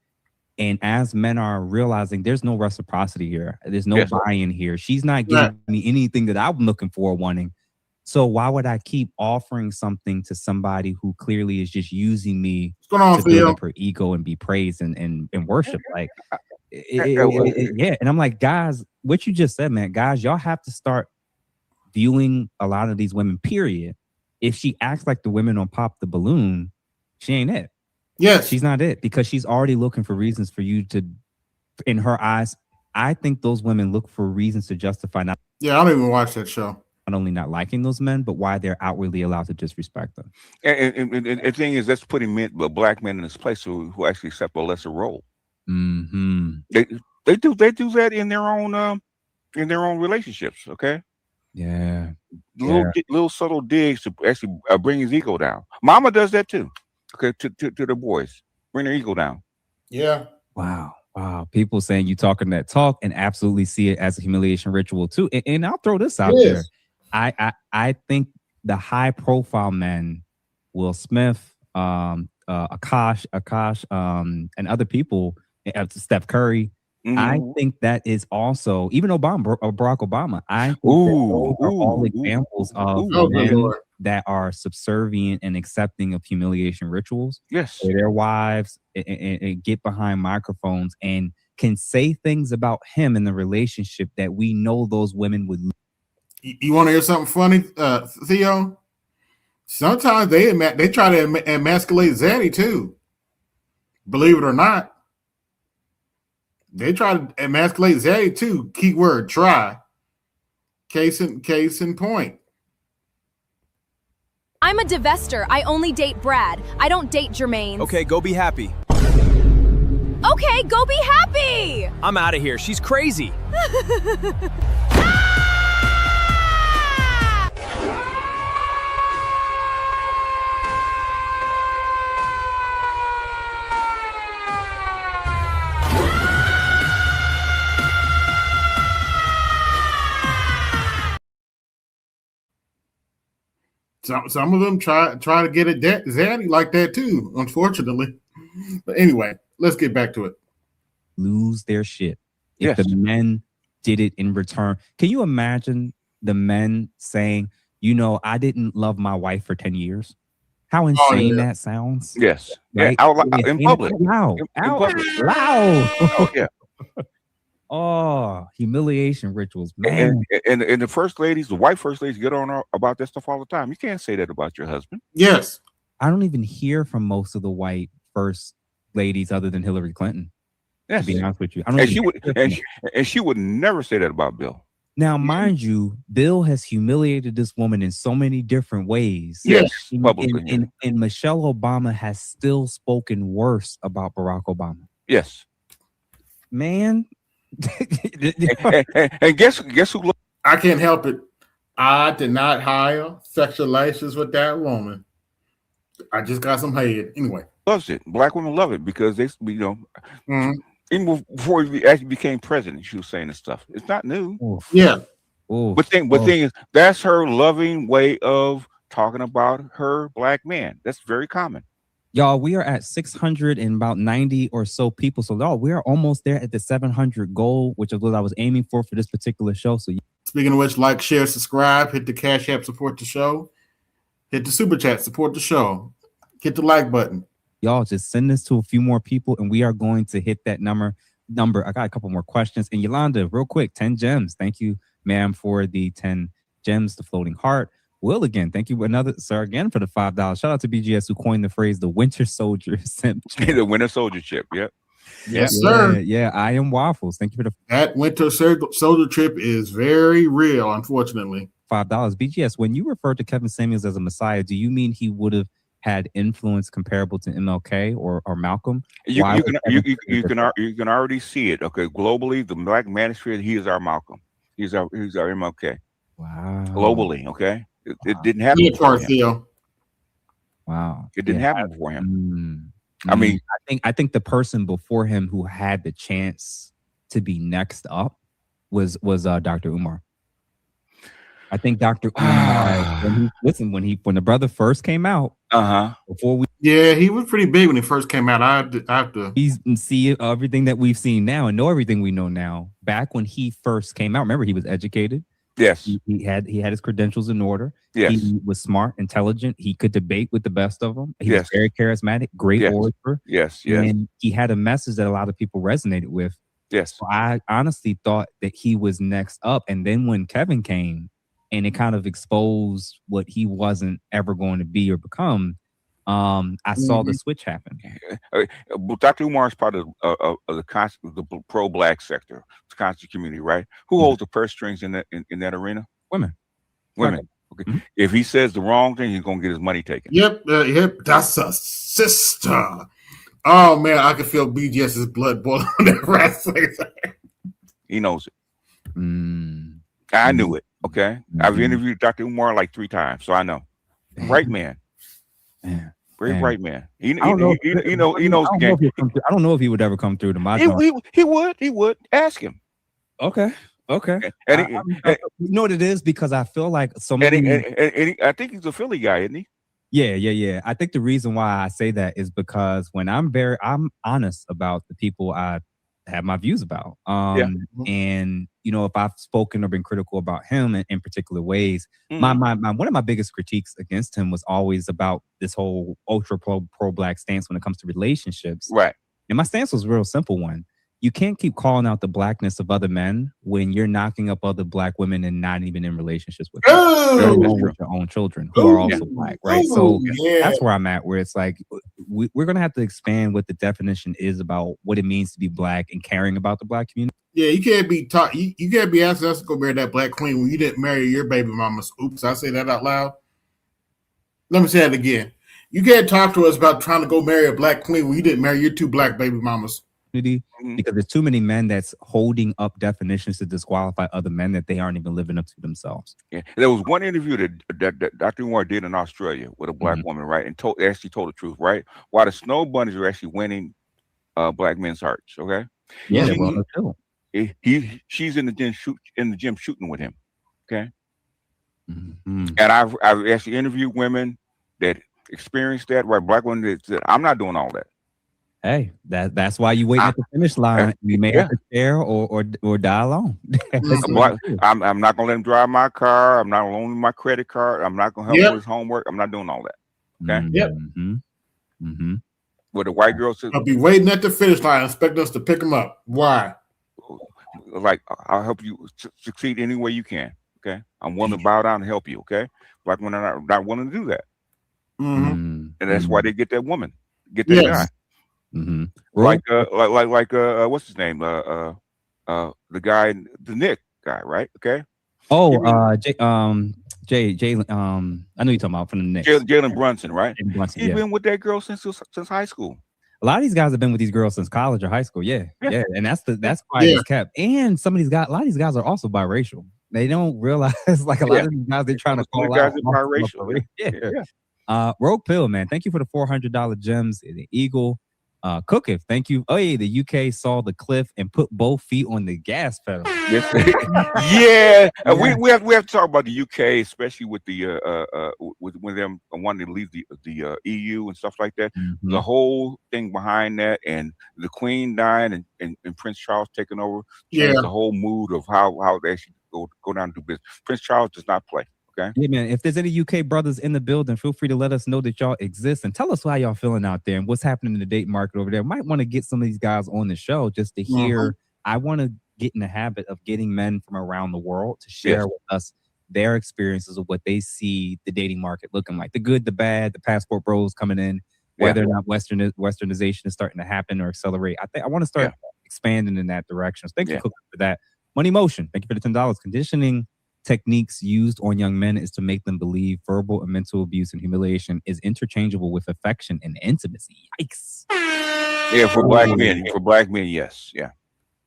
[SPEAKER 7] And as men are realizing there's no reciprocity here. There's no buy-in here. She's not giving me anything that I'm looking for or wanting. So why would I keep offering something to somebody who clearly is just using me to build up her ego and be praised and worship? Like, yeah. And I'm like, guys, what you just said, man, guys, y'all have to start viewing a lot of these women, period. If she acts like the women on Pop the Balloon, she ain't it.
[SPEAKER 5] Yes.
[SPEAKER 7] She's not it, because she's already looking for reasons for you to, in her eyes, I think those women look for reasons to justify not.
[SPEAKER 5] Yeah, I don't even watch that show.
[SPEAKER 7] Not only not liking those men, but why they're outwardly allowed to disrespect them.
[SPEAKER 10] And the thing is, that's putting black men in this place who actually accept a lesser role.
[SPEAKER 7] Mm-hmm.
[SPEAKER 10] They do that in their own relationships. Okay.
[SPEAKER 7] Yeah.
[SPEAKER 10] Little subtle digs to actually bring his ego down. Mama does that too. Okay, to the boys, bring their ego down.
[SPEAKER 5] Yeah.
[SPEAKER 7] Wow. People saying you talking that talk and absolutely see it as a humiliation ritual too. And I'll throw this out there. I think the high profile men, Will Smith, Akash, and other people, Steph Curry.
[SPEAKER 10] Mm-hmm.
[SPEAKER 7] I think that is also, even Obama or Barack Obama. I think those are all examples of men that are subservient and accepting of humiliation rituals.
[SPEAKER 10] Yes,
[SPEAKER 7] where their wives and get behind microphones and can say things about him in the relationship that we know those women would.
[SPEAKER 5] You want to hear something funny, Theo? Sometimes they try to emasculate Zaddy too. Believe it or not, they try to emasculate Zaddy too. Keyword try. Case in point.
[SPEAKER 4] I'm a divester. I only date Brad. I don't date Jermaine.
[SPEAKER 13] Okay, go be happy.
[SPEAKER 4] Okay, go be happy!
[SPEAKER 13] I'm out of here. She's crazy.
[SPEAKER 5] Some of them try to get it Zaddy like that too, unfortunately. But anyway, let's get back to it.
[SPEAKER 7] Lose their shit. If the men did it in return. Can you imagine the men saying, I didn't love my wife for 10 years? How insane that sounds.
[SPEAKER 10] Yes.
[SPEAKER 7] Right?
[SPEAKER 10] Yeah, out in public.
[SPEAKER 7] Loud.
[SPEAKER 10] Oh, yeah.
[SPEAKER 7] Oh, humiliation rituals, man.
[SPEAKER 10] And the first ladies, the white first ladies, get on about that stuff all the time. You can't say that about your husband.
[SPEAKER 5] Yes.
[SPEAKER 7] I don't even hear from most of the white first ladies other than Hillary Clinton.
[SPEAKER 10] Yes.
[SPEAKER 7] To be honest with you.
[SPEAKER 10] She would never say that about Bill.
[SPEAKER 7] Now, mind you, Bill has humiliated this woman in so many different ways.
[SPEAKER 10] Yes, publicly.
[SPEAKER 7] And Michelle Obama has still spoken worse about Barack Obama.
[SPEAKER 10] Yes.
[SPEAKER 7] Man.
[SPEAKER 10] and guess who?
[SPEAKER 5] I can't help it. I did not hire sexual relations with that woman. I just got some head. Anyway.
[SPEAKER 10] Loves it. Black women love it because they, even before he actually became president, she was saying this stuff. It's not new.
[SPEAKER 7] Oof.
[SPEAKER 5] Yeah.
[SPEAKER 7] Oof.
[SPEAKER 10] But thing is, that's her loving way of talking about her black man. That's very common.
[SPEAKER 7] Y'all, we are at 600 and about 90 or so people. So, we are almost there at the 700 goal, which is what I was aiming for this particular show. So,
[SPEAKER 5] speaking of which, like, share, subscribe, hit the Cash App, support the show, hit the Super Chat, support the show, hit the like button.
[SPEAKER 7] Y'all just send this to a few more people, and we are going to hit that number. I got a couple more questions. And Yolanda, real quick, 10 gems. Thank you, ma'am, for the 10 gems, the floating heart. Will again, thank you another sir again for the $5. Shout out to BGS who coined the phrase the Winter Soldier simp.
[SPEAKER 10] The Winter Soldier chip. Yep.
[SPEAKER 5] Yes, sir.
[SPEAKER 7] Yeah, I am Waffles. Thank you for the
[SPEAKER 5] That Winter Soldier trip is very real, unfortunately.
[SPEAKER 7] $5. BGS, when you refer to Kevin Samuels as a messiah, do you mean he would have had influence comparable to MLK or Malcolm?
[SPEAKER 10] You can already see it. Okay, globally, the Black manosphere, he is our Malcolm. He's our MLK.
[SPEAKER 7] Wow.
[SPEAKER 10] Globally, okay. It didn't happen before him.
[SPEAKER 7] Wow.
[SPEAKER 10] It didn't happen before him.
[SPEAKER 7] I mean, I think the person before him who had the chance to be next up was Dr. Umar. I think Dr. Umar, when the brother first came out,
[SPEAKER 5] he was pretty big when he first came out. I have to
[SPEAKER 7] see everything that we've seen now and know everything we know now. Back when he first came out, remember he was educated.
[SPEAKER 10] Yes,
[SPEAKER 7] he had his credentials in order.
[SPEAKER 10] Yes,
[SPEAKER 7] he was smart, intelligent. He could debate with the best of them. He was very charismatic, great orator.
[SPEAKER 10] Yes,
[SPEAKER 7] and he had a message that a lot of people resonated with.
[SPEAKER 10] Yes,
[SPEAKER 7] so I honestly thought that he was next up, and then when Kevin came, and it kind of exposed what he wasn't ever going to be or become. I saw the switch happen.
[SPEAKER 10] Dr. Umar is part of the pro-Black sector, the conscious community, right? Who holds the purse strings in that arena?
[SPEAKER 7] Women.
[SPEAKER 10] Okay. If he says the wrong thing, he's gonna get his money taken.
[SPEAKER 5] Yep. That's a sister. Oh man, I can feel BGS's blood boiling on that wrestling.
[SPEAKER 10] He knows it. I knew it. Okay, I've interviewed Dr. Umar like 3 times, so I know. Bright man. Very bright man. He knows the game.
[SPEAKER 7] I don't know if he would ever come through to my.
[SPEAKER 10] He would. Ask him.
[SPEAKER 7] Okay.
[SPEAKER 10] And
[SPEAKER 7] you know what it is, because I feel like so many.
[SPEAKER 10] I think he's a Philly guy, isn't he?
[SPEAKER 7] Yeah. I think the reason why I say that is because when I'm honest about the people I have my views about. And if I've spoken or been critical about him in particular ways, my one of my biggest critiques against him was always about this whole ultra pro-Black stance when it comes to relationships.
[SPEAKER 10] Right.
[SPEAKER 7] And my stance was a real simple one. You can't keep calling out the Blackness of other men when you're knocking up other Black women and not even in relationships with them, with your own children who are also Black, right? So that's where I'm at, where it's like we're going to have to expand what the definition is about what it means to be Black and caring about the Black community.
[SPEAKER 5] Yeah, you can't be taught. You can't be asking us to go marry that Black queen when you didn't marry your baby mamas. Oops, I say that out loud. Let me say that again. You can't talk to us about trying to go marry a Black queen when you didn't marry your 2 Black baby mamas.
[SPEAKER 7] Because there's too many men that's holding up definitions to disqualify other men that they aren't even living up to themselves.
[SPEAKER 10] Yeah, there was one interview that Dr. Umar did in Australia with a Black woman, right, and actually told the truth, right? Why the snow bunnies are actually winning Black men's hearts. Okay.
[SPEAKER 7] Yeah, they will too.
[SPEAKER 10] She's in the gym shooting with him. Okay. And I've actually interviewed women that experienced that, right? Black women that said, I'm not doing all that.
[SPEAKER 7] Hey, that's why you wait at the finish line. You may have to share or die alone.
[SPEAKER 10] I'm not gonna let him drive my car. I'm not gonna loan him my credit card. I'm not gonna help him with his homework. I'm not doing all that. Okay. Where the white girl says,
[SPEAKER 5] I'll be waiting at the finish line, expecting us to pick him up. Why?
[SPEAKER 10] Like, I'll help you succeed any way you can. Okay. I'm willing to bow down and help you. Okay. Black women are not willing to do that. And that's why they get that woman, get that guy. Like what's his name? The guy, the Nick guy, right? Okay.
[SPEAKER 7] Oh, Jay, I know you're talking about from the Knicks.
[SPEAKER 10] Jalen Brunson, right?
[SPEAKER 7] Brunson,
[SPEAKER 10] He's been with that girl since high school.
[SPEAKER 7] A lot of these guys have been with these girls since college or high school. Yeah. And that's why it's kept. And some of these guys, a lot of these guys are also biracial. They don't realize like a lot of these guys they're trying to call
[SPEAKER 10] guys
[SPEAKER 7] out.
[SPEAKER 10] Are biracial.
[SPEAKER 7] Rogue Pill, man. Thank you for the $400 gems. The Eagle. Cookif, thank you. Oh yeah, the UK saw the cliff and put both feet on the gas pedal.
[SPEAKER 10] We have to talk about the UK, especially with the with them wanting to leave the EU and stuff like that. The whole thing behind that, and the Queen dying and Prince Charles taking over, changed the whole mood of how they actually go down and do business. Prince Charles does not play. Okay.
[SPEAKER 7] Yeah, man. If there's any UK brothers in the building, feel free to let us know that y'all exist and tell us how y'all feeling out there and what's happening in the date market over there. Might want to get some of these guys on the show just to hear. I want to get in the habit of getting men from around the world to share with us their experiences of what they see the dating market looking like. The good, the bad, the passport bros coming in, whether or not Westernization is starting to happen or accelerate. I want to start expanding in that direction. So thank you for that. Money Motion, thank you for the $10. Conditioning techniques used on young men is to make them believe verbal and mental abuse and humiliation is interchangeable with affection and intimacy. Yikes.
[SPEAKER 10] Yeah, for black men. For black men, yes. Yeah.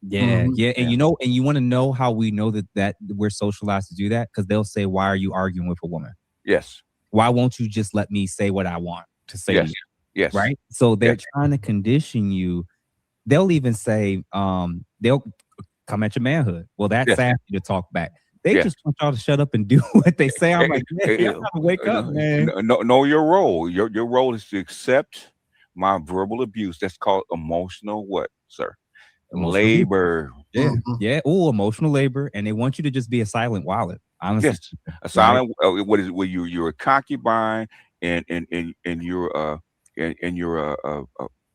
[SPEAKER 7] Yeah, and you know, and you want to know how we know that we're socialized to do that? Because they'll say, "Why are you arguing with a woman?"
[SPEAKER 10] Yes.
[SPEAKER 7] Why won't you just let me say what I want to say?
[SPEAKER 10] Yes.
[SPEAKER 7] To you?
[SPEAKER 10] Yes.
[SPEAKER 7] Right. So they're trying to condition you. They'll even say, they'll come at your manhood. Well, that's asking you to talk back. They just want y'all to shut up and do what they say. I'm like, man, y'all gotta wake up, man.
[SPEAKER 10] Know your role. Your role is to accept my verbal abuse. That's called emotional what, sir? Labor.
[SPEAKER 7] Yeah. Oh, emotional labor, and they want you to just be a silent wallet. Honestly,
[SPEAKER 10] yes, a silent. What is it? Where you're a concubine, and you're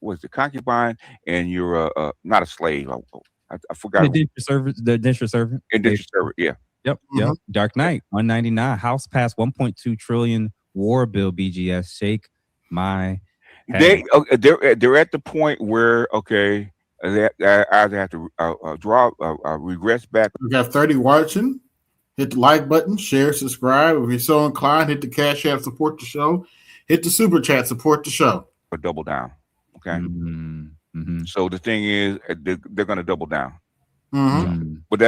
[SPEAKER 10] what's the concubine, and you're not a slave. I forgot.
[SPEAKER 7] The indentured servant.
[SPEAKER 10] Indentured servant. Yeah.
[SPEAKER 7] Yep. Dark Knight 199. House passed 1.2 trillion war bill. BGS shake my head.
[SPEAKER 10] They're at the point where they either have to draw regress back.
[SPEAKER 5] We got 30 watching. Hit the like button, share, subscribe. If you're so inclined, hit the Cash App, support the show. Hit the Super Chat, support the show.
[SPEAKER 10] Or double down. Okay. So the thing is, they're going to double down. But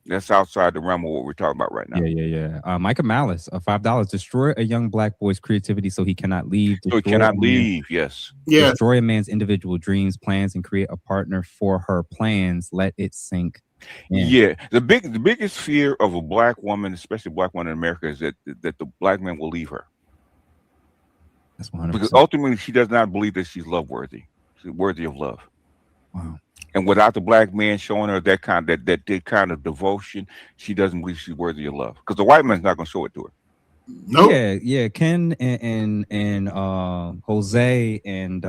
[SPEAKER 10] that's outside the realm of what we're talking about right now.
[SPEAKER 7] Yeah. Micah Malice, $5. Destroy a young black boy's creativity so he cannot leave.
[SPEAKER 10] So he cannot leave. Yes.
[SPEAKER 7] Destroy a man's individual dreams, plans, and create a partner for her plans. Let it sink in.
[SPEAKER 10] Yeah. The biggest fear of a black woman, especially a black woman in America, is that the black man will leave her.
[SPEAKER 7] That's 100%.
[SPEAKER 10] Because ultimately, she does not believe that she's love worthy. She's worthy of love.
[SPEAKER 7] Wow.
[SPEAKER 10] And without the black man showing her that kind of devotion, she doesn't believe she's worthy of love. Because the white man's not going to show it to her.
[SPEAKER 5] Nope.
[SPEAKER 7] Yeah. Ken and Jose and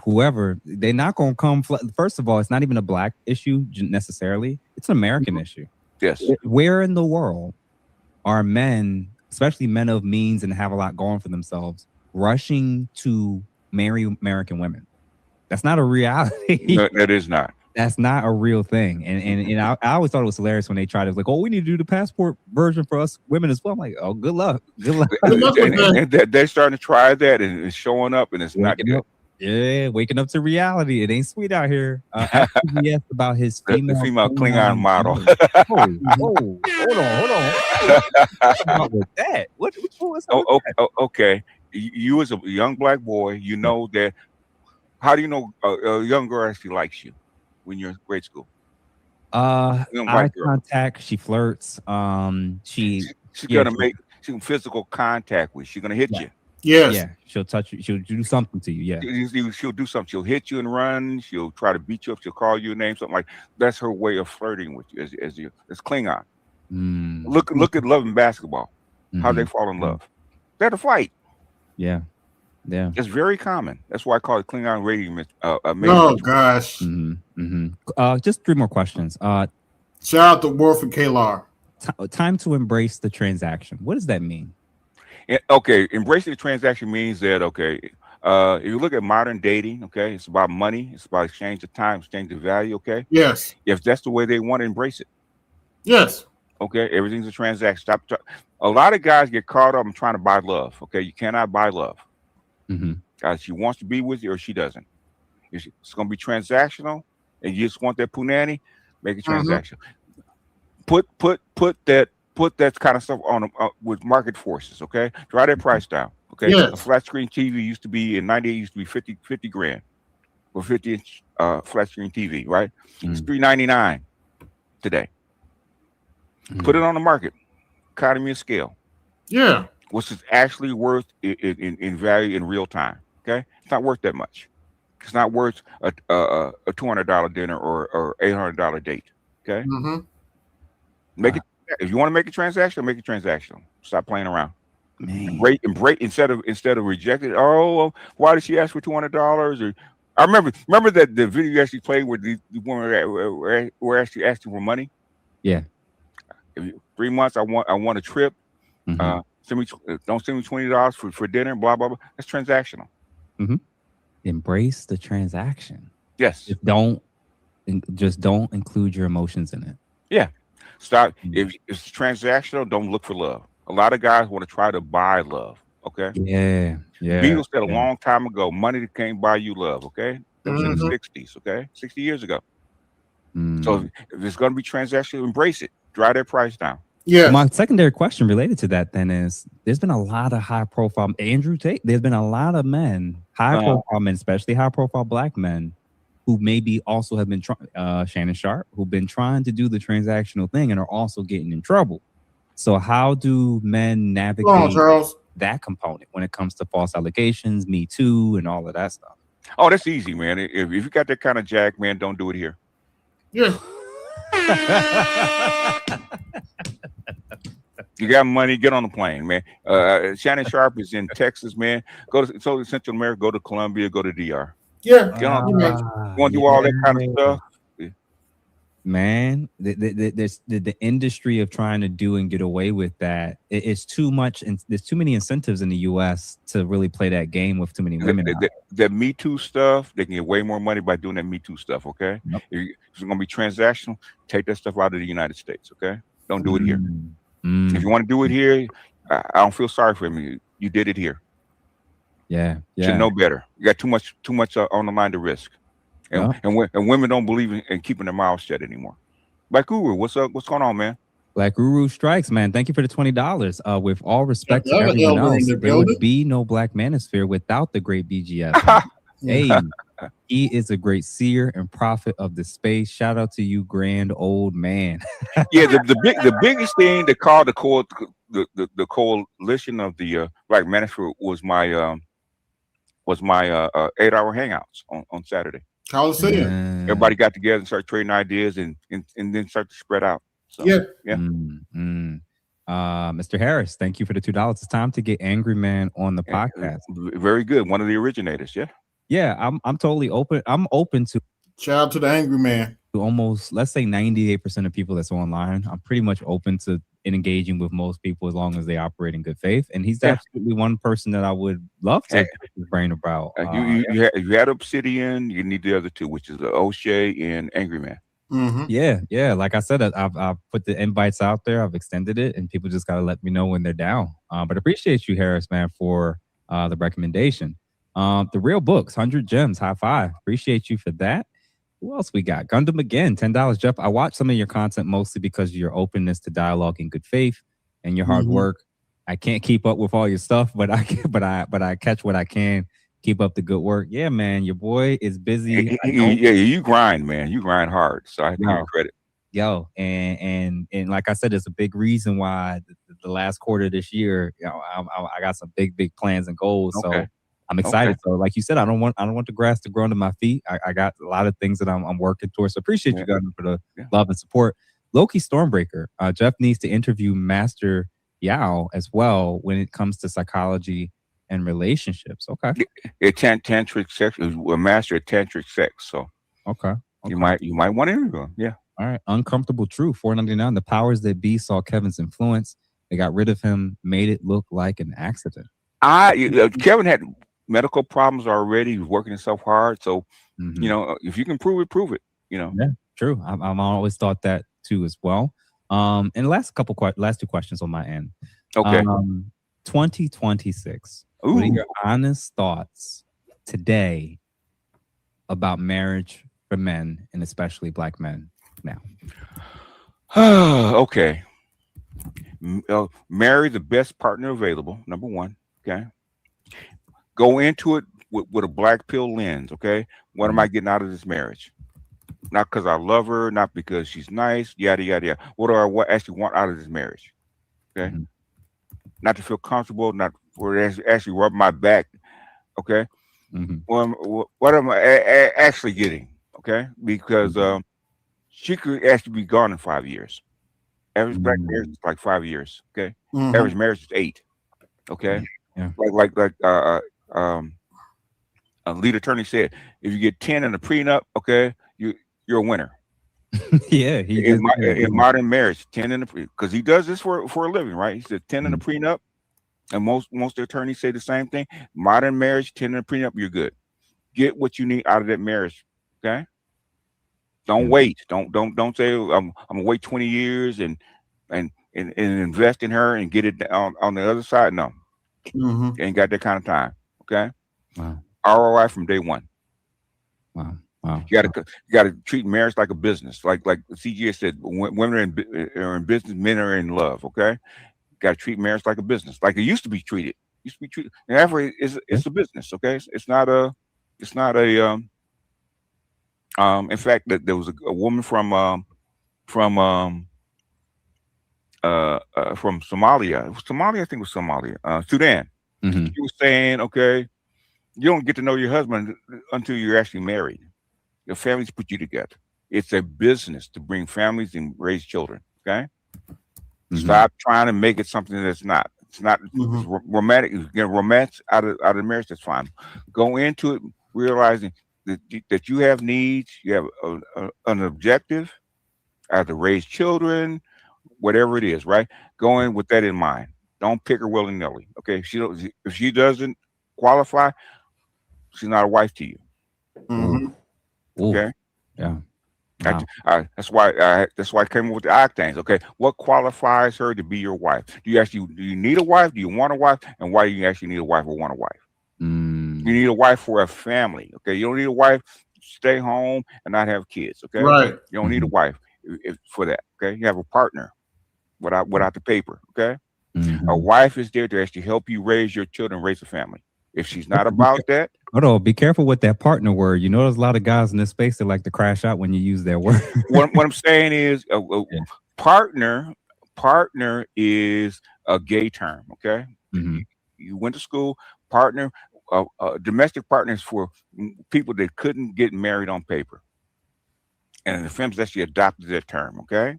[SPEAKER 7] whoever, they're not going to come. First of all, it's not even a black issue necessarily. It's an American issue.
[SPEAKER 10] Yes.
[SPEAKER 7] Where in the world are men, especially men of means and have a lot going for themselves, rushing to marry American women? That's not a reality.
[SPEAKER 10] No, that is not.
[SPEAKER 7] That's not a real thing. And I always thought it was hilarious when they tried to like, oh, we need to do the passport version for us women as well. I'm like, oh, good luck.
[SPEAKER 10] And they're starting to try that, and it's showing up, and it's not good.
[SPEAKER 7] Yeah, waking up to reality. It ain't sweet out here. Yes, about his
[SPEAKER 10] female Klingon model.
[SPEAKER 7] Hold on. With that, what was
[SPEAKER 10] okay. You as a young black boy, you know that. How do you know a young girl actually likes you when you're in grade school?
[SPEAKER 7] Eye contact. She flirts. She's
[SPEAKER 10] gonna make some physical contact with you. She's gonna hit you.
[SPEAKER 5] Yes.
[SPEAKER 7] Yeah. She'll touch you. She'll do something to you. Yeah.
[SPEAKER 10] She'll do something. She'll hit you and run. She'll try to beat you up. She'll call you a name. Something like that's her way of flirting with you. As Klingon. Look at Love and Basketball. How they fall in love. They're to fight.
[SPEAKER 7] Yeah.
[SPEAKER 10] It's very common. That's why I call it Klingon rating.
[SPEAKER 5] Oh gosh.
[SPEAKER 7] Just 3 more questions.
[SPEAKER 5] Shout out to Worf and Kalar.
[SPEAKER 7] Time to embrace the transaction. What does that mean?
[SPEAKER 10] Embracing the transaction means that if you look at modern dating, it's about money, it's about exchange of time, exchange of value.
[SPEAKER 5] Yes.
[SPEAKER 10] If that's the way they want to embrace it.
[SPEAKER 5] Yes.
[SPEAKER 10] Everything's a transaction. A lot of guys get caught up in trying to buy love. You cannot buy love. She wants to be with you or she doesn't. It's going to be transactional, and you just want that punani. Make it transactional. Put that kind of stuff on with market forces. Drive that price down.
[SPEAKER 5] Yes.
[SPEAKER 10] A flat screen TV used to be in '98 used to be 50 grand for 50-inch flat screen TV. Right? It's $399 today. Put it on the market. Economy of scale.
[SPEAKER 5] Yeah.
[SPEAKER 10] What's it actually worth in value in real time? It's not worth that much. It's not worth a $200 dinner or $800 date. Make it. If you want to make it transactional, make it transactional. Stop playing around. Embrace instead of rejecting. Oh, why did she ask for $200? Or I remember that the video you actually played where the woman were actually asking for money.
[SPEAKER 7] Yeah.
[SPEAKER 10] If 3 months, I want a trip. Don't send me $20 for dinner. Blah blah blah. That's transactional.
[SPEAKER 7] Embrace the transaction.
[SPEAKER 10] Yes.
[SPEAKER 7] Just don't include your emotions in it.
[SPEAKER 10] Yeah. Stop. If it's transactional, don't look for love. A lot of guys want to try to buy love. Okay.
[SPEAKER 7] Yeah.
[SPEAKER 10] Beatles said a long time ago, money can't buy you love. Okay. That was in the 60s. Okay. 60 years ago. So if it's going to be transactional, embrace it. Drive that price down.
[SPEAKER 5] Yeah.
[SPEAKER 7] My secondary question related to that then is there's been a lot of high profile Andrew Tate. There's been a lot of men, high profile men, especially high profile black men, who maybe also have been trying, Shannon Sharp, who've been trying to do the transactional thing and are also getting in trouble. So how do men navigate that component when it comes to false allegations, Me Too, and all of that stuff?
[SPEAKER 10] Oh, that's easy, man. If you got that kind of jack, man, don't do it here.
[SPEAKER 5] Yeah.
[SPEAKER 10] You got money, get on the plane, man. Shannon Sharp is in Texas, man. Go to Central America, go to Colombia, go to DR.
[SPEAKER 5] Yeah.
[SPEAKER 10] Get on the plane. You want to do all that kind of stuff?
[SPEAKER 7] Man, the industry of trying to do and get away with that, it's too much, and there's too many incentives in the U.S. to really play that game with too many women.
[SPEAKER 10] The Me Too stuff, they can get way more money by doing that Me Too stuff. Okay, if it's going to be transactional, take that stuff out of the United States. Okay, don't do it here. If you want to do it here, I don't feel sorry for you. You did it here.
[SPEAKER 7] Yeah.
[SPEAKER 10] You should know better. You got too much on the line to risk. And women don't believe in keeping their mouths shut anymore. Black Guru, what's up? What's going on, man?
[SPEAKER 7] Black Guru Strikes, man. Thank you for the $20. With all respect to everyone else, there would be no Black Manosphere without the great BGS. Hey, he is a great seer and prophet of the space. Shout out to you, grand old man.
[SPEAKER 10] Yeah, the biggest thing that called the coalition of the Black Manosphere was my 8-hour hangouts on Saturday. Everybody got together and started trading ideas and then start to spread out. So, yeah.
[SPEAKER 7] Mr. Harris, thank you for the $2. It's time to get Angry Man on the podcast.
[SPEAKER 10] Very good. One of the originators.
[SPEAKER 7] Yeah, I'm totally open. I'm open to
[SPEAKER 5] shout out to the Angry Man.
[SPEAKER 7] To almost, let's say 98% of people that's online. I'm pretty much open to engaging with most people as long as they operate in good faith. And he's absolutely one person that I would love to pick his brain about.
[SPEAKER 10] You had Obsidian, you need the other two, which is O'Shea and Angry Man.
[SPEAKER 7] Yeah. Like I said, I've put the invites out there. I've extended it, and people just got to let me know when they're down. But appreciate you, Harris, man, for the recommendation. The Real Books, 100 Gems, high five. Appreciate you for that. Who else we got? Gundam again, $10. Jeff, I watch some of your content mostly because of your openness to dialogue and good faith and your hard work. I can't keep up with all your stuff, but I catch what I can. Keep up the good work. Yeah, man, your boy is busy.
[SPEAKER 10] You grind, man. You grind hard. So I give you credit.
[SPEAKER 7] Yo, and like I said, it's a big reason why the last quarter of this year, I got some big plans and goals. So I'm excited. So like you said, I don't want the grass to grow under my feet. I got a lot of things that I'm working towards. So appreciate you guys for the love and support. Loki Stormbreaker. Jeff needs to interview Master Yao as well when it comes to psychology and relationships. Okay.
[SPEAKER 10] Tantric sex, a master of tantric sex. So you might want to interview him. Yeah.
[SPEAKER 7] All right. Uncomfortable Truth, $4.99. The powers that be saw Kevin's influence. They got rid of him, made it look like an accident.
[SPEAKER 10] Kevin had medical problems already. He was working himself hard. So, if you can prove it, prove it. Yeah,
[SPEAKER 7] true. I've always thought that too as well. And last two questions on my end.
[SPEAKER 10] Okay.
[SPEAKER 7] 2026. Ooh. What are your honest thoughts today about marriage for men and especially Black men now?
[SPEAKER 10] Okay. Marry the best partner available, number one. Okay. Go into it with a black pill lens. Okay. What am I getting out of this marriage? Not because I love her, not because she's nice, yada, yada, yada. What do I actually want out of this marriage? Okay. Not to feel comfortable, not for it actually rub my back. Okay. Well, what am I actually getting? Okay. Because she could actually be gone in 5 years. Average black marriage is like 5 years. Okay. Average marriage is 8. Okay.
[SPEAKER 7] Yeah.
[SPEAKER 10] Like a lead attorney said, if you get 10 in a prenup, okay, you're a winner.
[SPEAKER 7] Yeah,
[SPEAKER 10] in modern marriage, 10 in the because he does this for a living, right? He said 10 in the prenup, and most attorneys say the same thing. Modern marriage, 10 in the prenup, you're good. Get what you need out of that marriage, okay? Don't wait. Don't say I'm gonna wait 20 years and invest in her and get it on the other side. No, ain't got that kind of time. Okay.
[SPEAKER 7] Wow.
[SPEAKER 10] ROI from day one.
[SPEAKER 7] Wow.
[SPEAKER 10] You gotta treat marriage like a business. Like CGA said, women are in business, men are in love. Okay. Gotta treat marriage like a business, like it used to be treated. And after it's a business. Okay. It's not a. In fact, there was a woman from Somalia. Somalia, I think it was Somalia. Sudan. She was saying, okay, you don't get to know your husband until you're actually married. Your families put you together. It's a business to bring families and raise children. Okay. Stop trying to make it something that's not. It's not romantic. You get romance out of marriage. That's fine. Go into it realizing that you have needs. You have an objective. I have to raise children, whatever it is. Right. Go in with that in mind. Don't pick her willy nilly. Okay. If she doesn't qualify, she's not a wife to you. Okay.
[SPEAKER 7] Yeah. Wow.
[SPEAKER 10] That's why I came up with the octanes. Okay, what qualifies her to be your wife? Do you need a wife? Do you want a wife? And why do you actually need a wife or want a wife? You need a wife for a family. Okay, you don't need a wife to stay home and not have kids. Okay,
[SPEAKER 5] right?
[SPEAKER 10] You don't need a wife for that. Okay, you have a partner without the paper. Okay, a wife is there to actually help you raise your children, raise a family. If she's not about that,
[SPEAKER 7] hold on, be careful with that partner word. You know, there's a lot of guys in this space that like to crash out when you use that word.
[SPEAKER 10] what I'm saying is, partner is a gay term. Okay, you went to school. Partner, domestic partners for people that couldn't get married on paper, and the films actually adopted that term. Okay,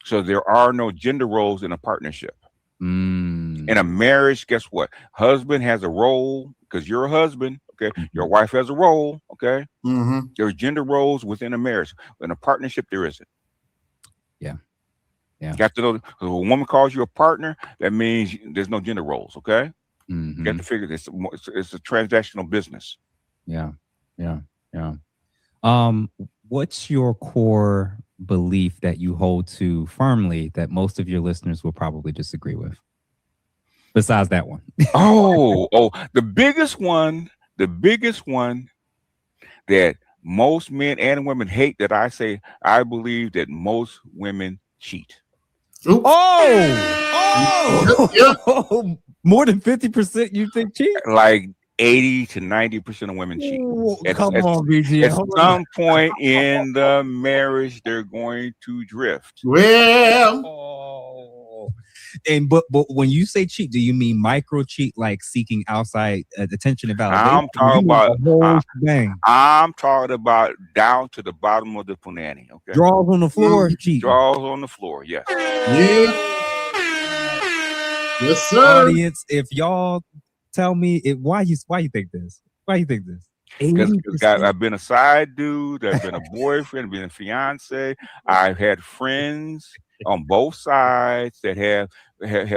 [SPEAKER 10] so there are no gender roles in a partnership. In a marriage, guess what? Husband has a role because you're a husband. Okay, your wife has a role. Okay, there are gender roles within a marriage. In a partnership, there isn't.
[SPEAKER 7] Yeah.
[SPEAKER 10] You have to know. If a woman calls you a partner, that means there's no gender roles. Okay, you have to figure this. It's a transactional business.
[SPEAKER 7] Yeah. What's your core belief that you hold to firmly that most of your listeners will probably disagree with? Besides that one.
[SPEAKER 10] The biggest one that most men and women hate, that I believe that most women cheat.
[SPEAKER 7] More than 50% you think cheat?
[SPEAKER 10] Like 80 to 90% of women cheat.
[SPEAKER 7] Come on, BG.
[SPEAKER 10] At some point in the marriage, they're going to drift.
[SPEAKER 7] But when you say cheat, do you mean micro cheat, like seeking outside attention and validation?
[SPEAKER 10] I'm talking about down to the bottom of the punani. Okay,
[SPEAKER 7] draws on the floor, cheat.
[SPEAKER 10] Draws on the floor. Yes.
[SPEAKER 5] Yes, sir.
[SPEAKER 7] Audience, if y'all tell me why you think this? Why you think this?
[SPEAKER 10] Because I've been a side dude, I've been a boyfriend, I've been a fiance. I've had friends on both sides that have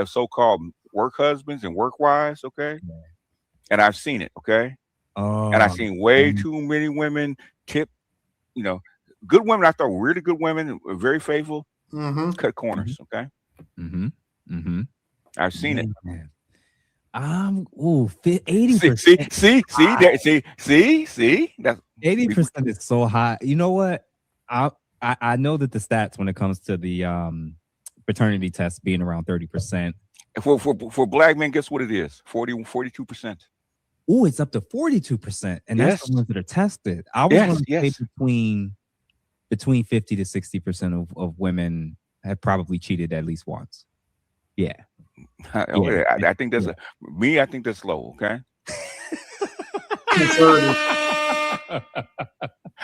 [SPEAKER 10] so-called work husbands and work wives. Okay, and I've seen it. Okay, and I've seen way too many women tip. Good women. I thought really good women, very faithful. Cut corners. Okay. I've seen it.
[SPEAKER 7] 80%.
[SPEAKER 10] See. That's
[SPEAKER 7] 80% is so high. You know what? I know that the stats when it comes to the paternity test being around 30%.
[SPEAKER 10] For black men, guess what it is? 42%.
[SPEAKER 7] Oh, it's up to 42%, and that's the ones that are tested. I was going to say between 50 to 60% of women have probably cheated at least once. Yeah.
[SPEAKER 10] I think that's I think that's low. Okay.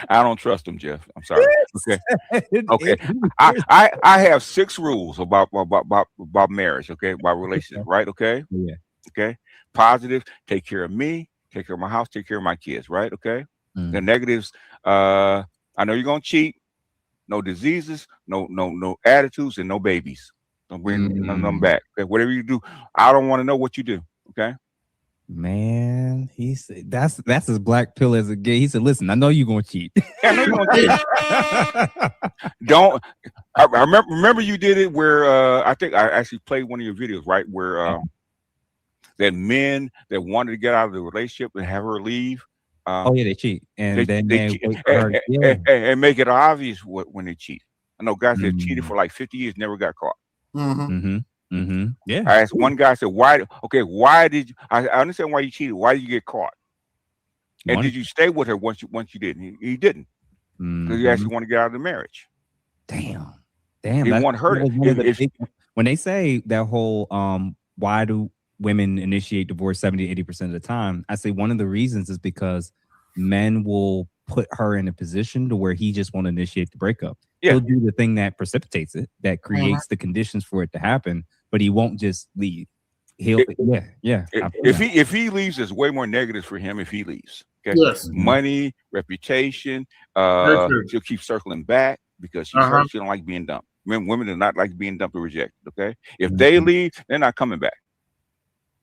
[SPEAKER 10] I don't trust him, Jeff. I'm sorry. Okay. I have 6 rules about marriage. Okay, about relationship. Right. Okay.
[SPEAKER 7] Yeah.
[SPEAKER 10] Okay. Positive: take care of me, take care of my house, take care of my kids. Right. Okay. The negatives: I know you're gonna cheat. no diseases, no attitudes, and no babies. Don't bring none of them back. Okay? Whatever you do, I don't want to know what you do. Okay.
[SPEAKER 7] Man, he said that's as black pill as it get. He said, "Listen, I know you're gonna cheat."
[SPEAKER 10] Yeah, I know you're gonna cheat. Don't. I remember you did it where I think I actually played one of your videos, right? Where that men that wanted to get out of the relationship and have her leave.
[SPEAKER 7] Oh yeah, they cheat, and then
[SPEAKER 10] they cheat, and make it obvious when they cheat. I know guys that cheated for like 50 years never got caught.
[SPEAKER 7] Yeah.
[SPEAKER 10] I asked one guy, I said, "Why? Okay, why did you? I understand why you cheated. Why did you get caught? And did you stay with her once you didn't? He didn't, because he actually want to get out of the marriage.
[SPEAKER 7] Damn.
[SPEAKER 10] He want her.
[SPEAKER 7] When they say that whole why do women initiate divorce 70 to 80% of the time, I say one of the reasons is because men will put her in a position to where he just won't initiate the breakup. Yeah. He'll do the thing that precipitates it, that creates the conditions for it to happen, but he won't just leave. He'll
[SPEAKER 10] if he leaves, there's way more negatives for him if he leaves. Okay.
[SPEAKER 5] Yes.
[SPEAKER 10] Money, reputation, she'll keep circling back because she don't like being dumped. Women do not like being dumped or rejected. Okay. If they leave, they're not coming back.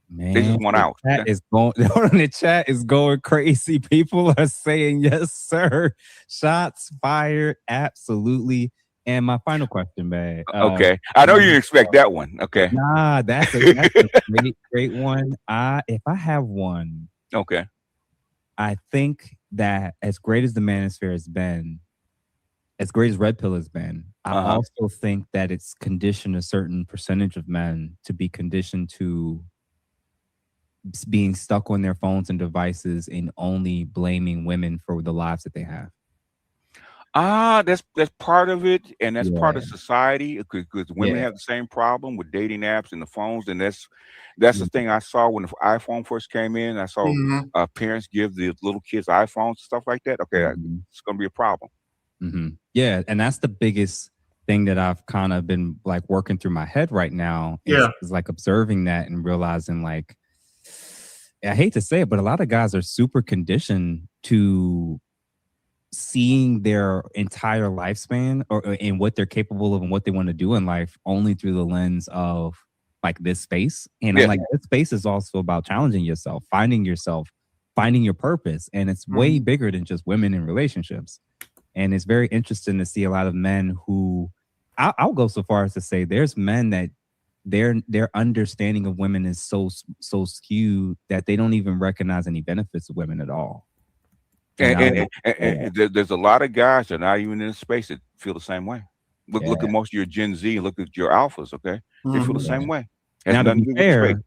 [SPEAKER 7] Man,
[SPEAKER 10] they just want out.
[SPEAKER 7] The chat is going crazy. People are saying yes, sir. Shots fired. Absolutely. And my final question, man.
[SPEAKER 10] Okay. I know you didn't expect that one. Okay.
[SPEAKER 7] Nah, that's a great one. If I have one,
[SPEAKER 10] okay.
[SPEAKER 7] I think that as great as the manosphere has been, as great as Red Pill has been, I also think that it's conditioned a certain percentage of men to be conditioned to being stuck on their phones and devices and only blaming women for the lives that they have.
[SPEAKER 10] That's part of it, and that's part of society, because women have the same problem with dating apps and the phones, and that's the thing I saw when the iPhone first came in. I saw parents give the little kids iPhones and stuff like that. Okay, it's going to be a problem.
[SPEAKER 7] Yeah, and that's the biggest thing that I've kind of been like working through my head right now. Is like observing that and realizing, like, I hate to say it, but a lot of guys are super conditioned to seeing their entire lifespan and what they're capable of and what they want to do in life only through the lens of like this space. And I'm like, this space is also about challenging yourself, finding your purpose. And it's way bigger than just women in relationships. And it's very interesting to see a lot of men who I'll go so far as to say there's men that their understanding of women is so skewed that they don't even recognize any benefits of women at all.
[SPEAKER 10] And there's a lot of guys that are not even in the space that feel the same way. Look at most of your Gen Z, look at your alphas, okay? They feel the same way.
[SPEAKER 7] Now, to be fair,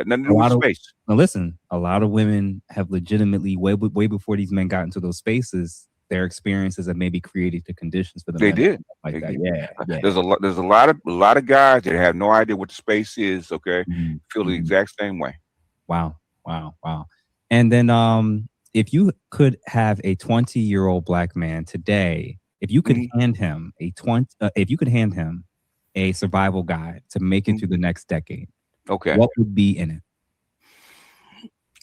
[SPEAKER 10] nothing to do with space.
[SPEAKER 7] Now listen, a lot of women have legitimately way before these men got into those spaces, their experiences have maybe created the conditions for them.
[SPEAKER 10] They did.
[SPEAKER 7] Like that. Yeah.
[SPEAKER 10] There's a lot of guys that have no idea what the space is, okay? Feel the exact same way.
[SPEAKER 7] Wow. And then if you could have a 20-year-old black man today, if you could hand him a survival guide to make it through the next decade,
[SPEAKER 10] okay,
[SPEAKER 7] what would be in it?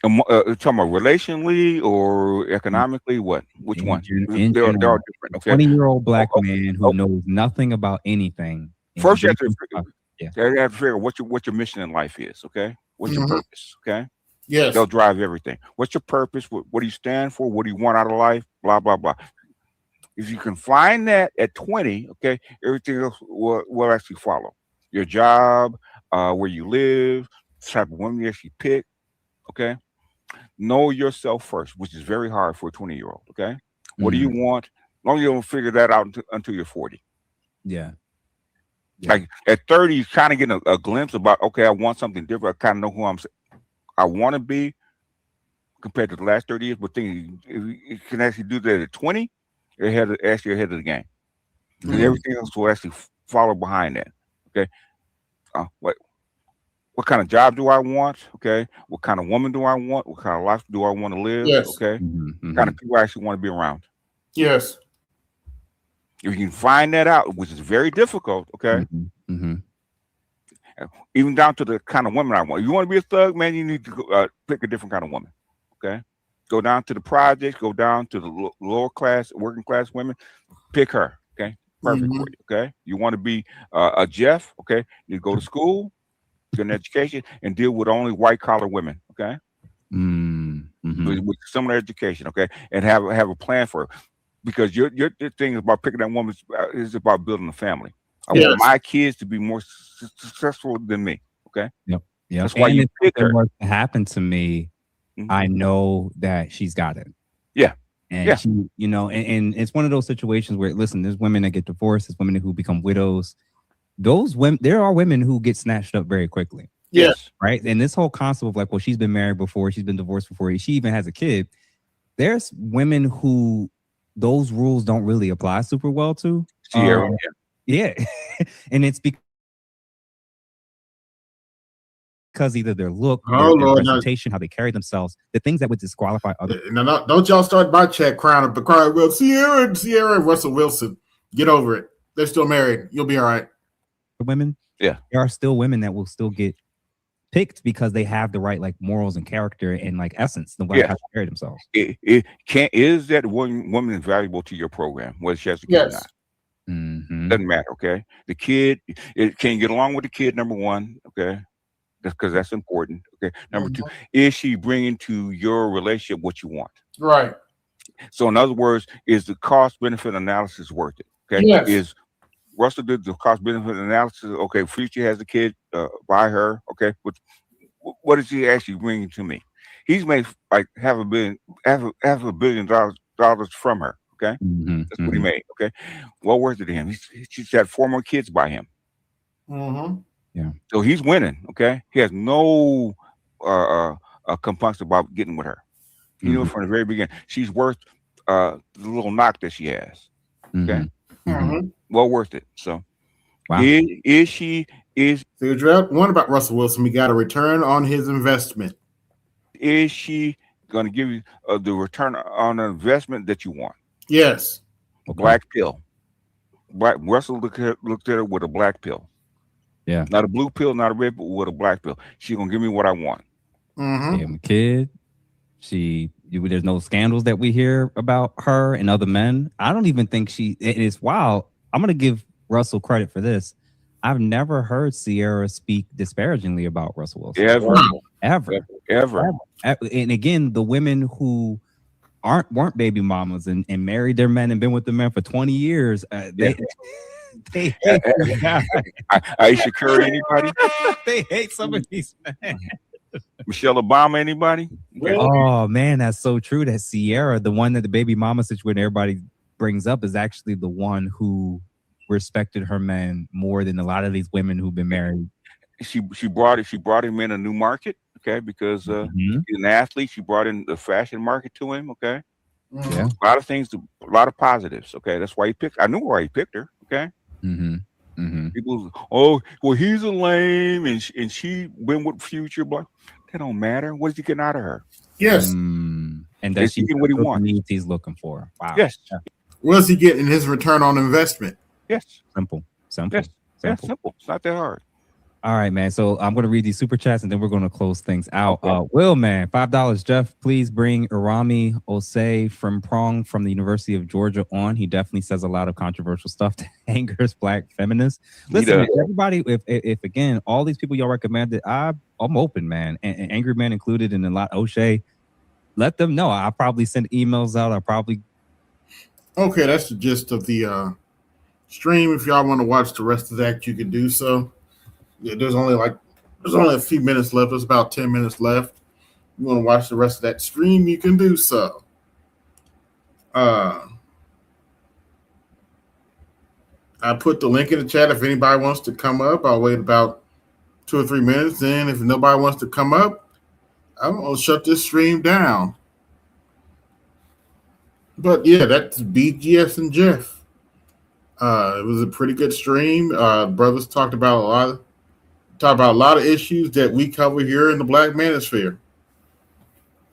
[SPEAKER 10] Talking about relationally or economically, what? Which one? They're all different. Okay.
[SPEAKER 7] 20-year-old black man who knows nothing about anything.
[SPEAKER 10] First, you have to figure what your mission in life is. Okay, what's your purpose? Okay.
[SPEAKER 5] Yes.
[SPEAKER 10] They'll drive everything. What's your purpose? What do you stand for? What do you want out of life? Blah, blah, blah. If you can find that at 20, okay, everything else will actually follow. Your job, where you live, the type of women you actually pick, okay? Know yourself first, which is very hard for a 20-year-old, okay? What do you want? As long as you don't figure that out until you're 40.
[SPEAKER 7] Yeah.
[SPEAKER 10] Like at 30, you kind of get a glimpse about, okay, I want something different. I kind of know who I want to be compared to the last 30 years, but then if you can actually do that at 20, you're ahead of the game. And everything else will actually follow behind that. Okay. What kind of job do I want? Okay. What kind of woman do I want? What kind of life do I want to live?
[SPEAKER 5] Yes.
[SPEAKER 10] Okay. What kind of people I actually want to be around?
[SPEAKER 5] Yes.
[SPEAKER 10] If you can find that out, which is very difficult, okay. Even down to the kind of women I want. If you want to be a thug, man, you need to pick a different kind of woman. Okay, go down to the projects, go down to the lower class, working class women. Pick her. Okay, perfect for you. Okay, you want to be a Jeff. Okay, you go to school, get an education, and deal with only white collar women. Okay, with similar education. Okay, and have a plan for it. Because your thing about picking that woman is about building a family. I want my kids to be more successful than me. Okay.
[SPEAKER 7] Yep.
[SPEAKER 10] That's why
[SPEAKER 7] and
[SPEAKER 10] you
[SPEAKER 7] if
[SPEAKER 10] pick
[SPEAKER 7] something
[SPEAKER 10] her.
[SPEAKER 7] were to happen to me, I know that she's got it.
[SPEAKER 10] Yeah.
[SPEAKER 7] And she, and it's one of those situations where, listen, there's women that get divorced, there's women who become widows. Those women, there are women who get snatched up very quickly.
[SPEAKER 5] Yes.
[SPEAKER 7] Right. And this whole concept of like, well, she's been married before, she's been divorced before, she even has a kid. There's women who those rules don't really apply super well to.
[SPEAKER 10] Sierra.
[SPEAKER 7] And it's because either their look, their presentation, how they carry themselves, the things that would disqualify other.
[SPEAKER 5] No, don't y'all start my chat crying well, Sierra and Russell Wilson, get over it. They're still married. You'll be all right.
[SPEAKER 7] Women, there are still women that will still get picked because they have the right like morals and character and like essence, the way how to carry themselves.
[SPEAKER 10] Is that woman valuable to your program, whether she has a kid or not? Doesn't matter. Okay, the kid, can you get along with the kid? Number one, okay, because that's important. Okay, number two, is she bringing to your relationship what you want?
[SPEAKER 5] Right.
[SPEAKER 10] So in other words, is the cost benefit analysis worth it? Okay, is Russell did the cost benefit analysis? Okay, Future has a kid by her. Okay, what is he actually bringing to me? He's made like half a billion dollars from her. Okay, that's what he made. Okay, well worth it to him. She's had 4 more kids by him. So he's winning. Okay, he has no compunction about getting with her. He knew it from the very beginning. She's worth the little knock that she has. Okay, well worth it. So, is she?
[SPEAKER 5] One about Russell Wilson, we got a return on his investment.
[SPEAKER 10] Is she going to give you the return on an investment that you want?
[SPEAKER 5] Yes.
[SPEAKER 10] Black pill. Russell looked at her with a black pill.
[SPEAKER 7] Yeah.
[SPEAKER 10] Not a blue pill, not a red, but with a black pill. She's gonna give me what I want.
[SPEAKER 7] Damn kid. There's no scandals that we hear about her and other men. I don't even think it is wild. I'm gonna give Russell credit for this. I've never heard Sierra speak disparagingly about Russell Wilson. Ever. And again, the women who weren't baby mamas and married their men and been with the men for 20 years, they hate
[SPEAKER 10] Aisha Curry, anybody?
[SPEAKER 7] They hate some of these men.
[SPEAKER 10] Michelle Obama, anybody?
[SPEAKER 7] Oh man, that's so true. That Sierra, the one that the baby mama situation everybody brings up, is actually the one who respected her men more than a lot of these women who've been married.
[SPEAKER 10] She brought him in a new market, okay, because he's an athlete. She brought in the fashion market to him, okay.
[SPEAKER 7] Yeah,
[SPEAKER 10] a lot of things, a lot of positives, okay. That's why he picked. I knew why he picked her, okay. People, oh well, he's a lame, and she went with Future, but that don't matter. What is he getting out of her?
[SPEAKER 5] Yes,
[SPEAKER 7] and that's
[SPEAKER 10] what he wants.
[SPEAKER 7] He's looking for. Wow.
[SPEAKER 10] Yes.
[SPEAKER 5] What is he getting his return on investment?
[SPEAKER 10] Yes.
[SPEAKER 7] Simple.
[SPEAKER 10] Yes. Yeah, simple. It's not that hard.
[SPEAKER 7] All right, man. So I'm going to read these super chats and then we're going to close things out. Will, man, $5. Jeff, please bring Irami Osei from Prong from the University of Georgia on. He definitely says a lot of controversial stuff that angers black feminists. Listen, man, everybody, if again, all these people y'all recommended, I'm open, man. And Angry Man included in a lot. O'Shea, let them know. I'll probably send emails out.
[SPEAKER 5] Okay, that's the gist of the stream. If y'all want to watch the rest of that, you can do so. Yeah, there's only a few minutes left. There's about 10 minutes left. You want to watch the rest of that stream, you can do so. I put the link in the chat if anybody wants to come up. I'll wait about 2 or 3 minutes. Then if nobody wants to come up, I'm going to shut this stream down. But yeah, that's BGS and Jeff. It was a pretty good stream. Brothers talked about a lot of issues that we cover here in the Black Manosphere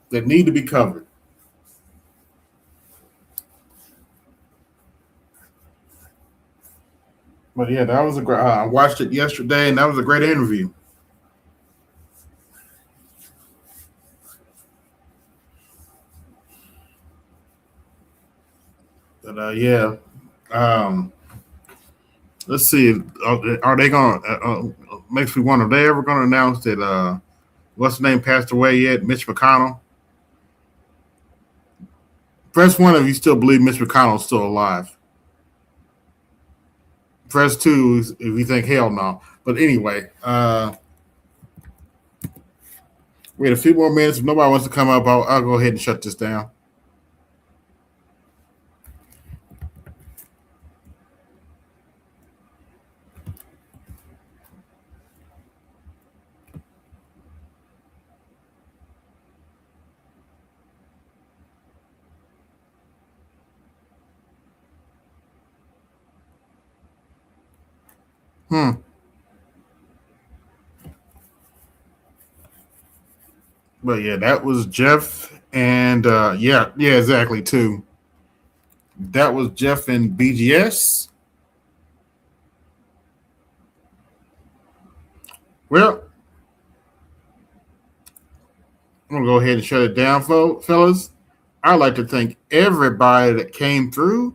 [SPEAKER 5] that need to be covered. But yeah, that was a great. I watched it yesterday, and that was a great interview. But yeah, Let's see. Are they going to, makes me wonder, are they ever going to announce that, what's the name passed away yet? Mitch McConnell? Press 1 if you still believe Mitch McConnell's still alive. Press 2 if you think hell no. But anyway, wait a few more minutes. If nobody wants to come up, I'll go ahead and shut this down. But yeah, that was Jeff and yeah, exactly too. That was Jeff and BGS. Well, I'm gonna go ahead and shut it down, fellas. I'd like to thank everybody that came through.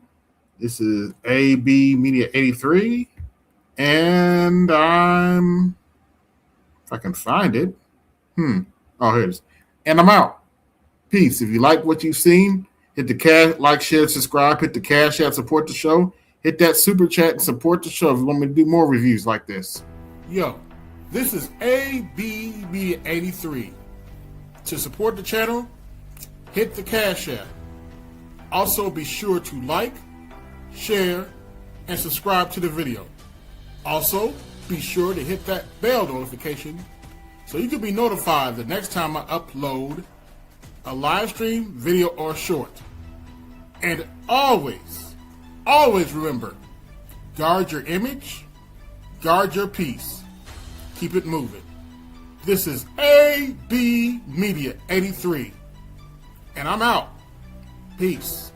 [SPEAKER 5] This is ABMedia83, and if I can find it. Oh, here it is. And I'm out. Peace. If you like what you've seen, hit the like, share, subscribe, hit the cash app, support the show. Hit that super chat and support the show if you want me to do more reviews like this. Yo, this is ABMedia83. To support the channel, hit the cash app. Also, be sure to like, share, and subscribe to the video. Also, be sure to hit that bell notification so you can be notified the next time I upload a live stream, video, or short. And always, always remember, guard your image, guard your peace. Keep it moving. This is ABMedia83, and I'm out. Peace.